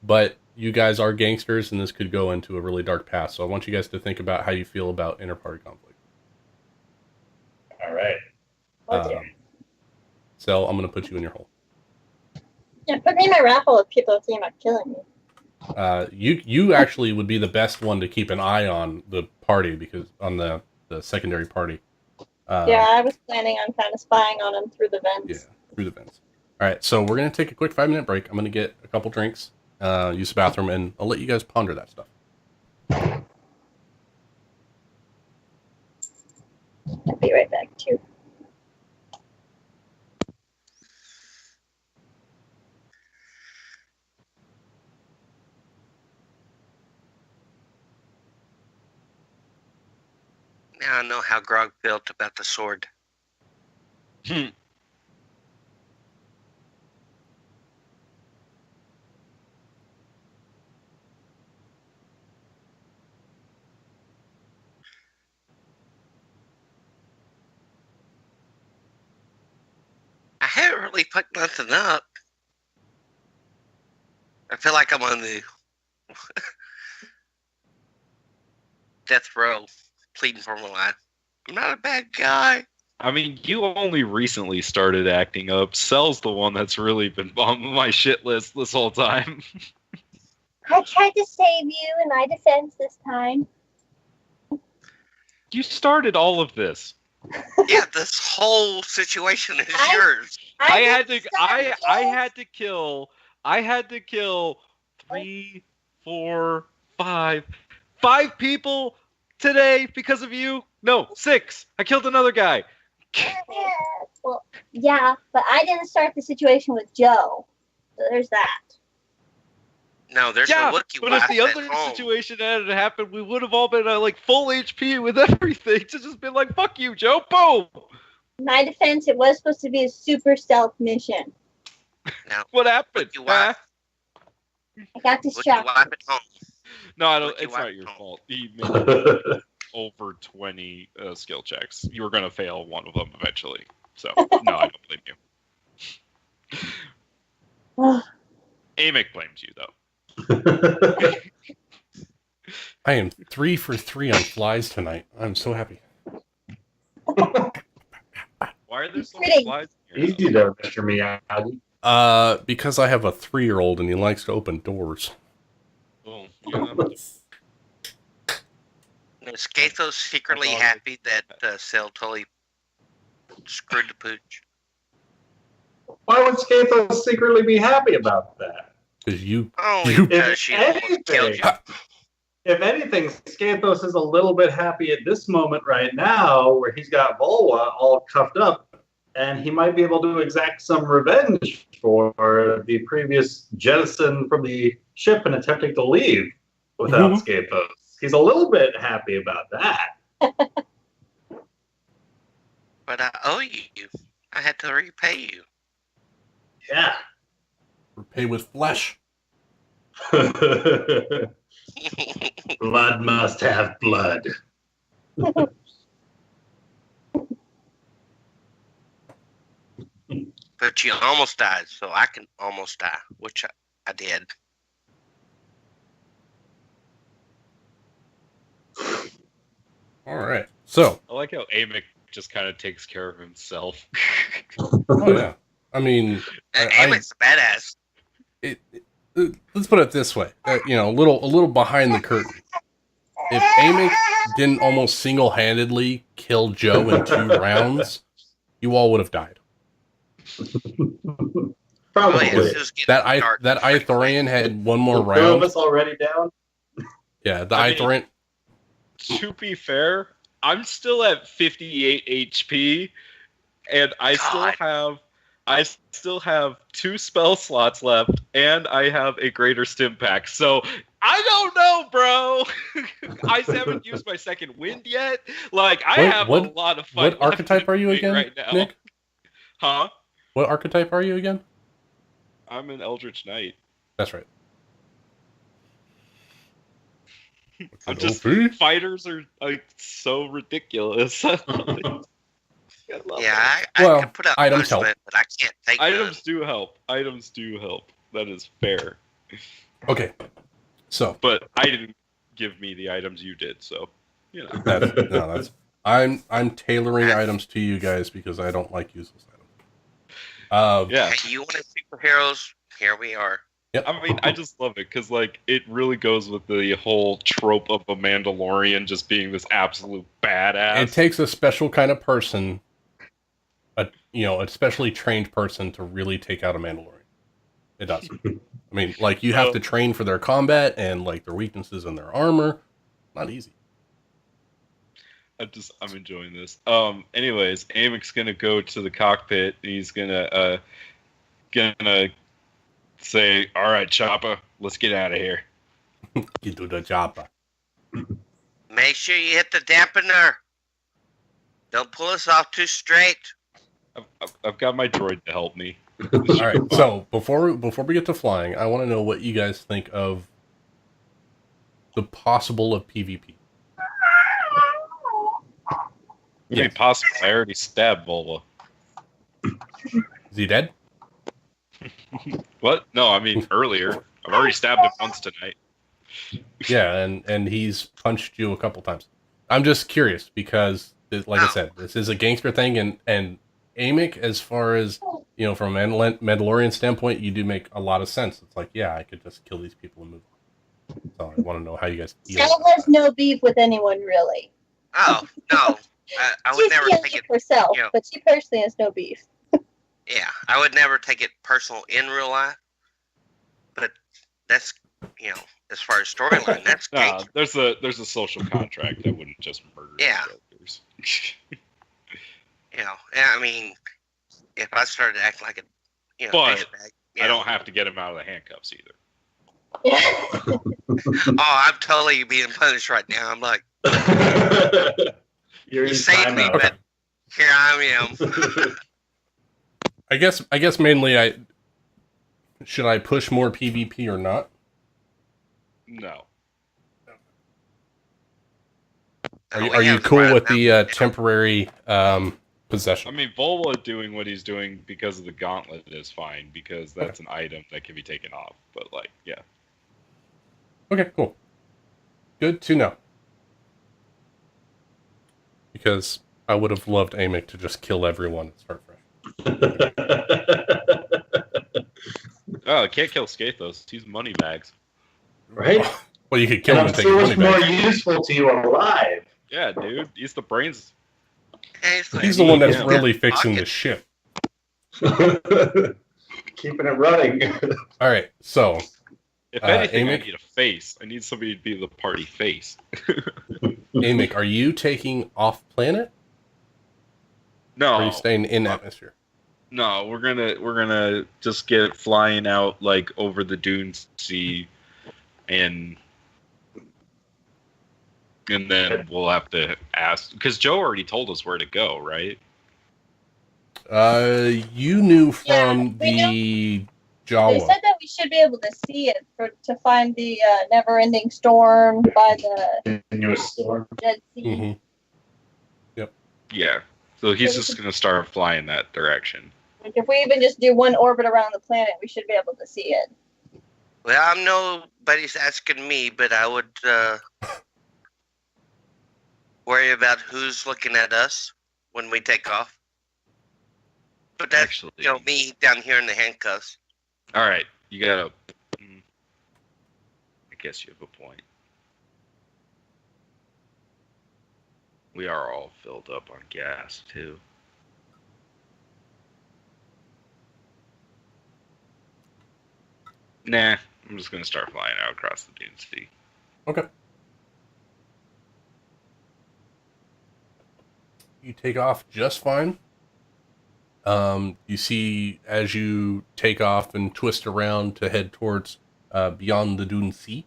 but you guys are gangsters, and this could go into a really dark path. So I want you guys to think about how you feel about inner party conflict. All right. Oh dear. So I'm going to put you in your hole. Yeah, put me in my raffle if people think about killing me. You actually would be the best one to keep an eye on the party, because on the secondary party. Yeah, I was planning on kind of spying on him through the vents. Yeah, through the vents. All right, so we're going to take a quick 5-minute break. I'm going to get a couple drinks, use the bathroom, and I'll let you guys ponder that stuff. I'll be right back too. Now I know how Grog felt about the sword. I haven't really picked nothing up. I feel like I'm on the death row, pleading for my life. I'm not a bad guy. I mean, you only recently started acting up. Cell's the one that's really been on my shit list this whole time. I tried to save you in my defense this time. You started all of this. Yeah, this whole situation is yours. I had to kill 3, 4, 5 people today because of you. No, 6. I killed another guy. Well, yeah, but I didn't start the situation with Joe. So there's that. No, there's Yeah, no Wookiee but if the wife other at home. situation had happened, we would have all been like full HP with everything to just been like, "Fuck you, Joe!" Boom. In my defense, it was supposed to be a super stealth mission. Now, What happened? Wookiee wife, I got Wookiee distracted. wife at home. No, I don't. Wookiee It's wife not your at home. fault. He made over 20 skill checks. You were gonna fail one of them eventually. So no, I don't blame you. Amic blames you though. I am 3 for 3 on flies tonight. I'm so happy. Why are there so many Kidding. flies in here? Easy there, Mr. Miyagi. Because I have a 3-year-old and he likes to open doors. Oh, yeah. Is Skathos secretly That's all happy that Cell totally screwed the pooch? Why would Skathos secretly be happy about that? Because you Only You- because If she almost killed anything, you. if anything, Skathos is a little bit happy at this moment right now, where he's got Volwa all cuffed up and he might be able to exact some revenge for the previous jettison from the ship and attempting to leave without Scathos. He's a little bit happy about that. But I owe you. I had to repay you. Yeah. Repay with flesh. Blood must have blood. But you almost died, so I can almost die, which I did. All right. So I like how Amick just kind of takes care of himself. oh yeah. I mean, Amick's a badass. Let's put it this way. A little behind the curtain. If Amick didn't almost single-handedly kill Joe in 2 rounds, you all would have died. Probably. That Ithorian had one more Two of round. us already down. Yeah, the Ithorian. To be fair, I'm still at 58 HP, and I still have 2 spell slots left, and I have a greater stim pack. So I don't know, bro. I haven't used my second wind yet. Like I have a lot of fun. What archetype are you again, right now. Nick? Huh? What archetype are you again? I'm an Eldritch Knight. That's right. I'm just fighters are like so ridiculous. Yeah, I can put up items help. but I can't take Items do help. Items do help. That is fair. Okay. So, but I didn't give me the items you did, so you know. That's I'm tailoring items to you guys because I don't like useless items. Yeah. Hey, you wanted superheroes? Here we are. Yep. I mean, I just love it because, like, it really goes with the whole trope of a Mandalorian just being this absolute badass. It takes a special kind of person, a specially trained person to really take out a Mandalorian. It does. I mean, like, you have to train for their combat and, like, their weaknesses and their armor. Not easy. I'm enjoying this. Anyways, Amick's gonna go to the cockpit. He's gonna say, "All right, Chopper, let's get out of here." Get to the chopper. Make sure you hit the dampener. Don't pull us off too straight. I've got my droid to help me. All right. So before we get to flying, I want to know what you guys think of the possible of PvP. Yeah, possible. I already stabbed Volva. Is he dead? What? No, I mean earlier. I've already stabbed him once tonight. Yeah, and he's punched you a couple times. I'm just curious because, like I said, this is a gangster thing, and Amick, as far as from a Mandalorian standpoint, you do make a lot of sense. It's like, yeah, I could just kill these people and move on. So I want to know how you guys feel. Sal has no beef with anyone, really. Oh no, I would never take it herself, but she personally has no beef. Yeah, I would never take it personal in real life, but that's as far as storyline, that's there's a social contract. I wouldn't just murder characters. I mean, if I started to act like a but I don't have to get him out of the handcuffs either. Oh, I'm totally being punished right now. I'm like, you saved me, but here I am. I guess mainly should I push more PvP or not? No. Are you cool with the temporary possession? I mean, Volva doing what he's doing because of the gauntlet is fine because that's an item that can be taken off. But yeah. Okay, cool. Good to know. Because I would have loved Amick to just kill everyone and start fresh. Oh, I can't kill Scathos. He's money bags. Right? Well, you could kill him and take so money much more bags. useful to you alive. Yeah, dude. He's the brains. He's the one that's really fixing the ship. Keeping it running. All right, so if anything, Amick, I need a face. I need somebody to be the party face. Amick, are you taking off planet? Or are No, you staying in atmosphere? no, we're gonna just get flying out like over the dunes, sea, and then we'll have to ask because Joe already told us where to go, right? You knew Yeah, from we the They Jawa. said that we should be able to see it to find the never-ending storm by the Continuous storm. Dead Sea. Mm-hmm. Yeah. So he's just gonna start flying that direction. Like if we even just do one orbit around the planet, we should be able to see it. Well, nobody's asking me, but I would worry about who's looking at us when we take off. But that's Actually, me down here in the handcuffs. all right, you gotta. I guess you have a point. We are all filled up on gas too. Nah, I'm just gonna start flying out across the dune sea. Okay. You take off just fine. You see as you take off and twist around to head towards beyond the Dune Sea,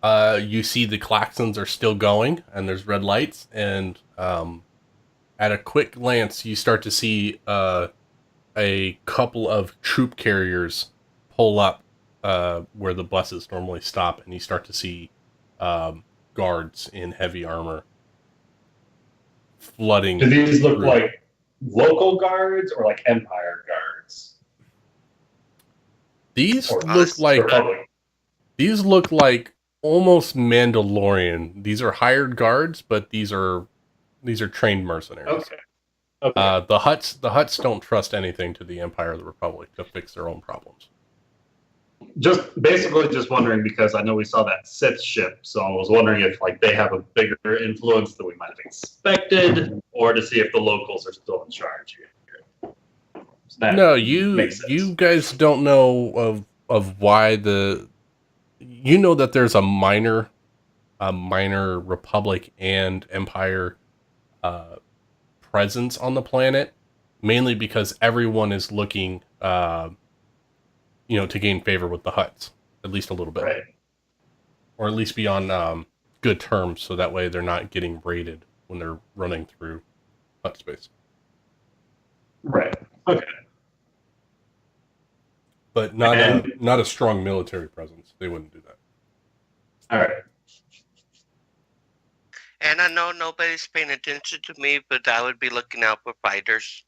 you see the klaxons are still going and there's red lights, and at a quick glance you start to see a couple of troop carriers pull up where the buses normally stop, and you start to see guards in heavy armor flooding. Do these look through. like local guards or like Empire guards? These Or look like Republic? these look like almost Mandalorian. These are hired guards, but these are trained mercenaries. Okay. Okay. The Hutts don't trust anything to the Empire or the Republic to fix their own problems. Just wondering because I know we saw that Sith ship, so I was wondering if like they have a bigger influence than we might have expected, or to see if the locals are still in charge here. So that No, makes sense. you guys don't know of why you know that there's a minor Republic and Empire presence on the planet, mainly because everyone is looking to gain favor with the Hutts, at least a little bit. Right. Or at least be on good terms, so that way they're not getting raided when they're running through Hutt space. Right. Okay. But not a strong military presence. They wouldn't do that. All right. And I know nobody's paying attention to me, but I would be looking out for fighters.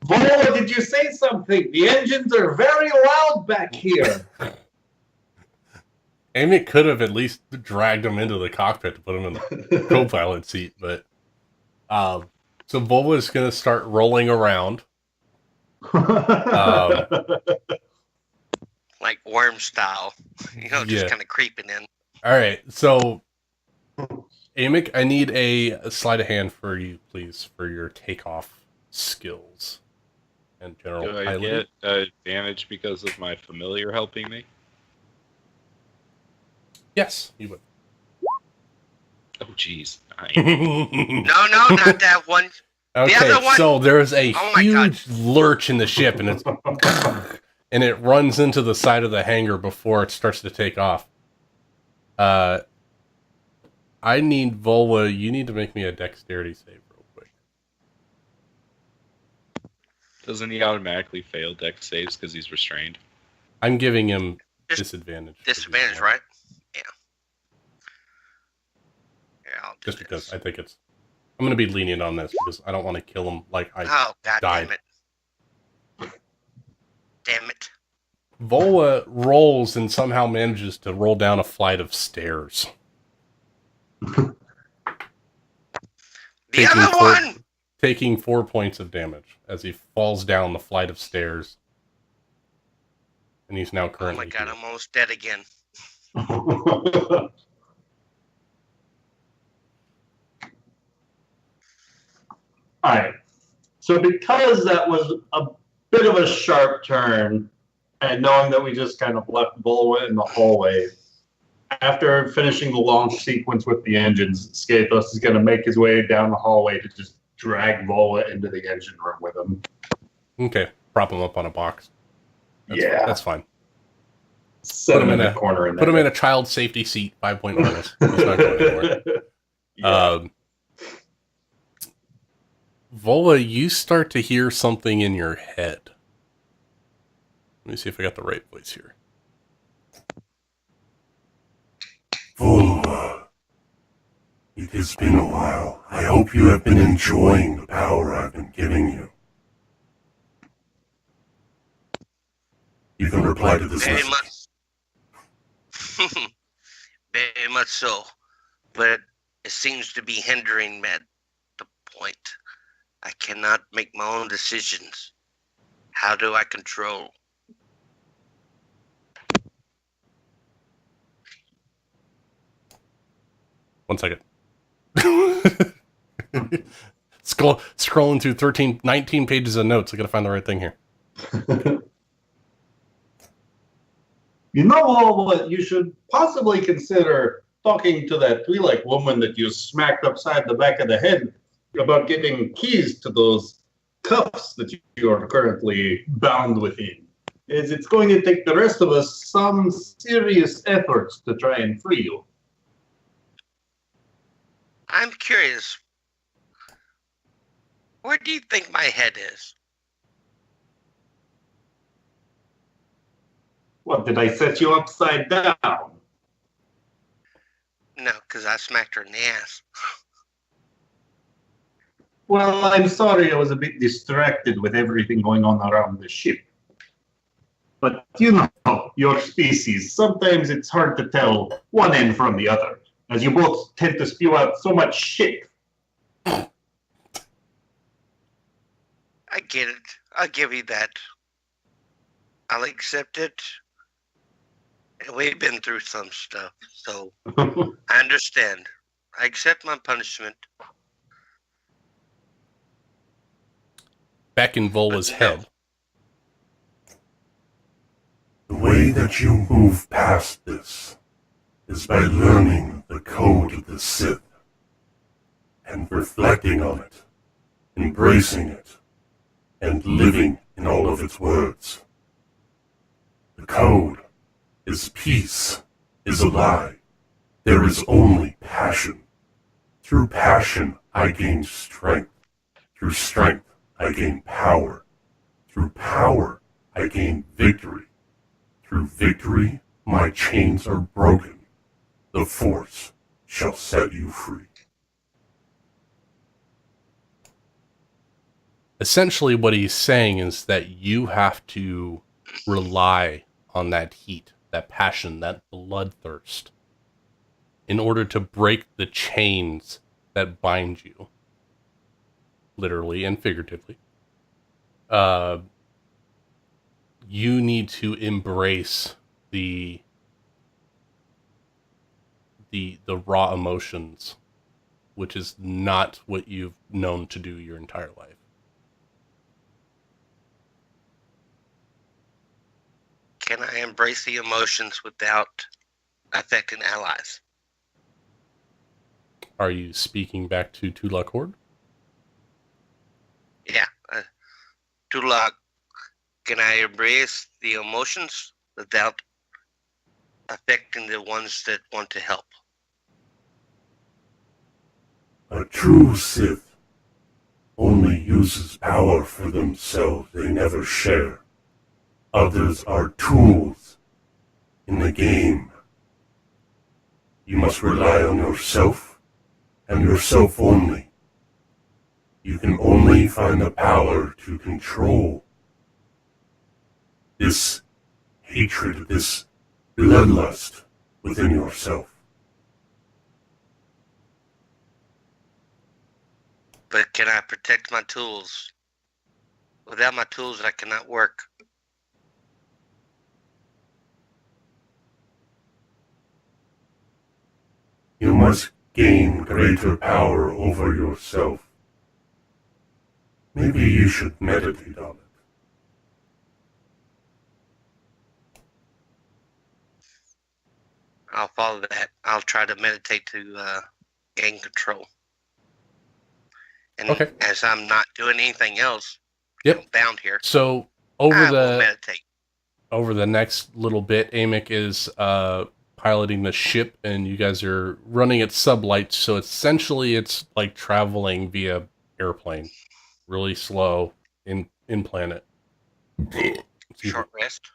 Vola, did you say something? The engines are very loud back here. Amy could have at least dragged him into the cockpit to put him in the co-pilot seat, but so Volva is going to start rolling around. Like worm style. Just kind of creeping in. All right, so Amick, I need a sleight of hand for you, please, for your takeoff skills and general Do I piloting. get advantage because of my familiar helping me? Yes, you would. Oh, jeez. No, not that one. Okay, other one? so there's a Oh my God. huge lurch in the ship, and it's and it runs into the side of the hangar before it starts to take off. I need Volva. You need to make me a dexterity save real quick. Doesn't he automatically fail dex saves because he's restrained? I'm giving him Just disadvantage. Disadvantage, right? Yeah. Yeah, I'll do Just this. because I think I'm going to be lenient on this because I don't want to kill him like I Oh, God died. damn it. Damn it. Volva rolls and somehow manages to roll down a flight of stairs. The other one! Taking 4 points of damage as he falls down the flight of stairs. And he's now Oh currently my God, here. I'm almost dead again. All right. So because that was a bit of a sharp turn, and knowing that we just kind of left Volva in the hallway, after finishing the launch sequence with the engines, Skathos is going to make his way down the hallway to just drag Vola into the engine room with him. Okay, prop him up on a box. That's fine. Set him in a corner. Put him in a child safety seat, 5-point harness. He's not going anywhere. Yeah. Vola, you start to hear something in your head. Let me see if I got the right voice here. Vola, it has been a while. I hope you have been enjoying the power I've been giving you. You can reply to this Very message. much. Very much so. But it seems to be hindering me at the point. I cannot make my own decisions. How do I control? One second. Scrolling through 19 pages of notes. I gotta find the right thing here. You know what? You should possibly consider talking to that Twi'lek woman that you smacked upside the back of the head about getting keys to those cuffs that you are currently bound within. It's going to take the rest of us some serious efforts to try and free you. I'm curious. Where do you think my head is? What, did I set you upside down? No, because I smacked her in the ass. Well, I'm sorry I was a bit distracted with everything going on around the ship. But you know, your species, sometimes it's hard to tell one end from the other, as you both tend to spew out so much shit. I get it. I'll give you that. I'll accept it. And we've been through some stuff, so I understand. I accept my punishment. Back in Vola's head. The way that you move past this is by learning the code of the Sith and reflecting on it, embracing it, and living in all of its words. The code is peace, is a lie. There is only passion. Through passion, I gain strength. Through strength, I gain power. Through power, I gain victory. Through victory, my chains are broken. The Force shall set you free. Essentially, what he's saying is that you have to rely on that heat, that passion, that bloodthirst, in order to break the chains that bind you, literally and figuratively. You need to embrace the raw emotions, which is not what you've known to do your entire life. Can I embrace the emotions without affecting allies? Are you speaking back to Tulak Horde? Yeah. Tulak, can I embrace the emotions without affecting the ones that want to help? A true Sith only uses power for themselves. They never share. Others are tools in the game. You must rely on yourself and yourself only. You can only find the power to control this hatred, this bloodlust within yourself. But can I protect my tools? Without my tools, I cannot work. You must gain greater power over yourself. Maybe you should meditate on it. I'll follow that. I'll try to meditate to gain control. And Okay. as I'm not doing anything else, Yep. bound here, So I will meditate. over the next little bit, Amick is piloting the ship, and you guys are running at sublights. So essentially, it's like traveling via airplane, really slow in planet. Short rest.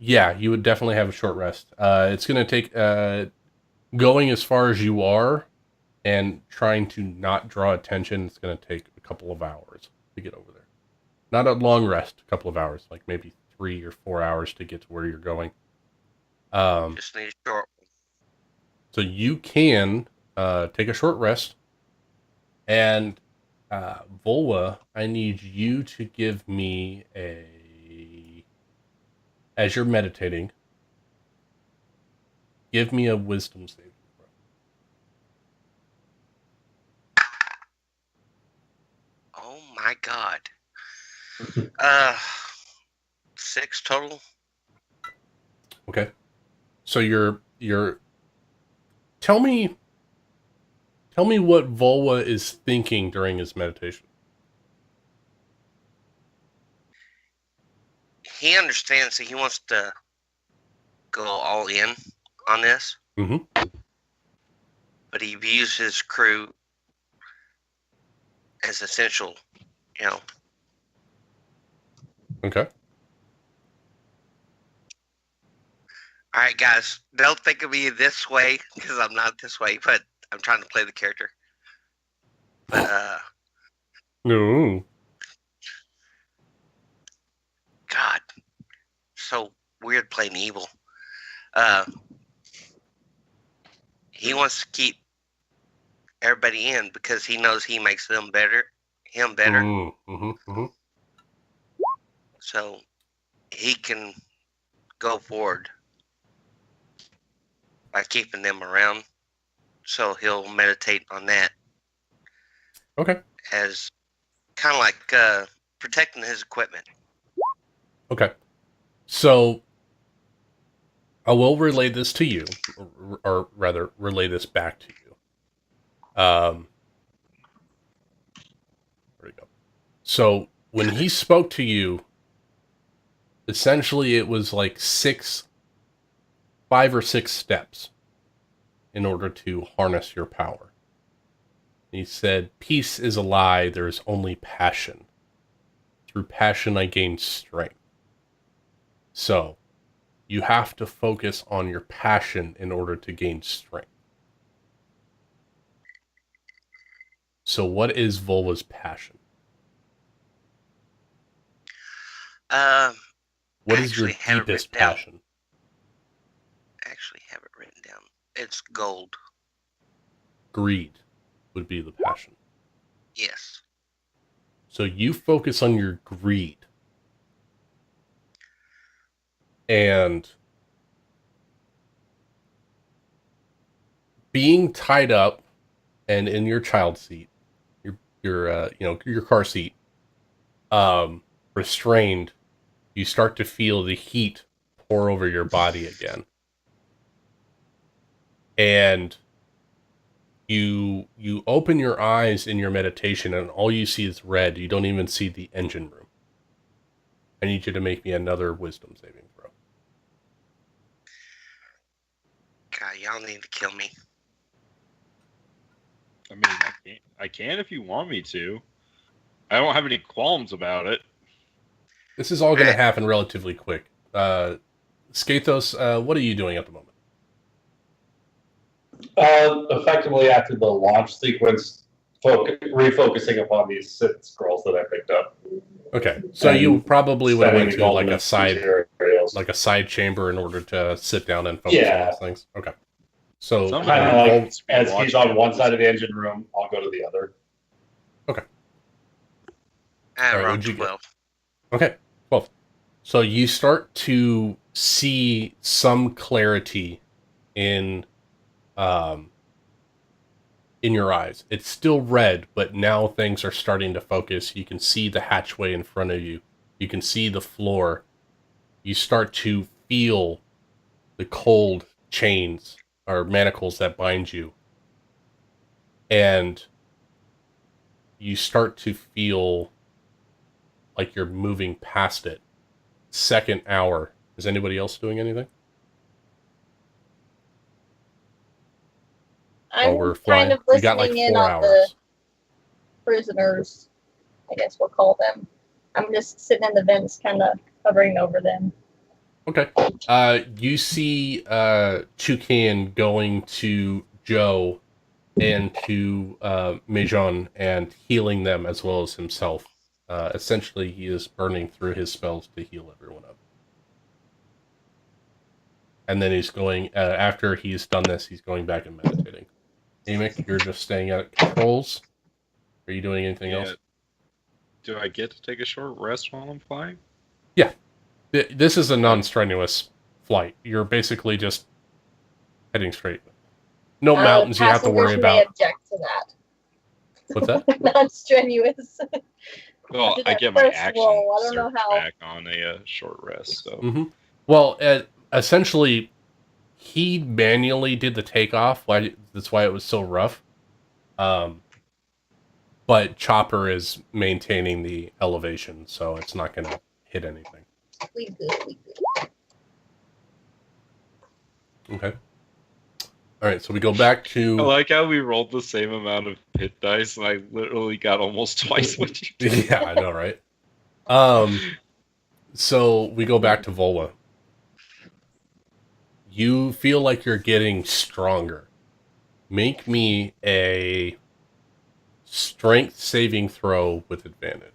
Yeah, you would definitely have a short rest. It's going to take going as far as you are and trying to not draw attention. It's going to take a couple of hours to get over there. Not a long rest, a couple of hours, like maybe 3 or 4 hours to get to where you're going. Just need a short one. So you can take a short rest. And Volwa, I need you to give me as you're meditating, give me a wisdom saving throw. Oh my god. 6 total. Okay. So you're tell me what Volwa is thinking during his meditation. He understands that he wants to go all in on this. Mm-hmm. But he views his crew as essential, Okay. All right, guys, don't think of me this way because I'm not this way, but I'm trying to play the character. But, No. God, so weird playing evil. He wants to keep everybody in because he knows he makes him better. Mm-hmm. Mm-hmm. So he can go forward by keeping them around. So he'll meditate on that. Okay. As kind of like protecting his equipment. Okay. So I will relay this to you, or rather relay this back to you. Where we go. So when he spoke to you, essentially it was like 5 or 6 steps in order to harness your power. He said, "Peace is a lie, there is only passion. Through passion I gain strength." So, you have to focus on your passion in order to gain strength. So what is Volva's passion? What is your deepest passion? I actually have it written down. It's gold. Greed would be the passion. Yes. So you focus on your greed. And being tied up and in your child seat, your car seat, restrained, you start to feel the heat pour over your body again. And you open your eyes in your meditation and all you see is red. You don't even see the engine room. I need you to make me another wisdom saving throw. God, y'all need to kill me. I mean, I can if you want me to. I don't have any qualms about it. This is all going to happen relatively quick. Skathos, what are you doing at the moment? Effectively, after the launch sequence, refocusing upon these Sith scrolls that I picked up. Okay, so you probably would have went to like a side chamber in order to sit down and focus on those things. Okay, so kind of like as he's on one side of the engine room, I'll go to the other. Okay. Around 12. Okay, 12. So you start to see some clarity in your eyes. It's still red, but now things are starting to focus. You can see the hatchway in front of you. You can see the floor. You start to feel the cold chains or manacles that bind you. And you start to feel like you're moving past it. Second hour. Is anybody else doing anything? I'm we're kind of We got like listening in 4 on the hours. prisoners, I guess we'll call them. I'm just sitting in the vents, kind of hovering over them. Okay. You see Toucan going to Joe and to Mejon and healing them as well as himself. Essentially, he is burning through his spells to heal everyone up. And then he's going, after he's done this, he's going back and meditating. Amic, you're just staying at controls? Are you doing anything else? Do I get to take a short rest while I'm flying? Yeah. This is a non-strenuous flight. You're basically just heading straight. No mountains you have to worry about. May object to that. What's that? Non-strenuous. Well, I get my action surge back on a short rest. So. Mm-hmm. Well, essentially, he manually did the takeoff. That's why it was so rough. But Chopper is maintaining the elevation, so it's not going to hit anything. We good. Okay. All right, so we go back to... I like how we rolled the same amount of hit dice, and I literally got almost twice what you did. Yeah, I know, right? So we go back to Vola. You feel like you're getting stronger. Make me a strength saving throw with advantage.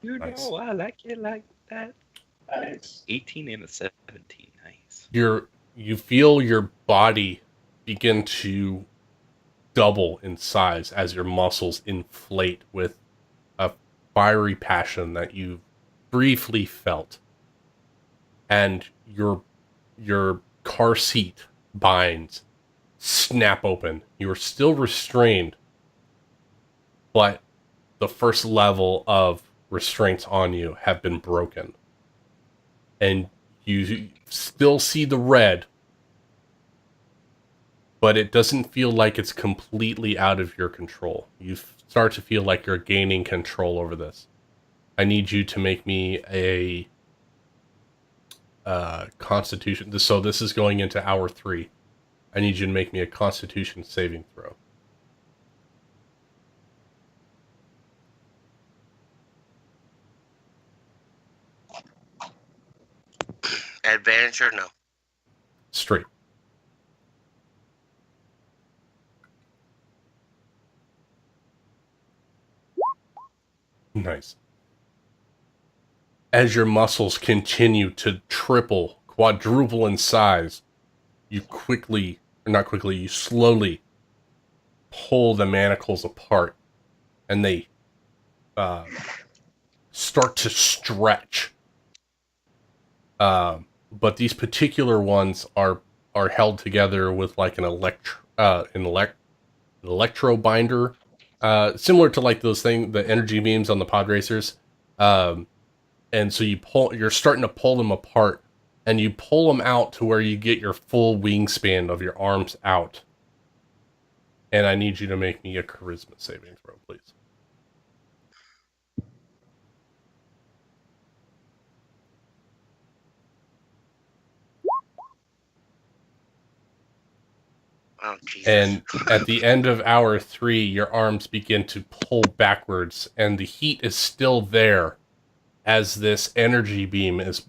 You Nice. know I like it like that. Nice. 18 and a 17. Nice. You feel your body begin to double in size as your muscles inflate with a fiery passion that you briefly felt. And your car seat binds snap open. You are still restrained, but the first level of restraints on you have been broken. And you still see the red, but it doesn't feel like it's completely out of your control. You start to feel like you're gaining control over this. I need you to make me a Constitution. So this is going into hour 3. I need you to make me a Constitution saving throw. Advantage or no? Straight. Nice. As your muscles continue to triple, quadruple in size, you slowly pull the manacles apart, and they start to stretch. But these particular ones are held together with like an electro binder, similar to like those the energy beams on the pod racers. And so you're starting to pull them apart, and you pull them out to where you get your full wingspan of your arms out. And I need you to make me a charisma saving throw, please. Oh, Jesus. And at the end of hour 3, your arms begin to pull backwards, and the heat is still there as this energy beam is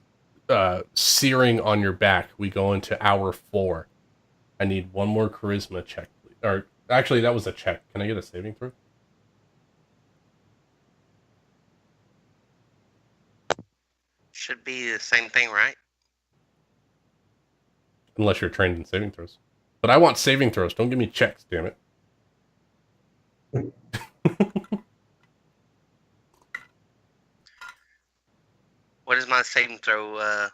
searing on your back. We go into hour 4. I need one more charisma check, please. Or actually, that was a check. Can I get a saving throw? Should be the same thing, right? Unless you're trained in saving throws. But I want saving throws. Don't give me checks, damn it. What is my saving throw?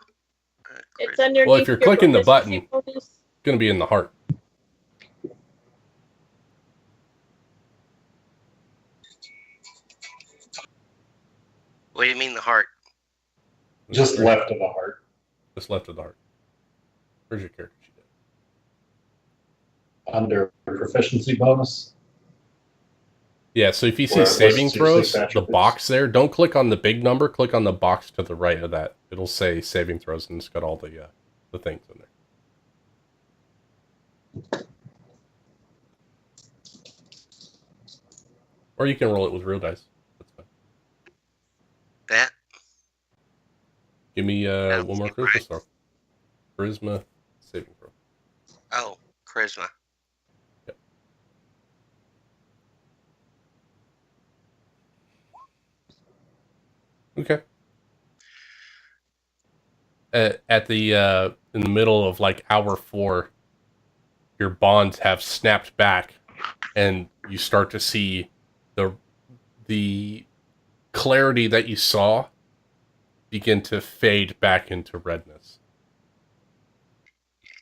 It's underneath. Well, if you're clicking the button, it's going to be in the heart. What do you mean the heart? Just left of the heart. Just left of the heart. Where's your character sheet? Under proficiency bonus. Yeah, so if you see Where it saving lists your throws, six the attributes. box there, don't click on the big number, click on the box to the right of that. It'll say saving throws, and it's got all the things in there. Or you can roll it with real dice. That's fine. That? Give me That one more seems charisma right. throw. Charisma saving throw. Oh, charisma. Okay. At the in the middle of like hour 4, your bonds have snapped back, and you start to see the clarity that you saw begin to fade back into redness.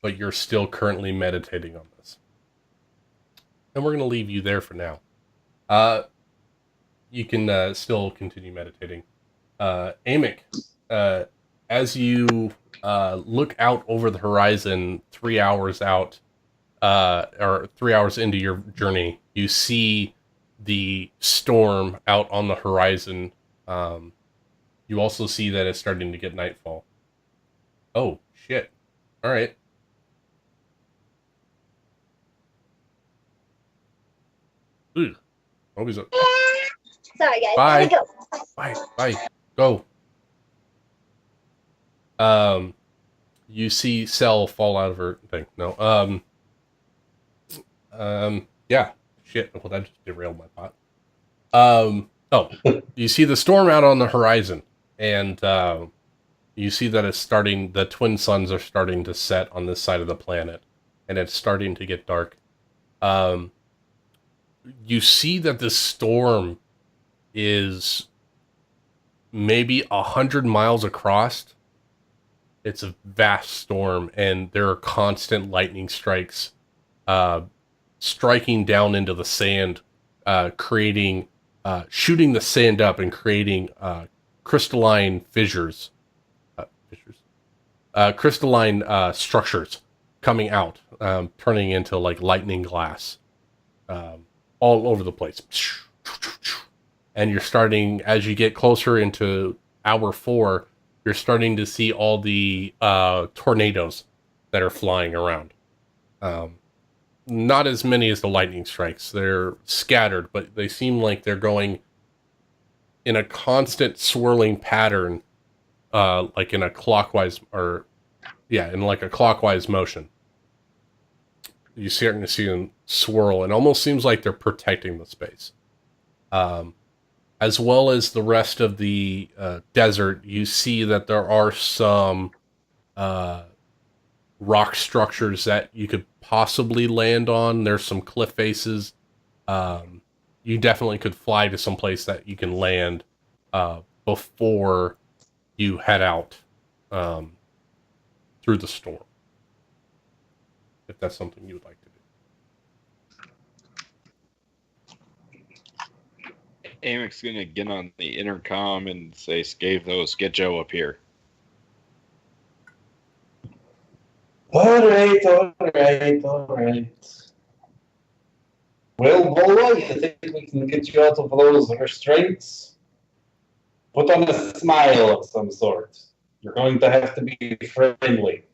But you're still currently meditating on this, and we're going to leave you there for now. You can still continue meditating. Amic, as you look out over the horizon 3 hours out, or 3 hours into your journey, you see the storm out on the horizon. You also see that it's starting to get nightfall. Oh, shit. All right. Ooh. Always up. Sorry, guys. Bye. Gotta go. Bye. Go. You see Cell fall out of her thing. No. Yeah. Shit. Well, that just derailed my pot. You see the storm out on the horizon, and you see that it's starting. The twin suns are starting to set on this side of the planet, and it's starting to get dark. You see that this storm is maybe 100 miles across. It's a vast storm, and there are constant lightning strikes striking down into the sand, creating, shooting the sand up and creating crystalline fissures, crystalline structures coming out, turning into like lightning glass all over the place. And you're starting, as you get closer into hour 4, you're starting to see all the tornadoes that are flying around. Not as many as the lightning strikes. They're scattered, but they seem like they're going in a constant swirling pattern, like in a clockwise, in like a clockwise motion. You're starting to see them swirl, and almost seems like they're protecting the space. As well as the rest of the desert, you see that there are some rock structures that you could possibly land on. There's some cliff faces. You definitely could fly to some place that you can land before you head out through the storm, if that's something you would like to do. Amic's gonna get on the intercom and say, Scathos, get Joe up here. All right. Well, Bola, you think we can get you out of those restraints? Put on a smile of some sort. You're going to have to be friendly.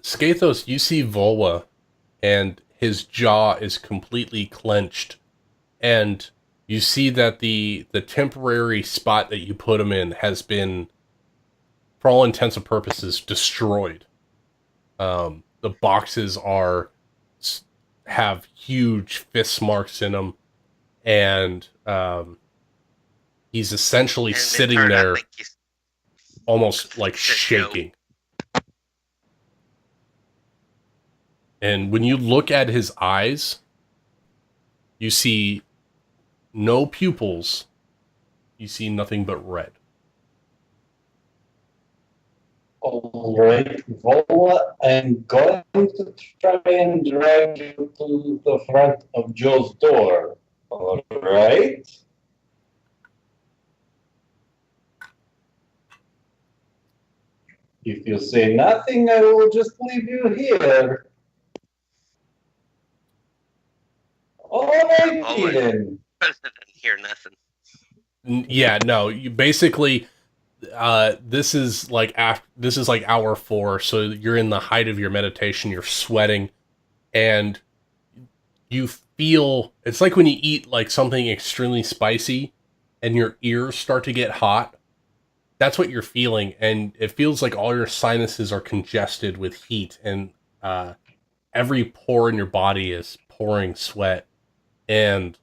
Scathos, you see Volwa, and his jaw is completely clenched, and you see that the temporary spot that you put him in has been, for all intents and purposes, destroyed. The boxes have huge fist marks in them, and he's essentially sitting there, almost like shaking. And when you look at his eyes, you see no pupils. You see nothing but red. All right, Vola, I'm going to try and drag you to the front of Joe's door. All right? If you say nothing, I will just leave you here. All right, All right. then. I didn't hear nothing. Yeah, no, you basically this is like hour 4, so you're in the height of your meditation, you're sweating, and you feel it's like when you eat like something extremely spicy and your ears start to get hot. That's what you're feeling, and it feels like all your sinuses are congested with heat, and every pore in your body is pouring sweat, and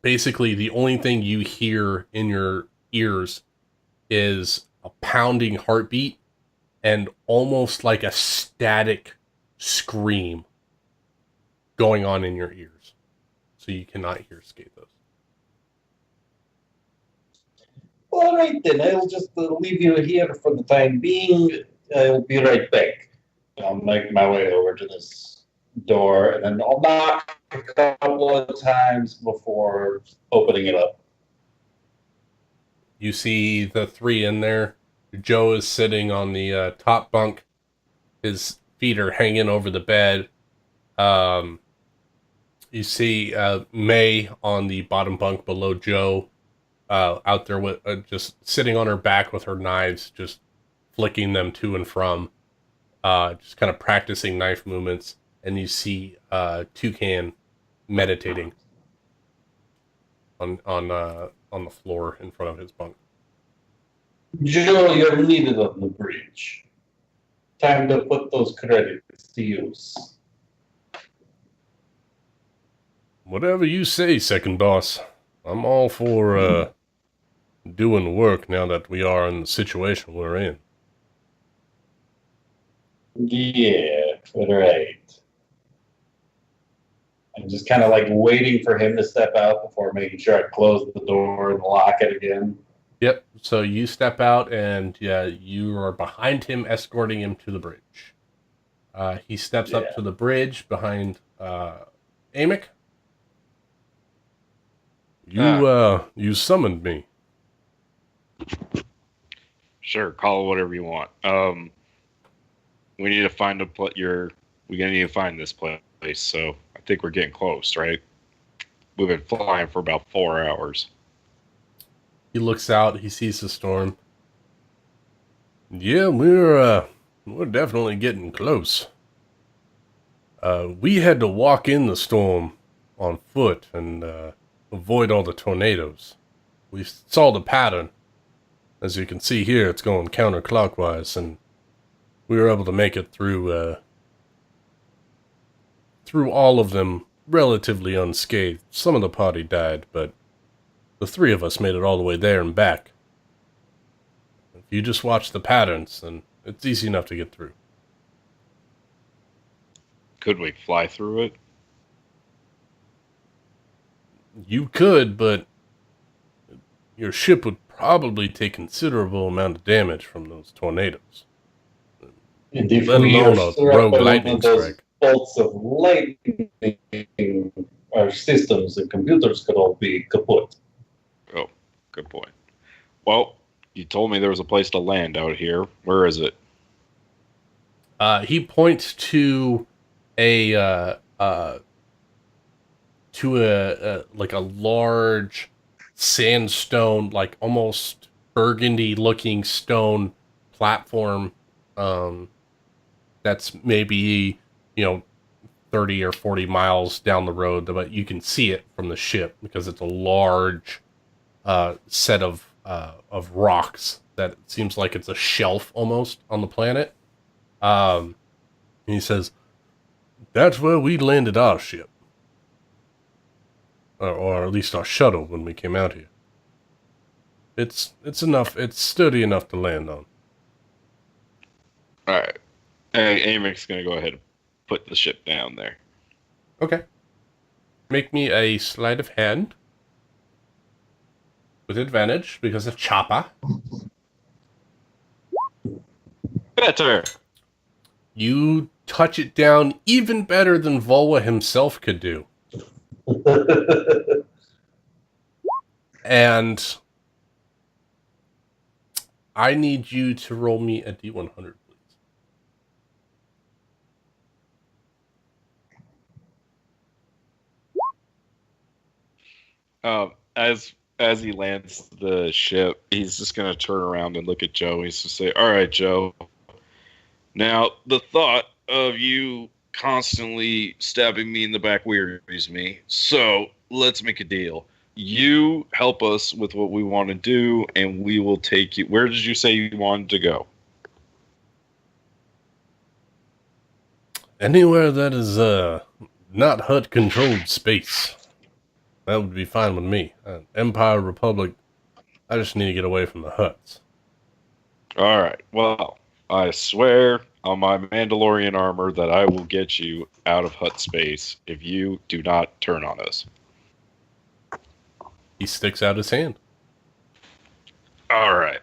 basically the only thing you hear in your ears is a pounding heartbeat and almost like a static scream going on in your ears. So you cannot hear Skathos. All right, then. I'll just leave you here for the time being. I'll be right back. I'll make my way over to this door, and then I'll knock a couple of times before opening it up. You see the 3 in there. Joe is sitting on the top bunk. His feet are hanging over the bed. You see May on the bottom bunk below Joe, out there with just sitting on her back with her knives, just flicking them to and from, just kind of practicing knife movements. And you see Toucan meditating on the floor in front of his bunk. Joe, you're needed on the bridge. Time to put those credits to use. Whatever you say, second boss. I'm all for doing the work now that we are in the situation we're in. Yeah, right. I'm just kind of like waiting for him to step out before making sure I close the door and lock it again. Yep. So you step out, and you are behind him, escorting him to the bridge. He steps up to the bridge behind Amick. You summoned me. Sure, call it whatever you want. We need to find we're gonna need to find this place. So I think we're getting close, right? We've been flying for about 4 hours. He looks out. He sees the storm. Yeah, we're definitely getting close. We had to walk in the storm on foot and avoid all the tornadoes. We saw the pattern. As you can see here, it's going counterclockwise, and we were able to make it through all of them relatively unscathed. Some of the party died, but the 3 of us made it all the way there and back. If you just watch the patterns, then it's easy enough to get through. Could we fly through it? You could, but your ship would probably take considerable amount of damage from those tornadoes. And if Let we alone are a struck rogue by one lightning of those strike. bolts of lightning, our systems and computers could all be kaput. Oh, good point. Well, you told me there was a place to land out here. Where is it? He points to a like a large sandstone, like almost burgundy-looking stone platform. That's maybe 30 or 40 miles down the road, but you can see it from the ship because it's a large set of rocks that seems like it's a shelf almost on the planet. And he says, that's where we landed our ship. Or at least our shuttle when we came out here. It's enough, it's sturdy enough to land on. Alright. Hey, Amic's gonna go ahead and put the ship down there. Okay. Make me a sleight of hand. With advantage, because of Choppa. Better! You touch it down even better than Volwa himself could do. And I need you to roll me a D100, please. As he lands the ship, he's just gonna turn around and look at Joe. He's just say, "All right, Joe. Now the thought of you constantly stabbing me in the back wearies me. So let's make a deal. You help us with what we want to do, and we will take you. Where did you say you wanted to go? Anywhere that is not HUD controlled space. That would be fine with me. Empire, Republic, I just need to get away from the Huts. All right. Well, I swear on my Mandalorian armor that I will get you out of hut space if you do not turn on us. He sticks out his hand. All right.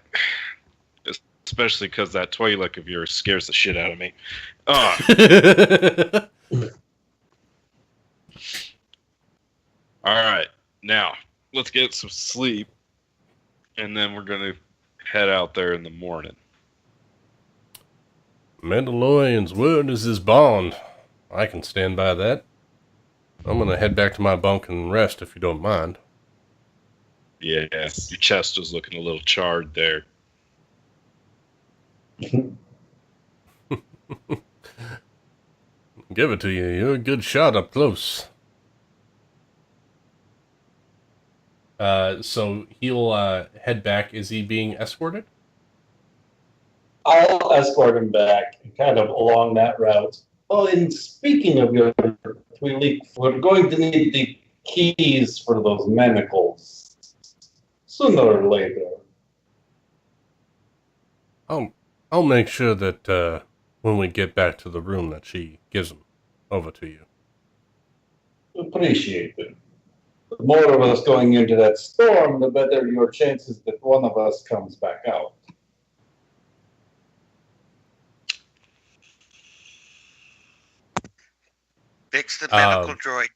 Especially because that Twi'lek of yours scares the shit out of me. All right. Now, let's get some sleep, and then we're going to head out there in the morning. Mandalorian's word is his bond. I can stand by that. I'm going to head back to my bunk and rest if you don't mind. Yeah, your chest is looking a little charred there. Give it to you. You're a good shot up close. So he'll head back. Is he being escorted? I'll escort him back, kind of along that route. Oh, and speaking of your Twi'lek, we're going to need the keys for those manacles sooner or later. I'll make sure that when we get back to the room that she gives them over to you. Appreciate it. The more of us going into that storm, the better your chances that one of us comes back out. Fix the medical droid.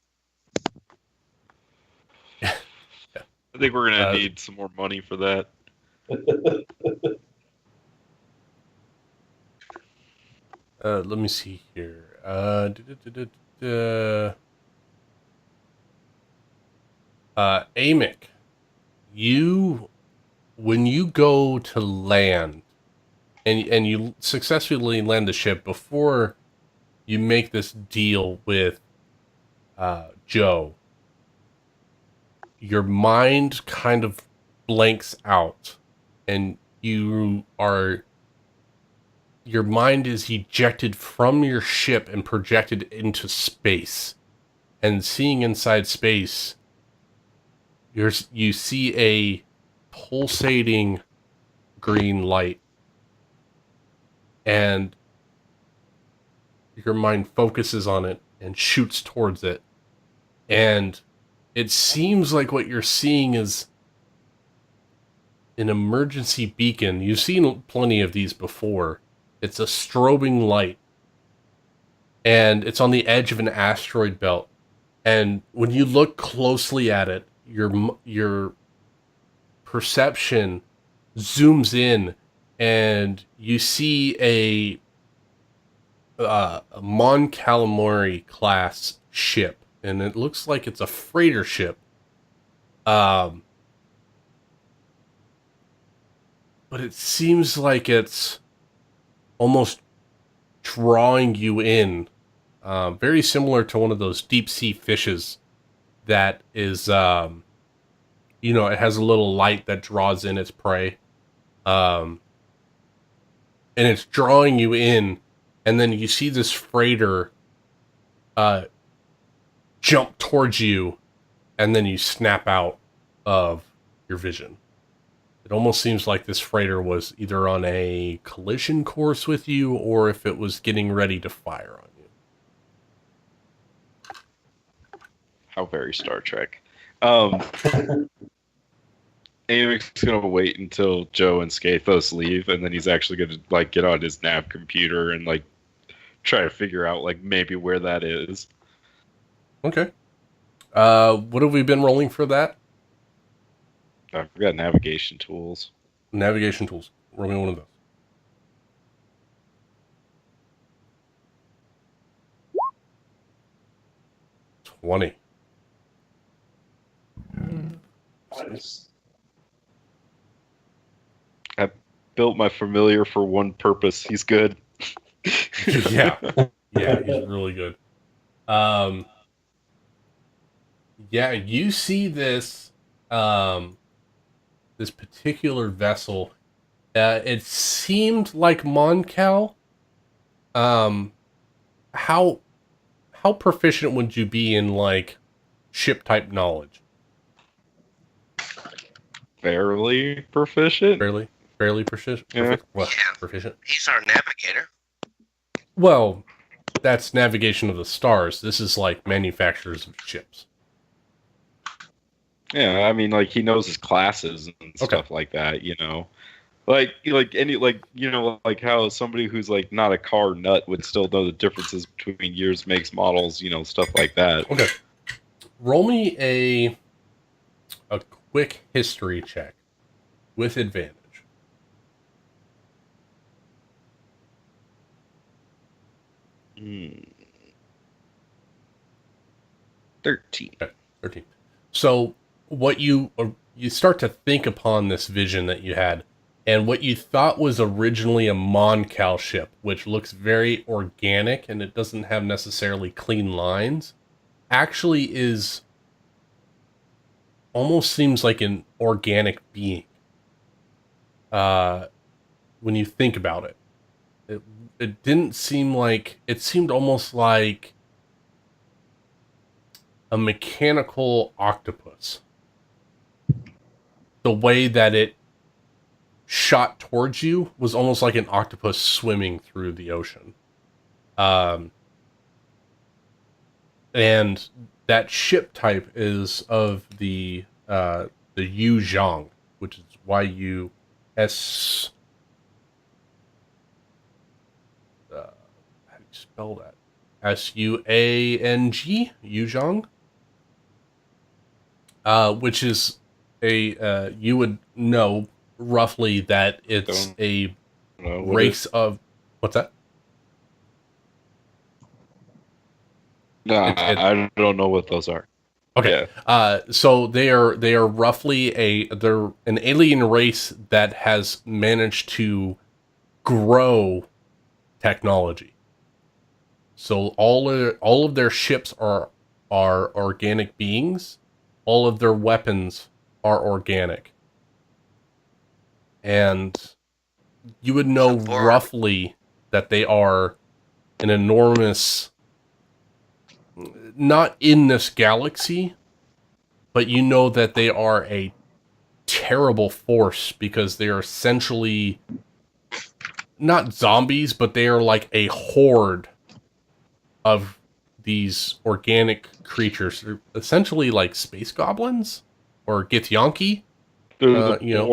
I think we're going to need some more money for that. Let me see here. Amick, when you go to land, and you successfully land the ship before you make this deal with Joe, your mind kind of blanks out, and your mind is ejected from your ship and projected into space. And seeing inside space, you see a pulsating green light, and your mind focuses on it and shoots towards it. And it seems like what you're seeing is an emergency beacon. You've seen plenty of these before. It's a strobing light, and it's on the edge of an asteroid belt. And when you look closely at it, your perception zooms in, and you see a Mon Calamari class ship, and it looks like it's a freighter ship. But it seems like it's almost drawing you in. Very similar to one of those deep sea fishes that is, it has a little light that draws in its prey. And it's drawing you in, and then you see this freighter jump towards you, and then you snap out of your vision. It almost seems like this freighter was either on a collision course with you, or if it was getting ready to fire on you. How very Star Trek. Amic's gonna wait until Joe and Scathos leave, and then he's actually gonna get on his nav computer and try to figure out maybe where that is. Okay. What have we been rolling for that? I've got navigation tools. Navigation tools. Roll me one of those. $20. Nice. I built my familiar for one purpose. He's good. Yeah, he's really good. Yeah, you see this this particular vessel. It seemed like Moncal. How proficient would you be in like ship type knowledge? Fairly proficient. Fairly proficient. Yeah. Well, Yeah. proficient. He's our navigator. Well, that's navigation of the stars. This is like manufacturers of ships. Yeah, I mean, like he knows his classes and stuff like that. Like how somebody who's like not a car nut would still know the differences between years, makes, models, stuff like that. Okay. Roll me a quick history check with advantage. Hmm. 13. Okay, 13. So what you start to think upon this vision that you had, and what you thought was originally a Moncal ship, which looks very organic and it doesn't have necessarily clean lines, actually is almost seems like an organic being. When you think about it, it didn't seem like, it seemed almost like a mechanical octopus. The way that it shot towards you was almost like an octopus swimming through the ocean. And that ship type is of the Yu Zhang, which is Y-U-S. How do you spell that? S-U-A-N-G, Yu Zhang. Which is you would know roughly that it's a race of, what's that? No, I don't know what those are. Okay. Yeah. So they are roughly they're an alien race that has managed to grow technology. So all of their ships are organic beings. All of their weapons are organic. And you would know roughly that they are an enormous, not in this galaxy, but you know that they are a terrible force because they are essentially not zombies, but they are like a horde of these organic creatures. They're essentially like space goblins or Githyanki. Borg. Yeah.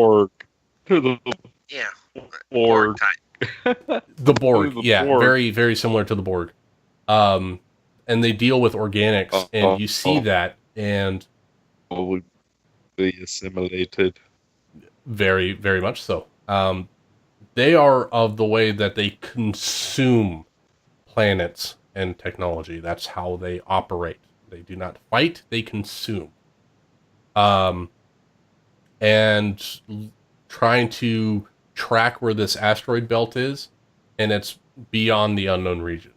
Borg. The Borg, yeah. Borg. Very, very similar to the Borg. And they deal with organics, and you see that, and would be assimilated. Very, very much so. They are of the way that they consume planets and technology. That's how they operate. They do not fight, they consume. And trying to track where this asteroid belt is, and it's beyond the unknown regions.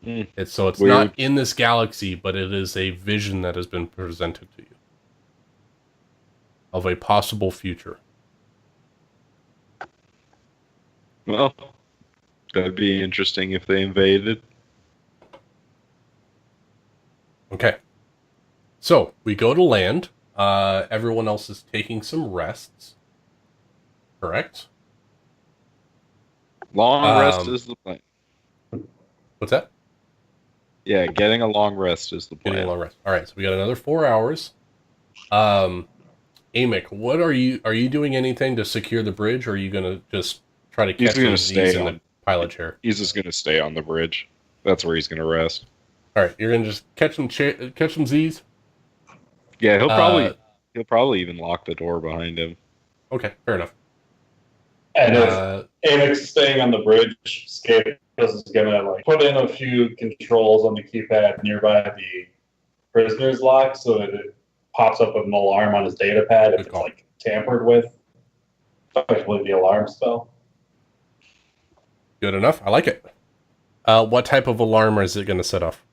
It's weird. Not in this galaxy, but it is a vision that has been presented to you of a possible future. Well, that'd be interesting if they invaded. Okay. So, we go to land. Everyone else is taking some rests. Correct? Long rest is the plan. What's that? Yeah, getting a long rest is the plan. Getting a long rest. All right, so we got another 4 hours. Amick, what are you doing anything to secure the bridge, or are you going to just try to catch him in the pilot chair? He's just going to stay on the bridge. That's where he's going to rest. All right, you're going to just catch some Z's? Yeah, he'll probably He'll probably even lock the door behind him. Okay, fair enough. And if Amic's staying on the bridge, Scapus is gonna like put in a few controls on the keypad nearby the prisoner's lock so that it pops up an alarm on his data pad if it's like tampered with. Effectively the alarm spell. Good enough. I like it. What type of alarm is it going to set off?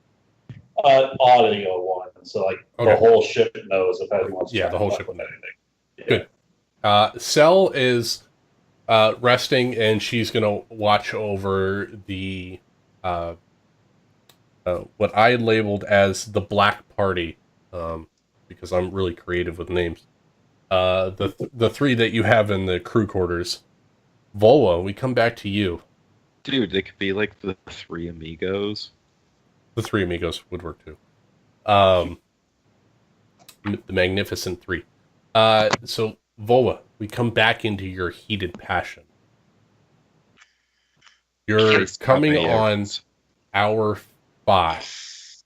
Audio one. So like the whole ship knows if anyone's the whole ship with anything. Yeah. Good. Cell is resting, and she's going to watch over the what I labeled as the Black Party, because I'm really creative with names. The three that you have in the crew quarters. Volwa, we come back to you. Dude, they could be like the Three Amigos. The Three Amigos would work too. The Magnificent Three. So, Volwa, we come back into your heated passion. You're coming on hour 5.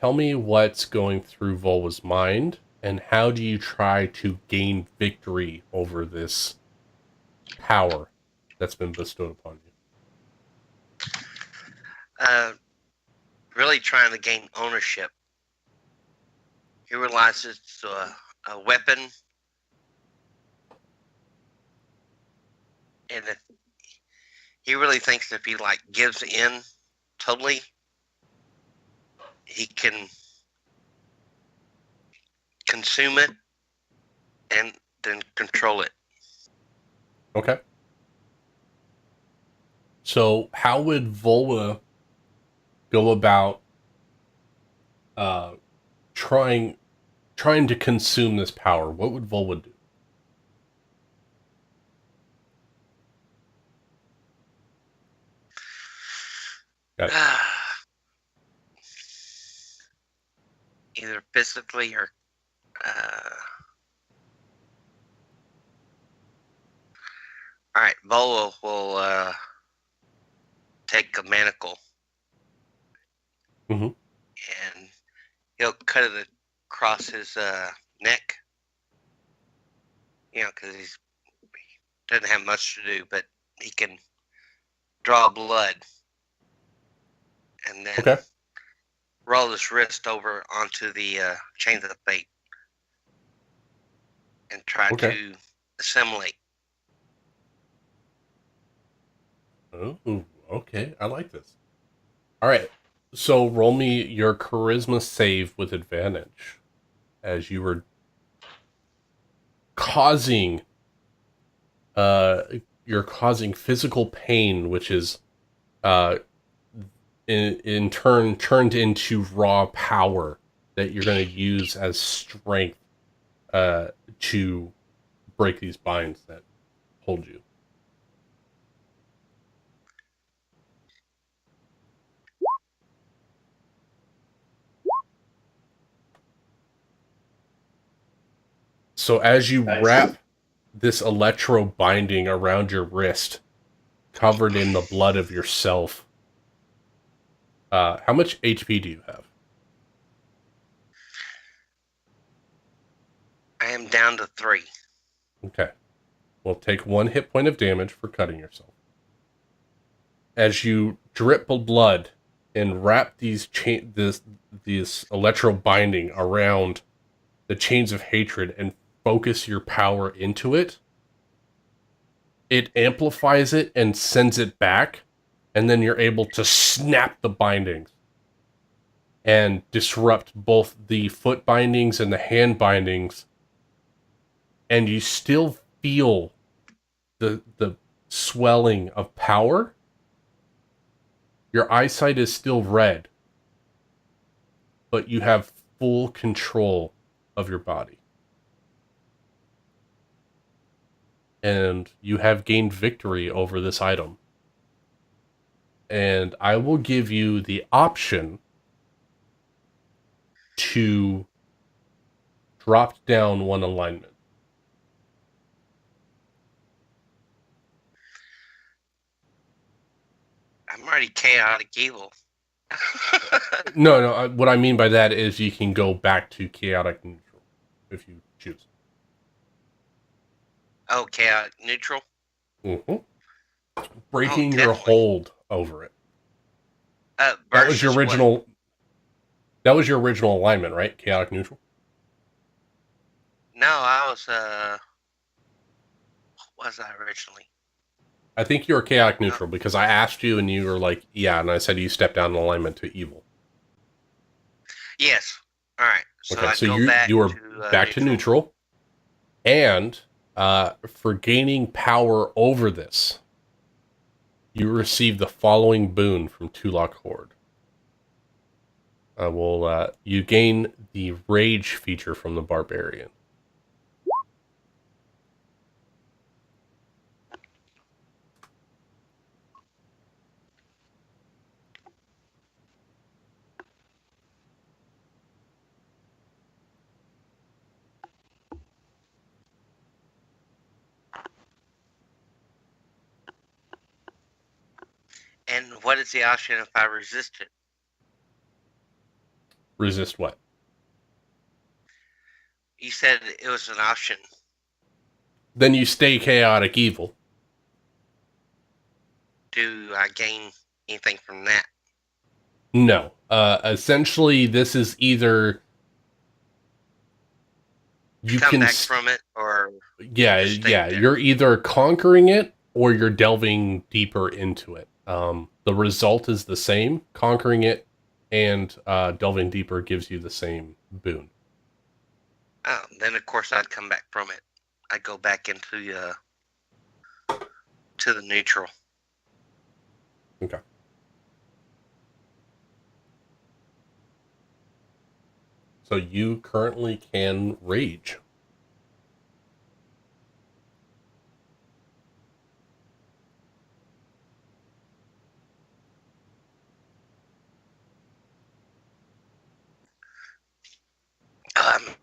Tell me what's going through Volwa's mind, and how do you try to gain victory over this power that's been bestowed upon you? Really trying to gain ownership. He realizes it's a weapon, and if he really thinks if he like gives in totally, he can consume it and then control it. Okay. So how would Volwa go about trying to consume this power? What would Volwa do? Either physically or all right, Volwa will take a manacle and he'll cut it across his neck. You know, because he doesn't have much to do, but he can draw blood. And then roll his wrist over onto the chains of fate and try to assimilate. Oh, okay. I like this. All right. So roll me your charisma save with advantage, as you were causing you're causing physical pain, which is in turn turned into raw power that you're going to use as strength to break these binds that hold you. So as you wrap this electro binding around your wrist, covered in the blood of yourself, how much HP do you have? I am down to 3. Okay. Well, take 1 hit point of damage for cutting yourself. As you drip blood and wrap these this electro binding around the chains of hatred and focus your power into it, it amplifies it and sends it back, and then you're able to snap the bindings and disrupt both the foot bindings and the hand bindings, and you still feel the swelling of power. Your eyesight is still red, but you have full control of your body. And you have gained victory over this item. And I will give you the option to drop down 1 alignment. I'm already chaotic evil. No, what I mean by that is you can go back to chaotic neutral. if you choose. Okay, neutral. Mm-hmm. Breaking your definitely. hold over it. That was your Versus what? original. That was your original alignment, right? Chaotic neutral. No, I was what was I originally? I think you were chaotic neutral because I asked you and you were like, yeah, and I said you stepped down in alignment to evil. Yes. All right. So Okay, I so go back you are to back to neutral, and for gaining power over this, you receive the following boon from Tulok Horde. You gain the rage feature from the barbarian. And what is the option if I resist it? Resist what? You said it was an option. Then you stay chaotic evil. Do I gain anything from that? No. Essentially, this is either you Come can back from it, or yeah. there? You're either conquering it or you're delving deeper into it. The result is the same. Conquering it and delving deeper gives you the same boon. Oh, then of course I'd come back from it. I'd go back into to the neutral. Okay. So you currently can rage.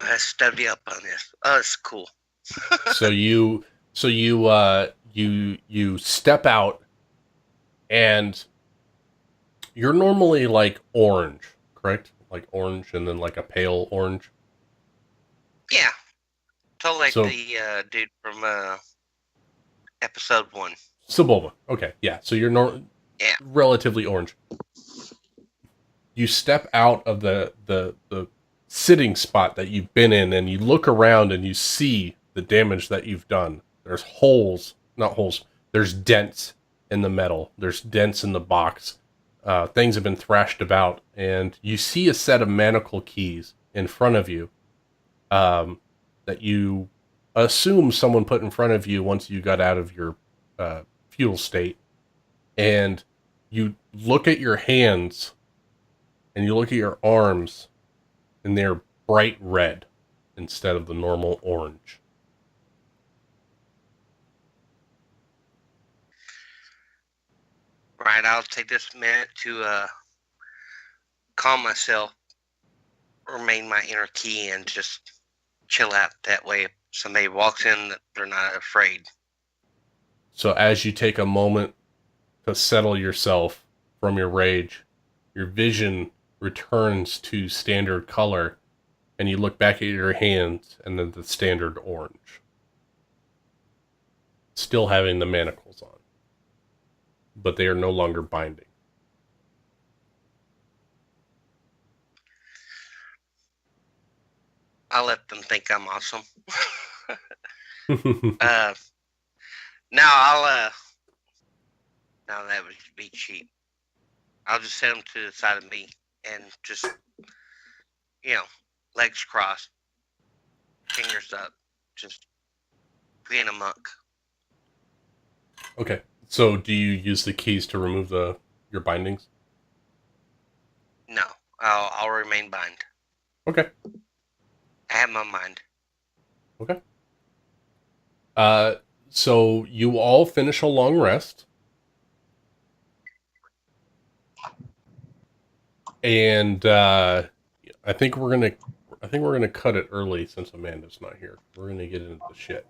I studied up on this. Oh, it's cool. so you you step out, and you're normally like orange, correct? Like orange and then like a pale orange. Yeah, totally like So the dude from episode 1. Sebulba. Okay, yeah. So you're Yeah. relatively orange. You step out of the sitting spot that you've been in, and you look around and you see the damage that you've done. There's holes, not holes. There's dents in the metal. There's dents in the box. Things have been thrashed about, and you see a set of manacle keys in front of you that you assume someone put in front of you once you got out of your feudal state. And you look at your hands and you look at your arms, and they're bright red instead of the normal orange. Right, I'll take this minute to calm myself, remain my inner key, and just chill out. That way, if somebody walks in, they're not afraid. So as you take a moment to settle yourself from your rage, your vision returns to standard color, and you look back at your hands, and then the standard orange. Still having the manacles on, but they are no longer binding. I'll let them think I'm awesome. Now I'll now that would be cheap. I'll just set them to the side of me and just, legs crossed, fingers up, just being a monk. Okay, so do you use the keys to remove your bindings? No, I'll remain bind. Okay. I have my mind. Okay. So you all finish a long rest. And I think we're gonna cut it early since Amanda's not here. We're gonna get into the shit.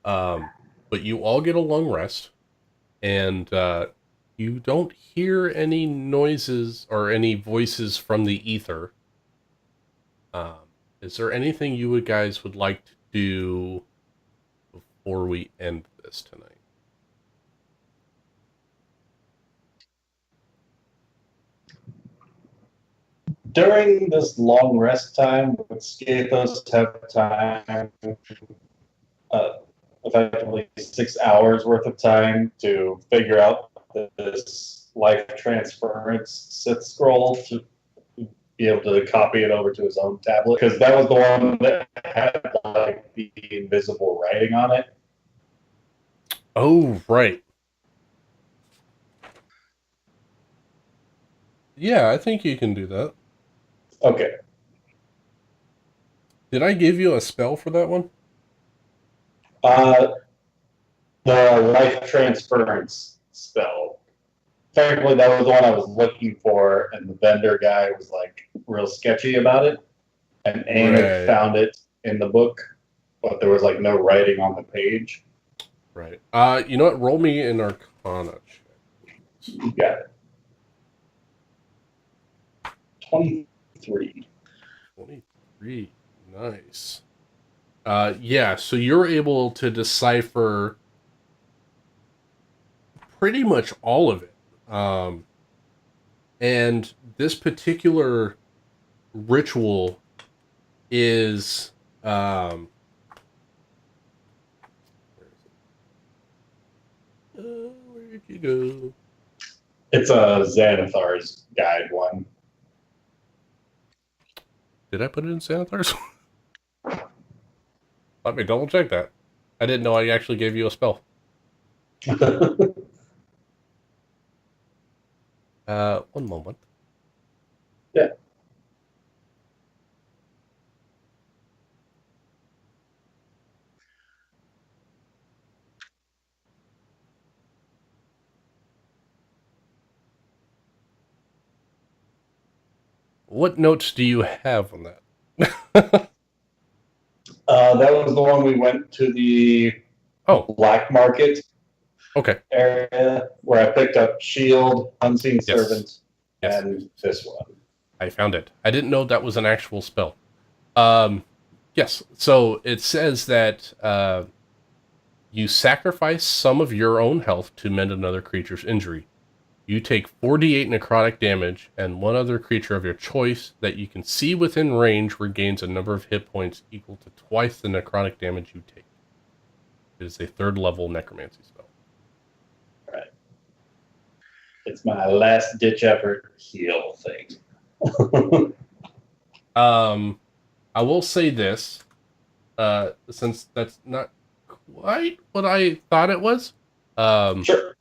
But you all get a long rest, and you don't hear any noises or any voices from the ether. Is there anything you guys would like to do before we end this tonight? During this long rest time, would Scathos have time, effectively 6 hours worth of time to figure out this life transference Sith scroll to be able to copy it over to his own tablet? Because that was the one that had like the invisible writing on it. Oh, right. Yeah, I think you can do that. Okay. Did I give you a spell for that one? The life transference spell. Technically, that was the one I was looking for, and the vendor guy was like real sketchy about it. And Amick found it in the book, but there was like no writing on the page. Right. You know what? Roll me an Arcana check. You got it. 23. 23. Nice. Yeah, so you're able to decipher pretty much all of it. And this particular ritual is where did you go? It's a Xanathar's guide one. Did I put it in Xanathar's? Let me double check that. I didn't know I actually gave you a spell. One moment. Yeah. What notes do you have on that? That was the one we went to the black market area where I picked up Shield, Unseen Servant, and this one. I found it. I didn't know that was an actual spell. Yes, so it says that you sacrifice some of your own health to mend another creature's injury. You take 48 necrotic damage, and one other creature of your choice that you can see within range regains a number of hit points equal to twice the necrotic damage you take. It is a 3rd level necromancy spell. Right. It's my last ditch effort heal thing. I will say this, since that's not quite what I thought it was. Sure.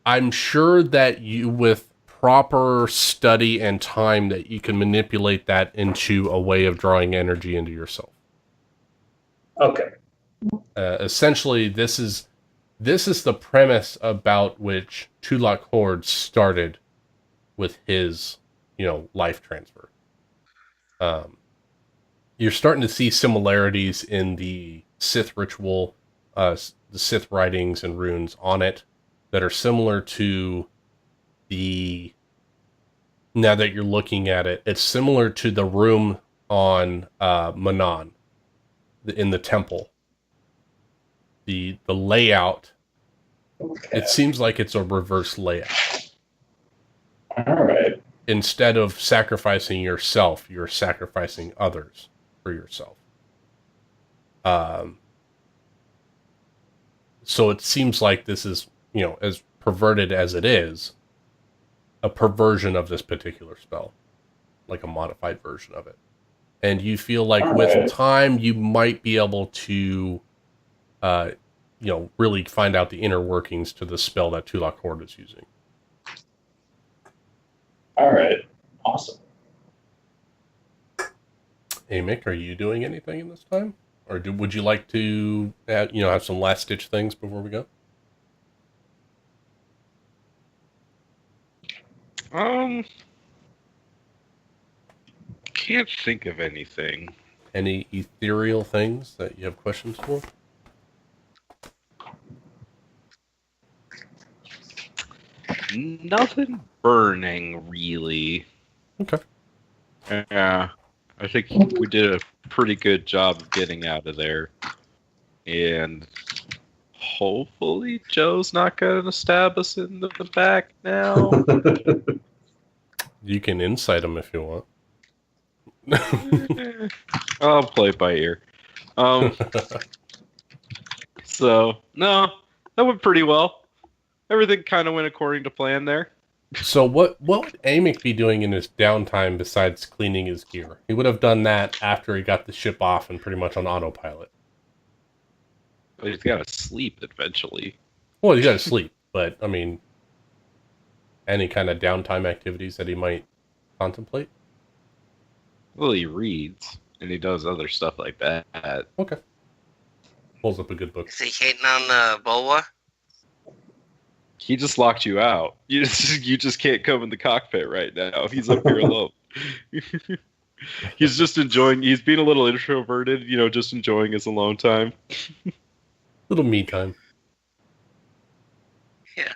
I'm sure that you, with proper study and time, that you can manipulate that into a way of drawing energy into yourself. Okay. Essentially, this is the premise about which Tulak Horde started with his, life transfer. You're starting to see similarities in the Sith ritual, the Sith writings and runes on it that are similar to the, now that you're looking at it, it's similar to the room on Manon in the temple. The layout, it seems like it's a reverse layout. All right. Instead of sacrificing yourself, you're sacrificing others for yourself. So it seems like this is, as perverted as it is, a perversion of this particular spell, like a modified version of it. And you feel like with time, you might be able to, really find out the inner workings to the spell that Tulak Horde is using. All right. Awesome. Hey, Mick, are you doing anything in this time? Or would you like to, have some last-ditch things before we go? Can't think of anything. Any ethereal things that you have questions for? Nothing burning, really. Okay. Yeah. I think we did a pretty good job of getting out of there. And hopefully Joe's not going to stab us in the back now. You can insight him if you want. I'll play it by ear. So, no, that went pretty well. Everything kind of went according to plan there. So what would Amick be doing in his downtime besides cleaning his gear? He would have done that after he got the ship off and pretty much on autopilot. But he's got to sleep eventually. Well, he's got to sleep, but, I mean, any kind of downtime activities that he might contemplate? Well, he reads, and he does other stuff like that. Okay. Pulls up a good book. Is he hating on Boa? He just locked you out. You just can't come in the cockpit right now. He's up here alone. He's just enjoying. He's being a little introverted, just enjoying his alone time. Little me time. Yeah,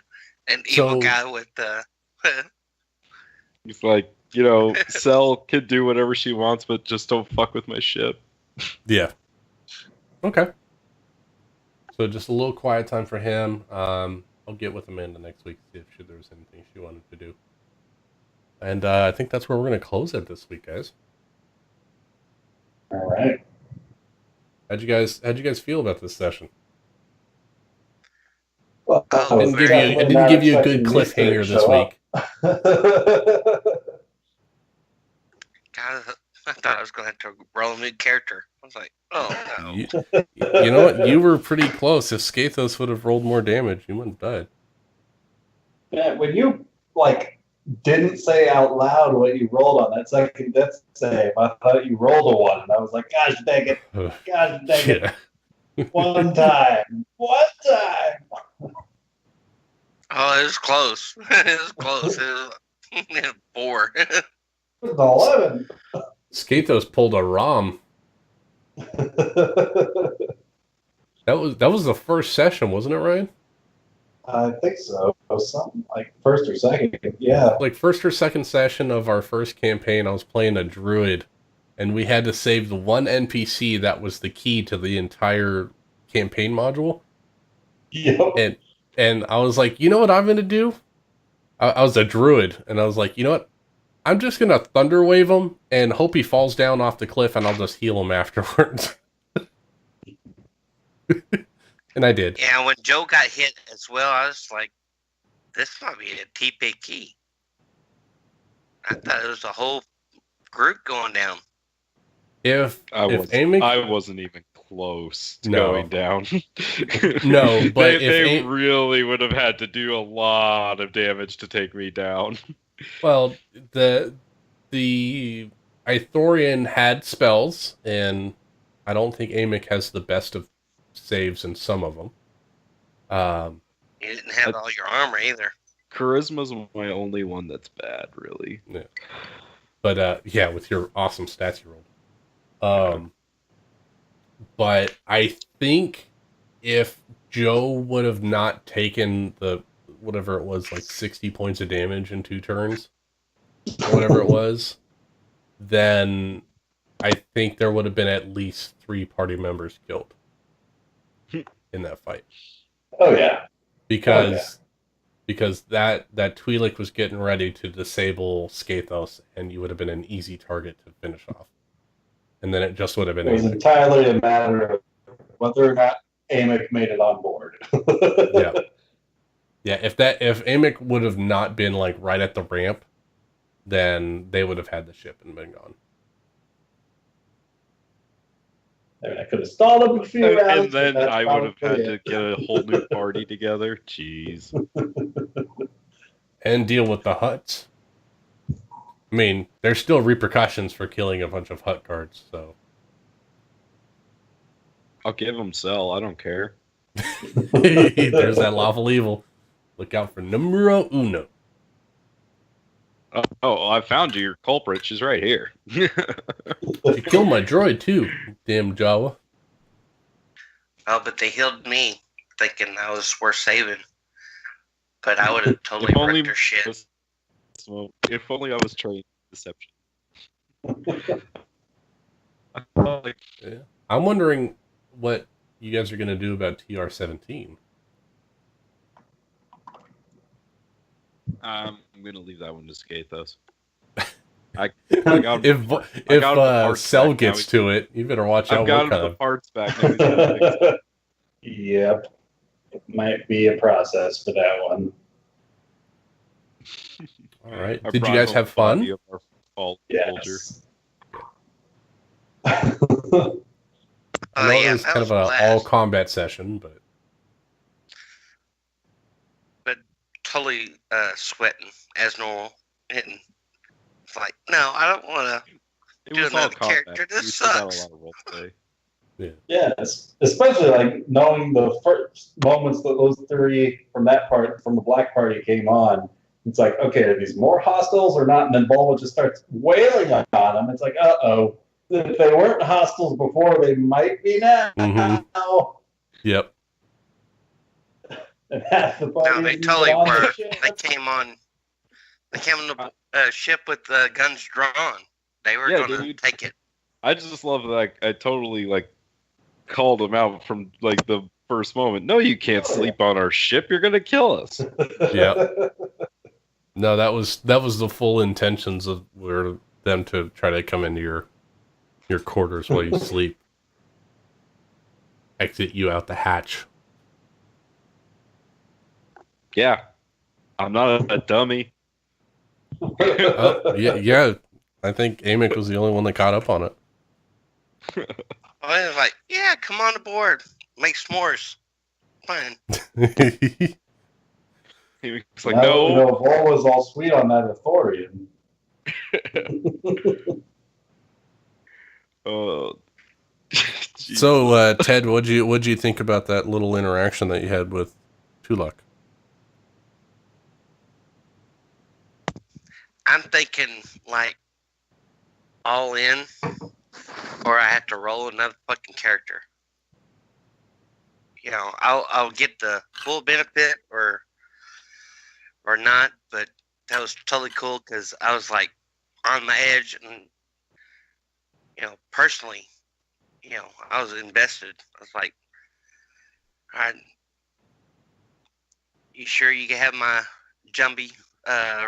an evil guy with He's like, Cell can do whatever she wants, but just don't fuck with my ship. Yeah. Okay. So just a little quiet time for him. I'll get with Amanda next week, see if there was anything she wanted to do. And I think that's where we're going to close it this week, guys. All right. How'd you guys feel about this session? Well, It didn't give you a good cliffhanger this week. God, I thought I was going to have to roll a new character. I was like, oh no. You know what? You were pretty close. If Skathos would have rolled more damage, you wouldn't have died. Yeah, when you didn't say out loud what you rolled on that second death save, I thought you rolled a 1, and I was like, gosh dang it. Gosh dang it. One time. Oh, it was close. It was close. It was 4. It was 11. Skathos pulled a ROM. That was the first session, wasn't it, Ryan? I think so. Something like first or second. Yeah. Like first or second session of our first campaign, I was playing a druid, and we had to save the one NPC that was the key to the entire campaign module. Yep. And I was like, you know what I'm going to do? I was a druid, and I was like, you know what? I'm just going to thunder wave him and hope he falls down off the cliff, and I'll just heal him afterwards. And I did. Yeah, when Joe got hit as well, I was like, this might be a TP key. I thought it was a whole group going down. I wasn't even close to going down. No, but they really would have had to do a lot of damage to take me down. Well, the Ithorian had spells, and I don't think Amick has the best of saves in some of them. You didn't have all your armor either. Charisma's my only one that's bad, really. Yeah. But yeah, with your awesome stats you rolled. But I think if Joe would have not taken the whatever it was, like 60 points of damage in 2 turns, or whatever it was, then I think there would have been at least 3 party members killed in that fight. Oh yeah. Because that Twi'lek was getting ready to disable Skathos, and you would have been an easy target to finish off. And then it just would have been It was entirely a matter of whether or not Amick made it on board. Yeah. Yeah, if Amick would have not been right at the ramp, then they would have had the ship and been gone. I could have stalled him a few rounds. And then I would have had to get a whole new party together. Jeez. And deal with the Hutts. I mean, there's still repercussions for killing a bunch of Hutt guards, so. I'll give him Cell. I don't care. There's that lawful evil. Look out for numero uno. Oh, I found you. Your culprit. She's right here. You killed my droid, too, damn Jawa. Oh, but they healed me, thinking I was worth saving. But I would have totally wrecked their shit. If only I was trained in deception. I felt like Yeah. I'm wondering what you guys are going to do about TR-17. I'm gonna leave that one to Skathos. I got him the if parts Cell back. Now gets to it, you better watch I've out got what him kind the of... parts back. Now he's gonna fix it. Yep. It might be a process for that one. All right. I Did you brought guys home have the body fun? of our fallen soldier. Yes. I know it Yeah, was that kind was of a an blast. all-combat session, but... But totally sweating as normal. Hitting. It's like, no, I don't want to. It Do was all another combat. character. This We still got a sucks. lot of roleplay. Yes, especially like knowing the first moments that those three from that part, from the Black Party came on. It's like, okay, are these more hostiles or not? And then Bulma just starts wailing on them. It's like, uh-oh. If they weren't hostiles before, they might be now. Mm-hmm. Yep. And half the party No, they isn't totally even on the were. ship. They came on the ship with the guns drawn. They were Yeah, going to dude. take it. I just love that I totally called him out from the first moment. No, you can't sleep on our ship. You're gonna kill us. Yeah. No, that was the full intentions of were them to try to come into your quarters while you sleep. Exit you out the hatch. Yeah, I'm not a dummy. Oh, yeah. I think Amick was the only one that caught up on it. I was like, yeah, come on aboard. Make s'mores. Fine. He was like, Now, no. Vol was all sweet on that Authorian. So, Ted, what'd you think about that little interaction that you had with Tulak? I'm thinking all in, or I have to roll another fucking character. I'll get the full benefit or not, but that was totally cool because I was on the edge and personally, I was invested. I was like, all right, you sure you can have my Jumbie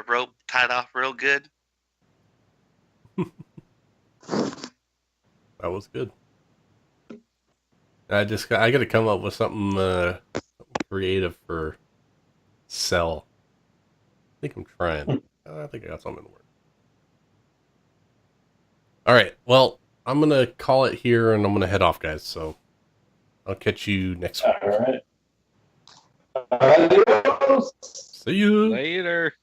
rope tied off real good? That was good. I got to come up with something creative for Cell. I think I'm trying. I think I got something in the works. All right. Well, I'm gonna call it here, and I'm gonna head off, guys. So I'll catch you next week. All right. Adios. See you Later.